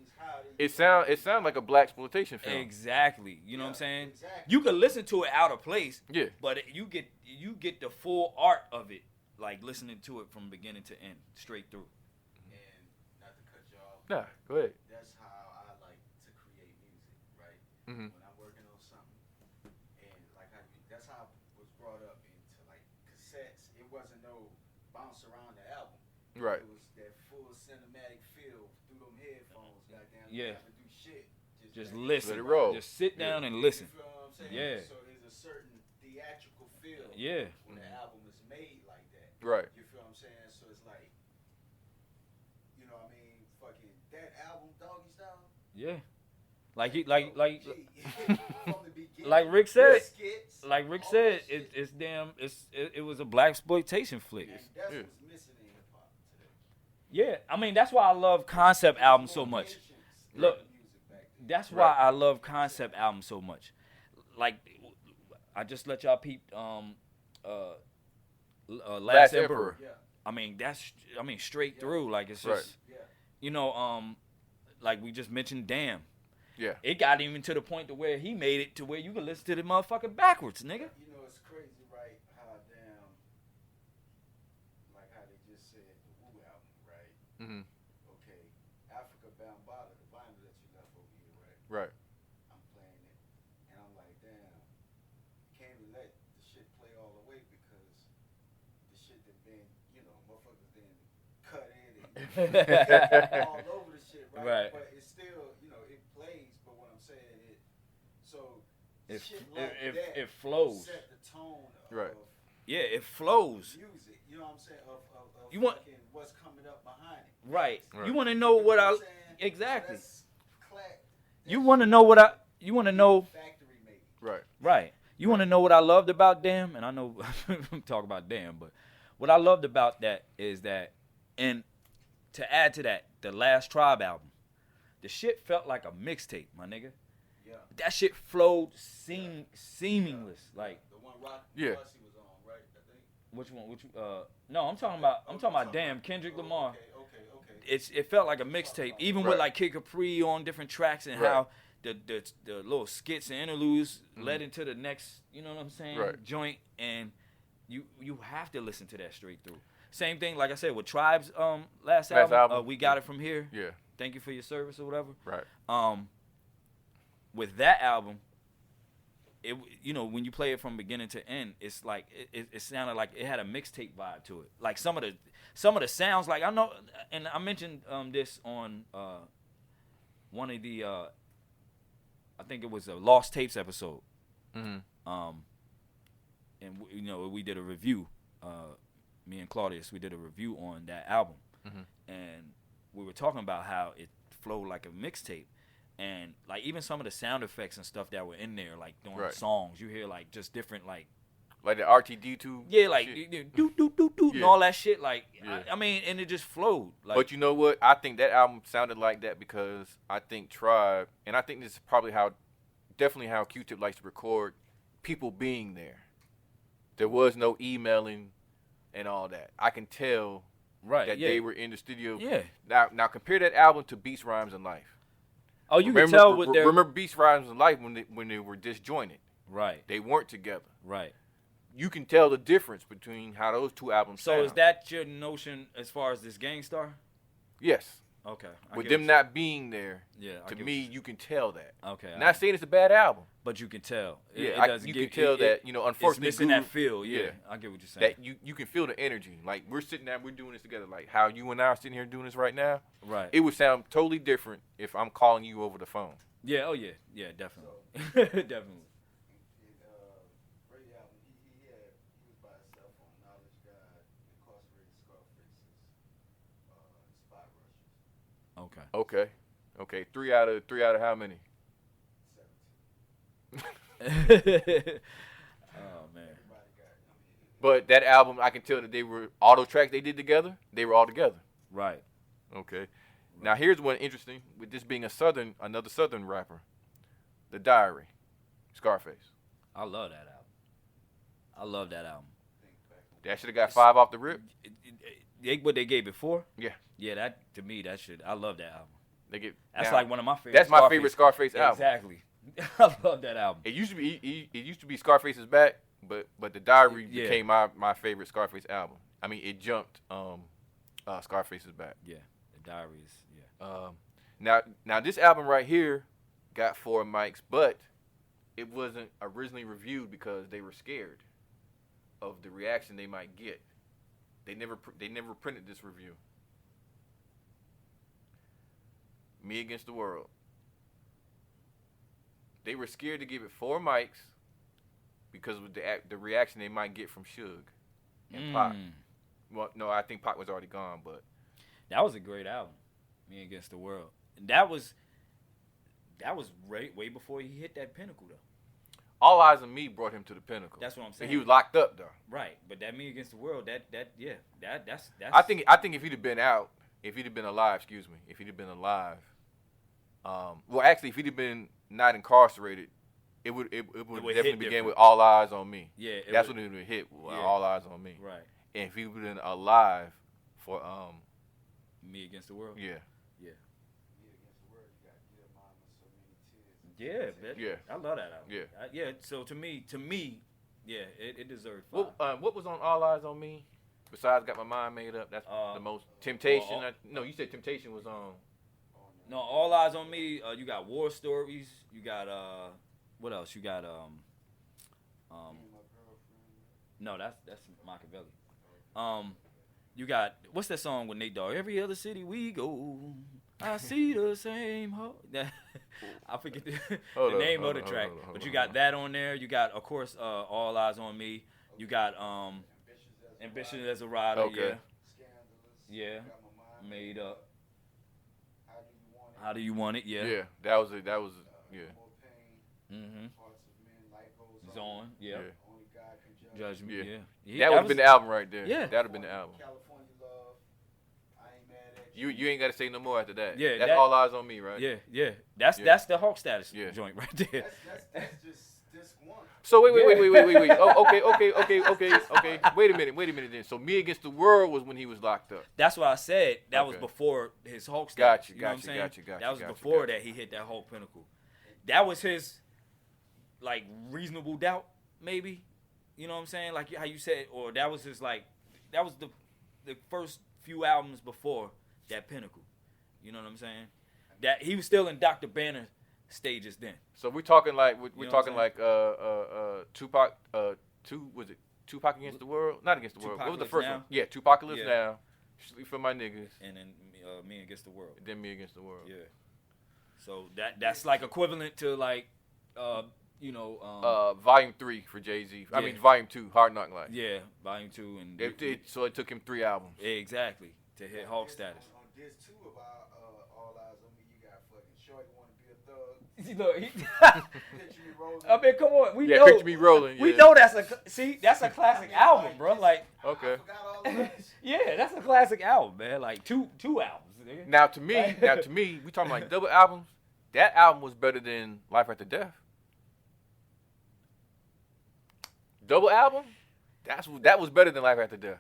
[SPEAKER 7] It sound like a black exploitation film.
[SPEAKER 2] Exactly. You know what I'm saying? You can listen to it out of place.
[SPEAKER 7] Yeah.
[SPEAKER 2] But you get the full art of it, like listening to it from beginning to end, straight through.
[SPEAKER 8] And not to cut you off.
[SPEAKER 7] Nah, go ahead.
[SPEAKER 8] That's how I like to create music, right?
[SPEAKER 7] Mhm.
[SPEAKER 8] When I'm working on something, and like that's how I was brought up into like cassettes. It wasn't no bounce around the album.
[SPEAKER 7] Right.
[SPEAKER 8] It was that full cinematic feel through them headphones. Goddamn.
[SPEAKER 2] Yeah.
[SPEAKER 8] You have to do shit.
[SPEAKER 2] Just listen.
[SPEAKER 7] Let it roll.
[SPEAKER 2] Just sit down and listen.
[SPEAKER 8] You feel what I'm saying?
[SPEAKER 2] Yeah.
[SPEAKER 8] So there's a certain theatrical feel.
[SPEAKER 2] Yeah.
[SPEAKER 8] When the album is made like that.
[SPEAKER 7] Right.
[SPEAKER 8] You feel what I'm saying? So it's like, you know what I mean? Fucking that album, Doggy Style.
[SPEAKER 2] Yeah. Like
[SPEAKER 8] Gee, from the beginning,
[SPEAKER 2] like Rick said,
[SPEAKER 8] skits,
[SPEAKER 2] like Rick
[SPEAKER 8] all
[SPEAKER 2] said,
[SPEAKER 8] that shit.
[SPEAKER 2] it was a black exploitation flick.
[SPEAKER 8] And that's what's missing in hip hop today.
[SPEAKER 2] Yeah, I mean that's why I love concept albums so much. Look, that's why I love concept albums so much. Like, I just let y'all peep Last Emperor.
[SPEAKER 8] Yeah.
[SPEAKER 2] I mean straight through. Like it's just
[SPEAKER 7] Right.
[SPEAKER 2] you know like we just mentioned Damn.
[SPEAKER 7] Yeah.
[SPEAKER 2] It got even to the point to where he made it to where you can listen to the motherfucker backwards, nigga.
[SPEAKER 8] You know, it's crazy, right? How damn, like how they just said the Wu album, right?
[SPEAKER 7] Mhm.
[SPEAKER 8] Okay, Africa Bambaataa, the vinyl that you left over here, right?
[SPEAKER 7] Right.
[SPEAKER 8] I'm playing it, and I'm like, damn, can't even let the shit play all the way because the shit that been, you know, motherfuckers didn't cut it and all over the shit, right?
[SPEAKER 2] Right.
[SPEAKER 8] But it's still, you know, it plays. But what I'm saying is, so
[SPEAKER 2] If
[SPEAKER 8] shit like that
[SPEAKER 2] it flows.
[SPEAKER 8] set the tone of
[SPEAKER 7] Right.
[SPEAKER 2] Yeah, it flows.
[SPEAKER 8] music. You know what I'm saying? Of
[SPEAKER 2] You want-
[SPEAKER 8] fucking what's coming up behind it.
[SPEAKER 2] Right.
[SPEAKER 7] Right.
[SPEAKER 2] You want to know what I
[SPEAKER 8] I'm saying?
[SPEAKER 2] exactly.
[SPEAKER 8] So that's
[SPEAKER 2] You want to know what I you want to know
[SPEAKER 8] factory made.
[SPEAKER 7] Right.
[SPEAKER 2] right. You want to know what I loved about Damn, and I know I'm talking about Damn, but what I loved about that is that, and to add to that, the last Tribe album, the shit felt like a mixtape, my nigga.
[SPEAKER 8] Yeah.
[SPEAKER 2] That shit flowed seamless. Like
[SPEAKER 8] The one Rock
[SPEAKER 7] Yeah.
[SPEAKER 8] Rusty was on, right? I think.
[SPEAKER 2] which one? No, I'm talking about Damn, Kendrick Lamar.
[SPEAKER 8] Okay.
[SPEAKER 2] It felt like a mixtape, even with
[SPEAKER 7] Right.
[SPEAKER 2] like Kid Capri on different tracks and
[SPEAKER 7] Right.
[SPEAKER 2] how the little skits and interludes led into the next, you know what I'm saying,
[SPEAKER 7] Right.
[SPEAKER 2] joint, and you have to listen to that straight through. Same thing, like I said, with Tribe's last album, We Got It From Here.
[SPEAKER 7] Yeah.
[SPEAKER 2] Thank you for your service or whatever.
[SPEAKER 7] Right.
[SPEAKER 2] With that album, it when you play it from beginning to end, it's like it sounded like it had a mixtape vibe to it. Like some of the sounds, like I know, and I mentioned this on one of the I think it was a Lost Tapes episode.
[SPEAKER 7] Mhm.
[SPEAKER 2] And we did a review. Me and Claudius, we did a review on that album, and we were talking about how it flowed like a mixtape. And like even some of the sound effects and stuff that were in there, like during
[SPEAKER 7] Right.
[SPEAKER 2] songs, you hear like just different like
[SPEAKER 7] Like the RTD2.
[SPEAKER 2] like
[SPEAKER 7] shit.
[SPEAKER 2] do and
[SPEAKER 7] Yeah.
[SPEAKER 2] all that shit. Like
[SPEAKER 7] Yeah.
[SPEAKER 2] I mean, and it just flowed. Like
[SPEAKER 7] But you know what? I think that album sounded like that because I think Tribe, and I think this is probably definitely how Q-Tip likes to record, people being there. There was no emailing and all that. I can tell
[SPEAKER 2] right,
[SPEAKER 7] that
[SPEAKER 2] yeah,
[SPEAKER 7] they were in the studio.
[SPEAKER 2] yeah.
[SPEAKER 7] Now compare that album to Beats, Rhymes, and Life.
[SPEAKER 2] Oh, you can tell with their
[SPEAKER 7] remember Beats, Rhymes, and Life when they were disjointed.
[SPEAKER 2] Right.
[SPEAKER 7] They weren't together.
[SPEAKER 2] Right.
[SPEAKER 7] You can tell the difference between how those two albums
[SPEAKER 2] So
[SPEAKER 7] sound.
[SPEAKER 2] is that your notion as far as this Gangstar?
[SPEAKER 7] Yes.
[SPEAKER 2] Okay.
[SPEAKER 7] With them not being there,
[SPEAKER 2] I
[SPEAKER 7] to
[SPEAKER 2] get
[SPEAKER 7] me,
[SPEAKER 2] what
[SPEAKER 7] you can tell that.
[SPEAKER 2] Okay.
[SPEAKER 7] Not saying it's a bad album.
[SPEAKER 2] But you can tell.
[SPEAKER 7] You can tell that, unfortunately.
[SPEAKER 2] It's missing that feel. Yeah. I get what you're saying.
[SPEAKER 7] That you can feel the energy. Like, we're sitting there, we're doing this together. Like, how you and I are sitting here doing this right now.
[SPEAKER 2] Right.
[SPEAKER 7] It would sound totally different if I'm calling you over the phone.
[SPEAKER 2] Yeah, oh yeah. Yeah, definitely. Definitely.
[SPEAKER 8] He was by himself on Knowledge God, Incarcerated Scarfaces, Spot Rushers.
[SPEAKER 7] Okay. 3 out of how many?
[SPEAKER 2] 17. Oh man.
[SPEAKER 7] But that album, I can tell that they were all those tracks they did together. They were all together.
[SPEAKER 2] Right.
[SPEAKER 7] Okay. Now here's one interesting. With this being another Southern rapper, The Diary, Scarface.
[SPEAKER 2] I love that album.
[SPEAKER 7] That should have got 5 off the rip.
[SPEAKER 2] What they gave it 4?
[SPEAKER 7] Yeah.
[SPEAKER 2] Yeah, that to me I love that album.
[SPEAKER 7] That's
[SPEAKER 2] like one of my favorites.
[SPEAKER 7] That's my favorite Scarface album.
[SPEAKER 2] Exactly. I love that album.
[SPEAKER 7] It used to be Scarface's back, but The Diary became my favorite Scarface album. I mean, it jumped Scarface's back.
[SPEAKER 2] Yeah, The Diary is
[SPEAKER 7] Now this album right here got 4 mics, but it wasn't originally reviewed because they were scared of the reaction they might get. They never printed this review. Me Against the World. They were scared to give it 4 mics because of the reaction they might get from Suge and Pac. Well, no, I think Pac was already gone, but
[SPEAKER 2] that was a great album, Me Against the World. And that was way before he hit that pinnacle, though.
[SPEAKER 7] All Eyes on Me brought him to the pinnacle.
[SPEAKER 2] That's what I'm saying.
[SPEAKER 7] And he was locked up, though.
[SPEAKER 2] Right, but that Me Against the World, that's.
[SPEAKER 7] I think if he'd have been alive, if he'd have been alive, well, actually, if he'd have been not incarcerated, it would definitely begin with All Eyes on Me.
[SPEAKER 2] Yeah,
[SPEAKER 7] that's when it would hit. All Eyes on Me.
[SPEAKER 2] Right.
[SPEAKER 7] And if he would have been alive for
[SPEAKER 2] Me Against the World.
[SPEAKER 7] Yeah.
[SPEAKER 2] Yeah.
[SPEAKER 8] Me Against the World, you got Dear Mama, So Many Tears.
[SPEAKER 2] Yeah, man.
[SPEAKER 7] Yeah.
[SPEAKER 2] I love that album.
[SPEAKER 7] Yeah.
[SPEAKER 2] Yeah. So to me, yeah, it deserved 5.
[SPEAKER 7] What was on All Eyes on Me? Besides Got My Mind Made Up, that's the most. Temptation. No, you said Temptation was on.
[SPEAKER 2] No, All Eyes on Me. You got War Stories. You got what else? You got no, that's Machiavelli. You got what's that song with Nate Dogg? Every other city we go, I see the same. I forget the name of the track, but you got that on there. You got, of course, All Eyes on Me. You got Ambitious as a Rider.
[SPEAKER 7] Okay.
[SPEAKER 2] Yeah. Made Up. How Do You Want It? Yeah.
[SPEAKER 7] Yeah, that was yeah.
[SPEAKER 2] Zone. Yeah. Judge Me. Yeah.
[SPEAKER 7] That would have been the album right there.
[SPEAKER 2] Yeah.
[SPEAKER 7] That would have been the album.
[SPEAKER 8] California Love, I Ain't Mad at You.
[SPEAKER 7] You ain't got to say no more after that.
[SPEAKER 2] Yeah.
[SPEAKER 7] That's All Eyes on Me, right?
[SPEAKER 2] Yeah. That's the Hawk Status joint right there.
[SPEAKER 8] That's just disc 1.
[SPEAKER 7] So wait. Oh, okay. Wait a minute then. So Me Against the World was when he was locked up.
[SPEAKER 2] That's what I said. That was before his Hulk status.
[SPEAKER 7] Gotcha.
[SPEAKER 2] That was before that he hit that Hulk pinnacle. That was his, like, Reasonable Doubt, maybe. You know what I'm saying? Like how you said, or that was his, like, that was the first few albums before that pinnacle. You know what I'm saying? That he was still in Dr. Banner stages then.
[SPEAKER 7] So we're talking like Tupac. Was it Tupac Against the World? Not Against the World. What was the first one? Yeah, Tupacalypse Now. Sleep for My Niggas.
[SPEAKER 2] And then Me Against the World.
[SPEAKER 7] Then Me Against the World.
[SPEAKER 2] Yeah. So that's like equivalent to like,
[SPEAKER 7] Volume 3 for Jay-Z. I mean Volume 2, Hard Knock Life.
[SPEAKER 2] Yeah, Volume 2 and
[SPEAKER 7] so it took him 3 albums.
[SPEAKER 2] Exactly to hit Hulk status.
[SPEAKER 8] On disc 2 of All Eyes on Me, you got fucking Shorty Wanna Be a Thug.
[SPEAKER 2] Look,
[SPEAKER 8] Picture Me Rolling.
[SPEAKER 2] I mean, come on, we know.
[SPEAKER 7] Picture Me Rolling.
[SPEAKER 2] We know that's a classic album, bro. Like,
[SPEAKER 7] okay.
[SPEAKER 8] I forgot all of this.
[SPEAKER 2] Yeah, that's a classic album, man. Like two albums. Nigga.
[SPEAKER 7] Now to me, we talking like double albums. That album was better than Life After Death. Double album? That was better than Life After Death.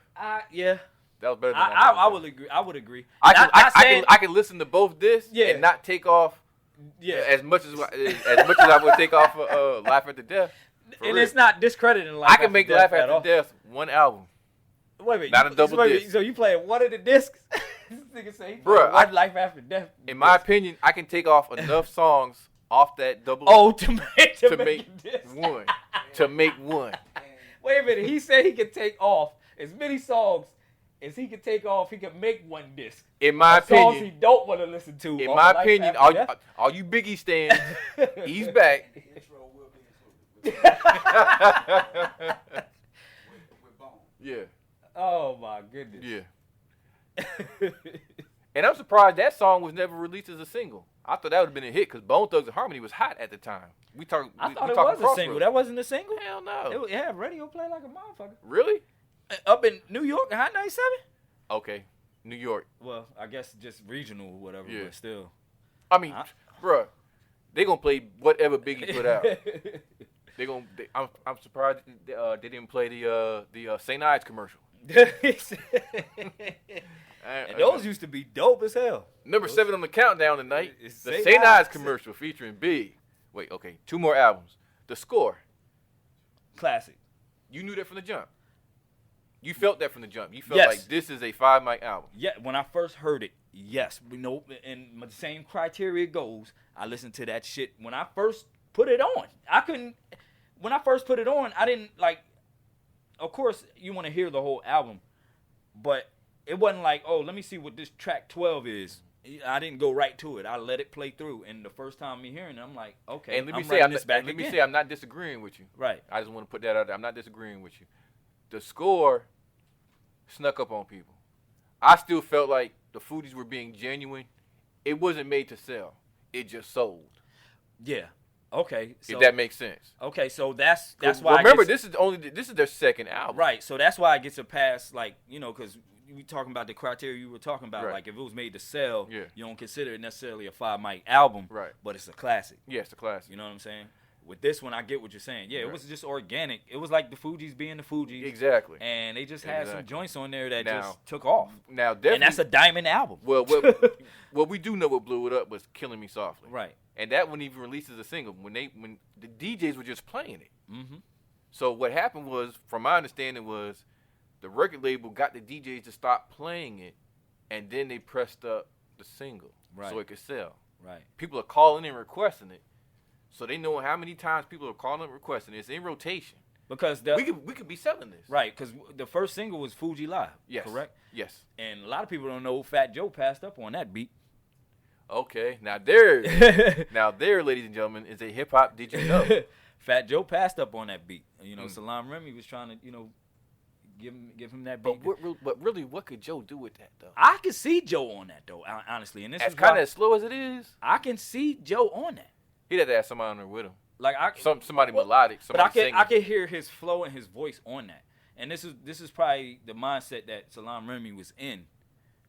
[SPEAKER 2] Yeah.
[SPEAKER 7] That was better than
[SPEAKER 2] I would agree. I would agree.
[SPEAKER 7] I can listen to both discs and not take off as much as I would take off Life After Death.
[SPEAKER 2] And
[SPEAKER 7] real.
[SPEAKER 2] it's not discrediting Life
[SPEAKER 7] I
[SPEAKER 2] After
[SPEAKER 7] can make
[SPEAKER 2] Death
[SPEAKER 7] Life
[SPEAKER 2] at
[SPEAKER 7] After
[SPEAKER 2] all.
[SPEAKER 7] Death one album.
[SPEAKER 2] Wait a minute.
[SPEAKER 7] Not a double disc.
[SPEAKER 2] So you playing one of the discs? This nigga say he
[SPEAKER 7] Bruh,
[SPEAKER 2] playing one Life After Death.
[SPEAKER 7] In my opinion, I can take off enough songs off that double
[SPEAKER 2] Oh, to make
[SPEAKER 7] make
[SPEAKER 2] a disc.
[SPEAKER 7] one. To make one.
[SPEAKER 2] Wait a minute. He said he could take off as many songs as he could take off. He could make one disc.
[SPEAKER 7] In my
[SPEAKER 2] songs he
[SPEAKER 7] opinion,
[SPEAKER 2] don't want to listen to.
[SPEAKER 7] in
[SPEAKER 2] off
[SPEAKER 7] my
[SPEAKER 2] Life
[SPEAKER 7] opinion,
[SPEAKER 2] After
[SPEAKER 7] all you Biggie stands, he's back.
[SPEAKER 8] Intro will be included. With Bone.
[SPEAKER 7] Yeah,
[SPEAKER 2] Oh my goodness.
[SPEAKER 7] yeah. And I'm surprised that song was never released as a single. I thought that would have been a hit because Bone Thugs and Harmony was hot at the time.
[SPEAKER 2] I thought it was a
[SPEAKER 7] Crossroads.
[SPEAKER 2] single. That wasn't a single.
[SPEAKER 7] Hell no.
[SPEAKER 2] It had radio play like a motherfucker.
[SPEAKER 7] Really?
[SPEAKER 2] Up in New York, Hot 97.
[SPEAKER 7] Okay, New York.
[SPEAKER 2] Well, I guess just regional or whatever,
[SPEAKER 7] Yeah.
[SPEAKER 2] but still.
[SPEAKER 7] I mean, bruh, they gonna play whatever Biggie put out. I'm surprised they didn't play the St. Ides commercial.
[SPEAKER 2] And those used to be dope as hell.
[SPEAKER 7] Number 7 on the countdown tonight,
[SPEAKER 2] It's
[SPEAKER 7] the
[SPEAKER 2] St.
[SPEAKER 7] St. Ides
[SPEAKER 2] Ides.
[SPEAKER 7] commercial featuring Big. Wait, okay, 2 more albums. The Score.
[SPEAKER 2] Classic.
[SPEAKER 7] You knew that from the jump. You felt that from the jump. You felt
[SPEAKER 2] Yes.
[SPEAKER 7] like this is a 5-mic album.
[SPEAKER 2] Yeah, when I first heard it, yes. You know, and the same criteria goes. I listened to that shit when I first put it on. When I first put it on, I didn't like, of course, you want to hear the whole album, but it wasn't like, oh, let me see what this track 12 is. I didn't go right to it. I let it play through, and the first time me hearing it, I'm like, okay,
[SPEAKER 7] And let me
[SPEAKER 2] I'm
[SPEAKER 7] say I'm not disagreeing with you.
[SPEAKER 2] Right.
[SPEAKER 7] I just want to put that out there. I'm not disagreeing with you. The Score snuck up on people. I still felt like the Foodies were being genuine. It wasn't made to sell. It just sold.
[SPEAKER 2] Yeah. Okay. So,
[SPEAKER 7] If that makes sense.
[SPEAKER 2] okay, so that's why.
[SPEAKER 7] Remember,
[SPEAKER 2] I guess,
[SPEAKER 7] this is their second album.
[SPEAKER 2] right. So that's why it gets a pass, like, you know, because we talking about the criteria you were talking about.
[SPEAKER 7] Right.
[SPEAKER 2] Like, if it was made to sell,
[SPEAKER 7] Yeah.
[SPEAKER 2] you don't consider it necessarily a 5-mic album.
[SPEAKER 7] Right.
[SPEAKER 2] But it's a classic.
[SPEAKER 7] Yeah, it's a classic.
[SPEAKER 2] You know what I'm saying? With this one, I get what you're saying. Yeah,
[SPEAKER 7] Right.
[SPEAKER 2] it was just organic. It was like the Fugees being the Fugees.
[SPEAKER 7] Exactly.
[SPEAKER 2] And they just had some
[SPEAKER 7] Exactly.
[SPEAKER 2] joints on there that
[SPEAKER 7] Now-
[SPEAKER 2] just took off.
[SPEAKER 7] Now, definitely.
[SPEAKER 2] And that's a diamond album.
[SPEAKER 7] Well, what we do know what blew it up was "Killing Me Softly."
[SPEAKER 2] Right.
[SPEAKER 7] And that wasn't even released as a single when the DJs were just playing it.
[SPEAKER 2] Mm-hmm.
[SPEAKER 7] So what happened was, from my understanding, was the record label got the DJs to stop playing it, and then they pressed up the single
[SPEAKER 2] Right.
[SPEAKER 7] so it could sell.
[SPEAKER 2] Right.
[SPEAKER 7] People are calling in requesting it, so they know how many times people are calling and requesting it. It's in rotation.
[SPEAKER 2] Because
[SPEAKER 7] We could be selling this.
[SPEAKER 2] right, because the first single was Fuji Live.
[SPEAKER 7] Yes.
[SPEAKER 2] Correct.
[SPEAKER 7] Yes.
[SPEAKER 2] And a lot of people don't know Fat Joe passed up on that beat.
[SPEAKER 7] Okay. Now there, ladies and gentlemen, is a hip hop. Did you know?
[SPEAKER 2] Fat Joe passed up on that beat. You know, Salam Remy was trying to, you know, give him that beat.
[SPEAKER 7] But really, what could Joe do with that though?
[SPEAKER 2] I can see Joe on that though, honestly. And this
[SPEAKER 7] As
[SPEAKER 2] is
[SPEAKER 7] kind
[SPEAKER 2] why
[SPEAKER 7] of as slow as it is,
[SPEAKER 2] I can see Joe on that.
[SPEAKER 7] he'd have to have somebody on there with him.
[SPEAKER 2] Like
[SPEAKER 7] Somebody melodic.
[SPEAKER 2] But I
[SPEAKER 7] Somebody
[SPEAKER 2] can hear his flow and his voice on that. And this is probably the mindset that Salam Remy was in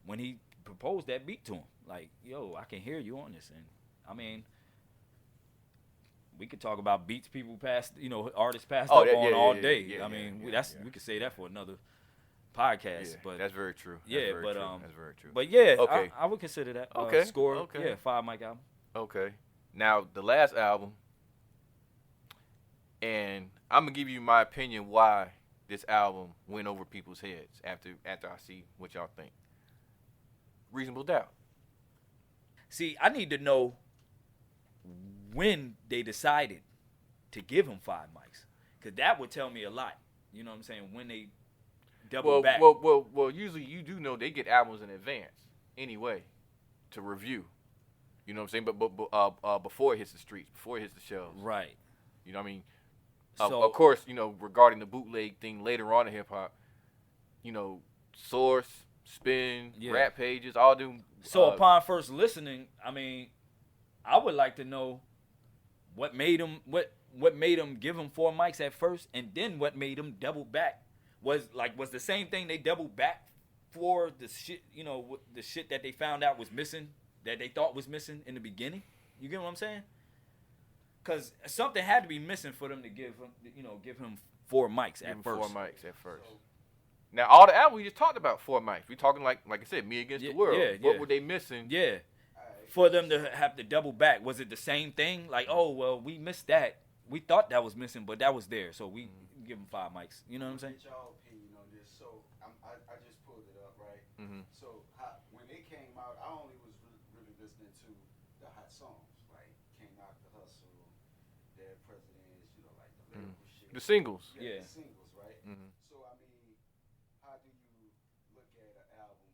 [SPEAKER 2] when he proposed that beat to him. Like, yo, I can hear you on this. And I mean, we could talk about beats people passed, you know, artists passed up on all day. I mean, we could say that for another podcast.
[SPEAKER 7] Yeah,
[SPEAKER 2] but
[SPEAKER 7] that's very true.
[SPEAKER 2] Yeah,
[SPEAKER 7] that's very true. That's very true.
[SPEAKER 2] But yeah,
[SPEAKER 7] Okay.
[SPEAKER 2] I would consider that
[SPEAKER 7] Okay,
[SPEAKER 2] Score.
[SPEAKER 7] okay.
[SPEAKER 2] Yeah, 5-mic album.
[SPEAKER 7] Okay. Now the last album, and I'm gonna give you my opinion why this album went over people's heads after I see what y'all think. Reasonable Doubt.
[SPEAKER 2] See, I need to know when they decided to give him 5 mics, because that would tell me a lot. You know what I'm saying? When they double back.
[SPEAKER 7] Well, usually you do know they get albums in advance anyway to review. You know what I'm saying? But before it hits the streets, before it hits the shelves.
[SPEAKER 2] Right.
[SPEAKER 7] You know what I mean?
[SPEAKER 2] So,
[SPEAKER 7] of course, you know, regarding the bootleg thing later on in hip hop, you know, Source, Spin, Rap Pages, all them.
[SPEAKER 2] So upon first listening, I mean, I would like to know what made him give him 4 mics at first, and then what made him double back. Was the same thing they doubled back for the shit, you know, the shit that they found out was missing, that they thought was missing in the beginning. You get what I'm saying? Because something had to be missing for them to give him 4 mics at first.
[SPEAKER 7] 4 mics at first. Now, all the albums we just talked about 4 mics. We talking like I said, Me Against the World. What were they missing?
[SPEAKER 2] Yeah. For them to have to double back, was it the same thing? Like, oh well, we missed that. we thought that was missing, but that was there. So we give him 5 mics. You know what I'm saying?
[SPEAKER 8] Get y'all opinion on this. So I just pulled it up, right?
[SPEAKER 7] Mhm.
[SPEAKER 8] So when it came out, I only was really listening to the hot songs, like Can't Knock the Hustle, Dead Presidents, you know, like the lyrical shit.
[SPEAKER 7] The singles.
[SPEAKER 2] Yeah.
[SPEAKER 8] The singles, right?
[SPEAKER 7] Mhm.
[SPEAKER 8] So I mean, how do you look at an album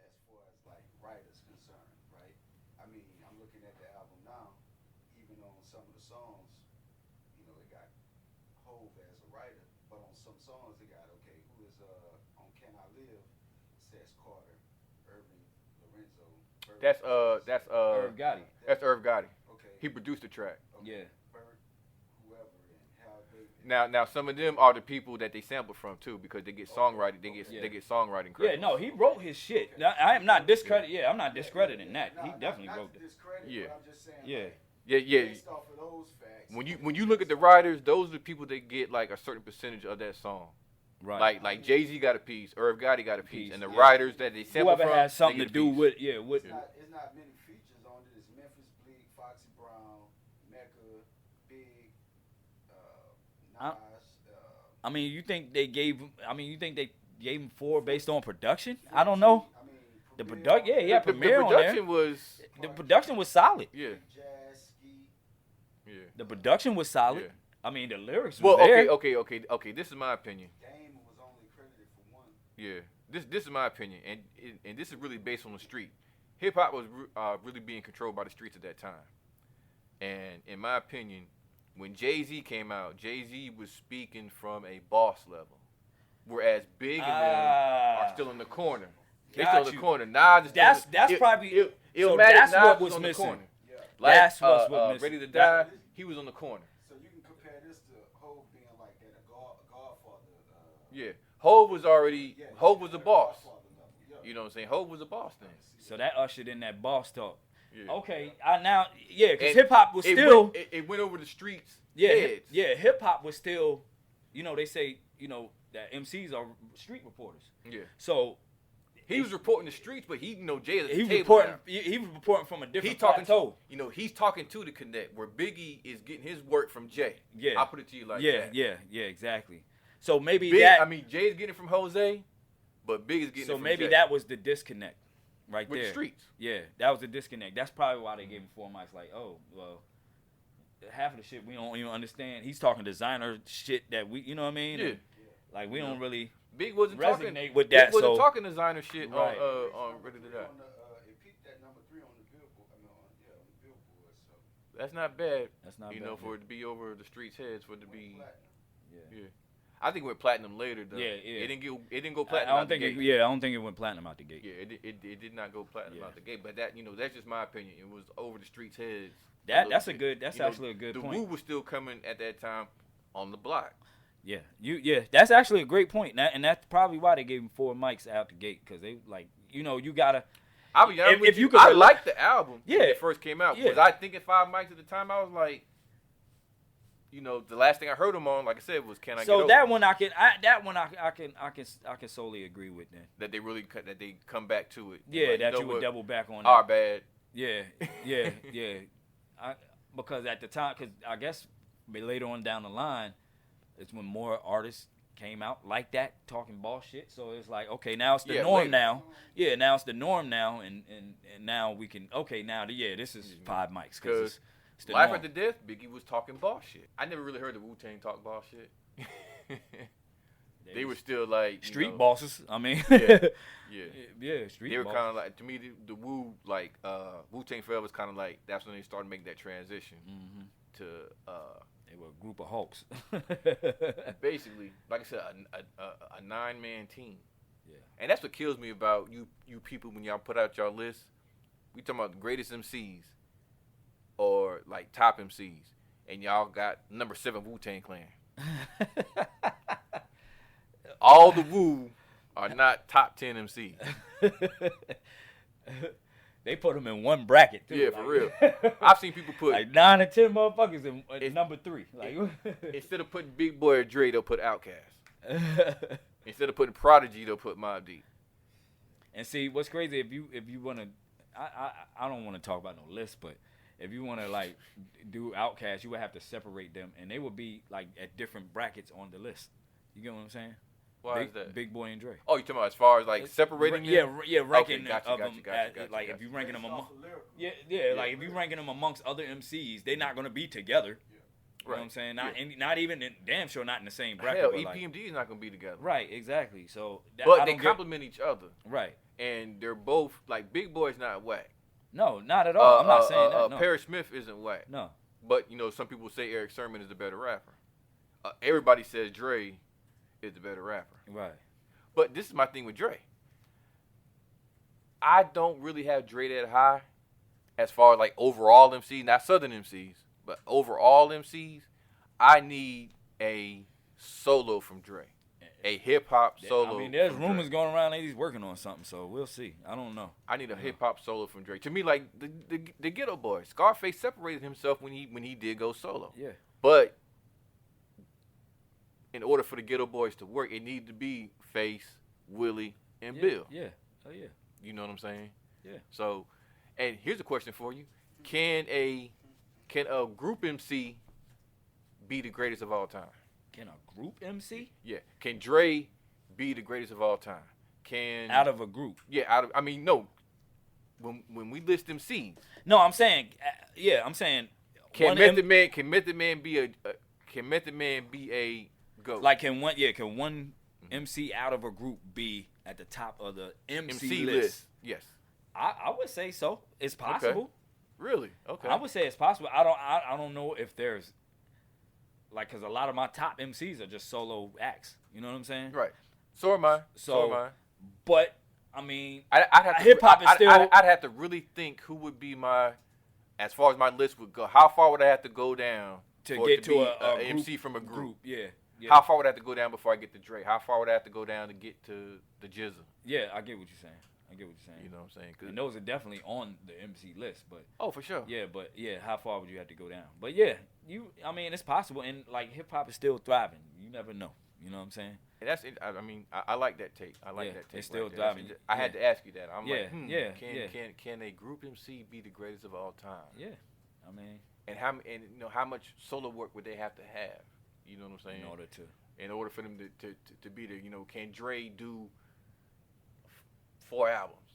[SPEAKER 8] as far as like writers concerned, right? I mean, I'm looking at the album now, even on some of the songs, you know, it got Hove as a writer, but on some songs it got who is on Can I Live? It says Carter, Irving, Lorenzo.
[SPEAKER 7] That's
[SPEAKER 2] Irv Gotti.
[SPEAKER 7] That's Irv Gotti.
[SPEAKER 8] Okay.
[SPEAKER 7] He produced the track.
[SPEAKER 2] Yeah.
[SPEAKER 8] Bert, whoever, and Hal David.
[SPEAKER 7] Now some of them are the people that they sample from too, because they get songwriting. They get songwriting credit.
[SPEAKER 2] Yeah, no, he wrote his shit. Now, I am not discrediting. Yeah, I'm not discrediting that. He definitely wrote
[SPEAKER 8] it.
[SPEAKER 2] it.
[SPEAKER 7] Yeah.
[SPEAKER 8] I'm just saying,
[SPEAKER 2] Yeah.
[SPEAKER 7] Yeah.
[SPEAKER 8] based off of those facts.
[SPEAKER 7] When you look at the writers, those are the people that get like a certain percentage of that song.
[SPEAKER 2] Right.
[SPEAKER 7] Like Jay-Z got a piece, Irv Gotti got a piece, and the
[SPEAKER 2] yeah.
[SPEAKER 7] writers that they sample
[SPEAKER 2] Whoever
[SPEAKER 7] from,
[SPEAKER 2] has something
[SPEAKER 7] they
[SPEAKER 2] to
[SPEAKER 7] get a
[SPEAKER 2] do
[SPEAKER 7] piece.
[SPEAKER 2] with
[SPEAKER 8] It's not many features on it. It's Memphis Bleak, Foxy Brown, Mecca, Big, Nas.
[SPEAKER 2] I mean, you think they gave him 4 based on production? I don't know.
[SPEAKER 8] I mean,
[SPEAKER 2] The
[SPEAKER 8] Premier,
[SPEAKER 2] production, yeah,
[SPEAKER 7] The
[SPEAKER 2] Premier on
[SPEAKER 7] production
[SPEAKER 2] there.
[SPEAKER 7] was
[SPEAKER 2] The production was solid.
[SPEAKER 7] yeah.
[SPEAKER 8] Jazz, Ski.
[SPEAKER 7] Yeah.
[SPEAKER 2] The production was solid.
[SPEAKER 7] Yeah.
[SPEAKER 2] I mean, the lyrics
[SPEAKER 7] Well,
[SPEAKER 2] was there.
[SPEAKER 7] okay. This is my opinion.
[SPEAKER 8] Game was only credited for one.
[SPEAKER 7] Yeah. This is my opinion, and this is really based on the street. Hip hop was really being controlled by the streets at that time, and in my opinion, when Jay-Z came out, Jay-Z was speaking from a boss level, whereas Big and them are still in the corner. They
[SPEAKER 2] Got
[SPEAKER 7] still in the
[SPEAKER 2] you.
[SPEAKER 7] corner. Nas is
[SPEAKER 2] That's
[SPEAKER 7] still,
[SPEAKER 2] probably so
[SPEAKER 7] Illmatic
[SPEAKER 2] that's
[SPEAKER 7] Nas
[SPEAKER 2] what was
[SPEAKER 7] on the
[SPEAKER 2] missing.
[SPEAKER 7] corner.
[SPEAKER 2] Yeah. That's what's missing.
[SPEAKER 7] Ready to Die, he was on the corner.
[SPEAKER 8] So you can compare this to Hov being like that, a Godfather.
[SPEAKER 7] Yeah, Hov was a boss.
[SPEAKER 8] Godfather level. Yeah.
[SPEAKER 7] You know what I'm saying? Hov was a boss then.
[SPEAKER 2] So that ushered in that boss talk.
[SPEAKER 7] Yeah.
[SPEAKER 2] Okay, because
[SPEAKER 7] And
[SPEAKER 2] hip hop was still
[SPEAKER 7] it went over the streets.
[SPEAKER 2] hip
[SPEAKER 7] heads.
[SPEAKER 2] hop was still, they say that MCs are street reporters.
[SPEAKER 7] Yeah.
[SPEAKER 2] So
[SPEAKER 7] He was reporting the streets, but Jay is at
[SPEAKER 2] he
[SPEAKER 7] the
[SPEAKER 2] was
[SPEAKER 7] table
[SPEAKER 2] reporting.
[SPEAKER 7] now.
[SPEAKER 2] He was reporting from a
[SPEAKER 7] He
[SPEAKER 2] different
[SPEAKER 7] talking
[SPEAKER 2] plateau.
[SPEAKER 7] he's talking to the connect where Biggie is getting his work from Jay.
[SPEAKER 2] Yeah.
[SPEAKER 7] I'll put it to you like that.
[SPEAKER 2] Yeah, exactly. So maybe
[SPEAKER 7] Big,
[SPEAKER 2] that.
[SPEAKER 7] Jay's getting it from Jose, but Big is getting it
[SPEAKER 2] So
[SPEAKER 7] from
[SPEAKER 2] maybe
[SPEAKER 7] Jay.
[SPEAKER 2] that was the disconnect, right
[SPEAKER 7] with
[SPEAKER 2] there.
[SPEAKER 7] the streets.
[SPEAKER 2] Yeah, that was the disconnect. That's probably why they gave him 4 mics. Like, oh, well, half of the shit we don't even understand. He's talking designer shit that we, you know what I mean?
[SPEAKER 7] Yeah.
[SPEAKER 2] And, like we don't really.
[SPEAKER 7] Big wasn't
[SPEAKER 2] resonate
[SPEAKER 7] talking
[SPEAKER 2] with that,
[SPEAKER 7] Big wasn't
[SPEAKER 2] so-
[SPEAKER 7] talking designer shit
[SPEAKER 2] Right.
[SPEAKER 7] on Ready to Die.
[SPEAKER 8] It peaked at number 3 on the Billboard. on the Billboard. So
[SPEAKER 7] That's not bad.
[SPEAKER 2] That's not
[SPEAKER 7] you
[SPEAKER 2] bad,
[SPEAKER 7] know, for
[SPEAKER 2] yeah.
[SPEAKER 7] it to be over the streets' heads, for it to be.
[SPEAKER 2] Yeah.
[SPEAKER 7] Yeah. I think it went platinum later though.
[SPEAKER 2] Yeah.
[SPEAKER 7] It didn't go
[SPEAKER 2] I
[SPEAKER 7] platinum.
[SPEAKER 2] don't
[SPEAKER 7] out the
[SPEAKER 2] think.
[SPEAKER 7] gate.
[SPEAKER 2] I don't think it went platinum out the gate.
[SPEAKER 7] Yeah, it did not go platinum
[SPEAKER 2] Yeah.
[SPEAKER 7] out the gate, but that that's just my opinion. It was over the streets' heads.
[SPEAKER 2] That's
[SPEAKER 7] little
[SPEAKER 2] a good.
[SPEAKER 7] bit.
[SPEAKER 2] That's
[SPEAKER 7] You know,
[SPEAKER 2] actually a good
[SPEAKER 7] the
[SPEAKER 2] point.
[SPEAKER 7] Wu was still coming at that time on the block.
[SPEAKER 2] Yeah, that's actually a great point, and that's probably why they gave him 4 mics out the gate, because they you gotta.
[SPEAKER 7] I'll be honest
[SPEAKER 2] If
[SPEAKER 7] with
[SPEAKER 2] you
[SPEAKER 7] you.
[SPEAKER 2] could
[SPEAKER 7] I
[SPEAKER 2] relate-
[SPEAKER 7] liked the album when
[SPEAKER 2] Yeah.
[SPEAKER 7] it first came out.
[SPEAKER 2] Yeah.
[SPEAKER 7] Was I thinking 5 mics at the time? I was like, the last thing I heard him on, like I said, was "Can I Get
[SPEAKER 2] So
[SPEAKER 7] Over?"
[SPEAKER 2] that one I can solely agree with then.
[SPEAKER 7] That they really that they come back to it.
[SPEAKER 2] Yeah,
[SPEAKER 7] Like,
[SPEAKER 2] that
[SPEAKER 7] know
[SPEAKER 2] you would
[SPEAKER 7] what?
[SPEAKER 2] double back on
[SPEAKER 7] Our
[SPEAKER 2] that.
[SPEAKER 7] bad.
[SPEAKER 2] Yeah. Because at the time, because I guess later on down the line, it's when more artists came out like that talking bullshit. So it's like, okay, now it's the
[SPEAKER 7] Yeah,
[SPEAKER 2] norm
[SPEAKER 7] later.
[SPEAKER 2] now. Yeah, now it's the norm now, and now we can. Okay, now this is 5 mics because it's the
[SPEAKER 7] Life
[SPEAKER 2] norm.
[SPEAKER 7] After Death, Biggie was talking ball shit. I never really heard the Wu-Tang talk ball shit. They were still like
[SPEAKER 2] street bosses. I mean,
[SPEAKER 7] yeah,
[SPEAKER 2] street.
[SPEAKER 7] They were
[SPEAKER 2] bosses.
[SPEAKER 7] kind of like, to me, the Wu, like Wu-Tang Forever was kind of like, that's when they started making that transition to
[SPEAKER 2] They were a group of hulks.
[SPEAKER 7] basically, like I said, a 9-man team.
[SPEAKER 2] Yeah.
[SPEAKER 7] And that's what kills me about you people when y'all put out y'all list. We talking about the greatest MCs or like top MCs, and y'all got number 7 Wu-Tang Clan. All the Wu are not top 10 MCs.
[SPEAKER 2] They put them in one bracket too.
[SPEAKER 7] Yeah, for real. I've seen people put
[SPEAKER 2] like 9 or 10 motherfuckers in number 3. Like
[SPEAKER 7] instead of putting Big Boy or Dre, they'll put Outkast. Instead of putting Prodigy, they'll put Mobb Deep.
[SPEAKER 2] And see, what's crazy if you want to, I don't want to talk about no list, but if you want to like do Outkast, you would have to separate them, and they would be like at different brackets on the list. You get what I'm saying?
[SPEAKER 7] Why is that?
[SPEAKER 2] Big Boy and Dre.
[SPEAKER 7] Oh, you talking about as far as like separating them?
[SPEAKER 2] Yeah, ranking
[SPEAKER 7] Okay, gotcha,
[SPEAKER 2] of them.
[SPEAKER 7] gotcha.
[SPEAKER 2] If you ranking them among, like if you ranking them amongst other MCs, they're not gonna be together. You know what I'm saying? Not even damn sure not in the same bracket.
[SPEAKER 7] Hell,
[SPEAKER 2] but
[SPEAKER 7] EPMD is not gonna be together.
[SPEAKER 2] Right, exactly. So,
[SPEAKER 7] but they complement each other.
[SPEAKER 2] Right.
[SPEAKER 7] And they're both like Big Boy's not whack.
[SPEAKER 2] No, not at all. I'm not saying that. No.
[SPEAKER 7] Parrish Smith isn't whack.
[SPEAKER 2] No.
[SPEAKER 7] But you know, some people say Eric Sermon is the better rapper. Everybody says Dre is the better rapper.
[SPEAKER 2] Right.
[SPEAKER 7] But this is my thing with Dre. I don't really have Dre that high as far as like overall MCs, not Southern MCs, but overall MCs. I need a solo from Dre. A hip-hop solo.
[SPEAKER 2] I mean, there's rumors going around that he's working on something, so we'll see. I don't know.
[SPEAKER 7] I need a hip-hop solo from Dre. To me, like, the Ghetto Boys. Scarface separated himself when he did go solo.
[SPEAKER 2] Yeah.
[SPEAKER 7] But in order for the Ghetto Boys to work, it needed to be Face, Willie, and Bill.
[SPEAKER 2] Yeah. Oh, yeah.
[SPEAKER 7] You know what I'm saying?
[SPEAKER 2] Yeah.
[SPEAKER 7] So, and here's a question for you. Can a group MC be the greatest of all time?
[SPEAKER 2] Can a group MC?
[SPEAKER 7] Yeah. Can Dre be the greatest of all time? Can
[SPEAKER 2] out of a group?
[SPEAKER 7] Yeah. No. When we list MCs.
[SPEAKER 2] No, I'm saying. Yeah, I'm saying.
[SPEAKER 7] Can Method Man be a GOAT?
[SPEAKER 2] Like can one MC out of a group be at the top of the MC list?
[SPEAKER 7] Yes.
[SPEAKER 2] I would say so. It's possible.
[SPEAKER 7] Okay. Really? Okay.
[SPEAKER 2] I would say it's possible. I don't know if there's like, because a lot of my top MCs are just solo acts. You know what I'm saying?
[SPEAKER 7] Right. So am I.
[SPEAKER 2] But I mean,
[SPEAKER 7] I'd have to,
[SPEAKER 2] hip hop is still.
[SPEAKER 7] I'd have to really think who would be my, as far as my list would go. How far would I have to go down
[SPEAKER 2] to get to a
[SPEAKER 7] MC from a group?
[SPEAKER 2] Yeah.
[SPEAKER 7] How far would I have to go down before I get to Dre? How far would I have to go down to get to the Jizza?
[SPEAKER 2] Yeah, I get what you're saying.
[SPEAKER 7] You know what I'm saying?
[SPEAKER 2] And those are definitely on the MC list, but
[SPEAKER 7] for sure.
[SPEAKER 2] Yeah, but how far would you have to go down? But yeah, I mean, it's possible, and like hip hop is still thriving. You never know. You know what I'm saying?
[SPEAKER 7] And that's it. I mean, I like that take. I like that take.
[SPEAKER 2] It's still
[SPEAKER 7] right
[SPEAKER 2] thriving.
[SPEAKER 7] I had to ask you that. I'm can a group MC be the greatest of all time?
[SPEAKER 2] Yeah, I mean,
[SPEAKER 7] and how much solo work would they have to have? You know what I'm saying? In order for them to be there, can Dre do 4 albums?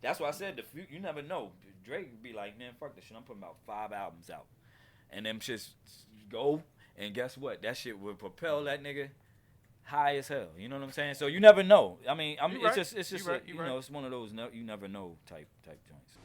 [SPEAKER 2] That's why I said you never know. Drake would be like, man, fuck this shit. I'm putting about 5 albums out, and them shits go. And guess what? That shit would propel that nigga high as hell. You know what I'm saying? So you never know. I mean, it's just it's one of those you never know type joints.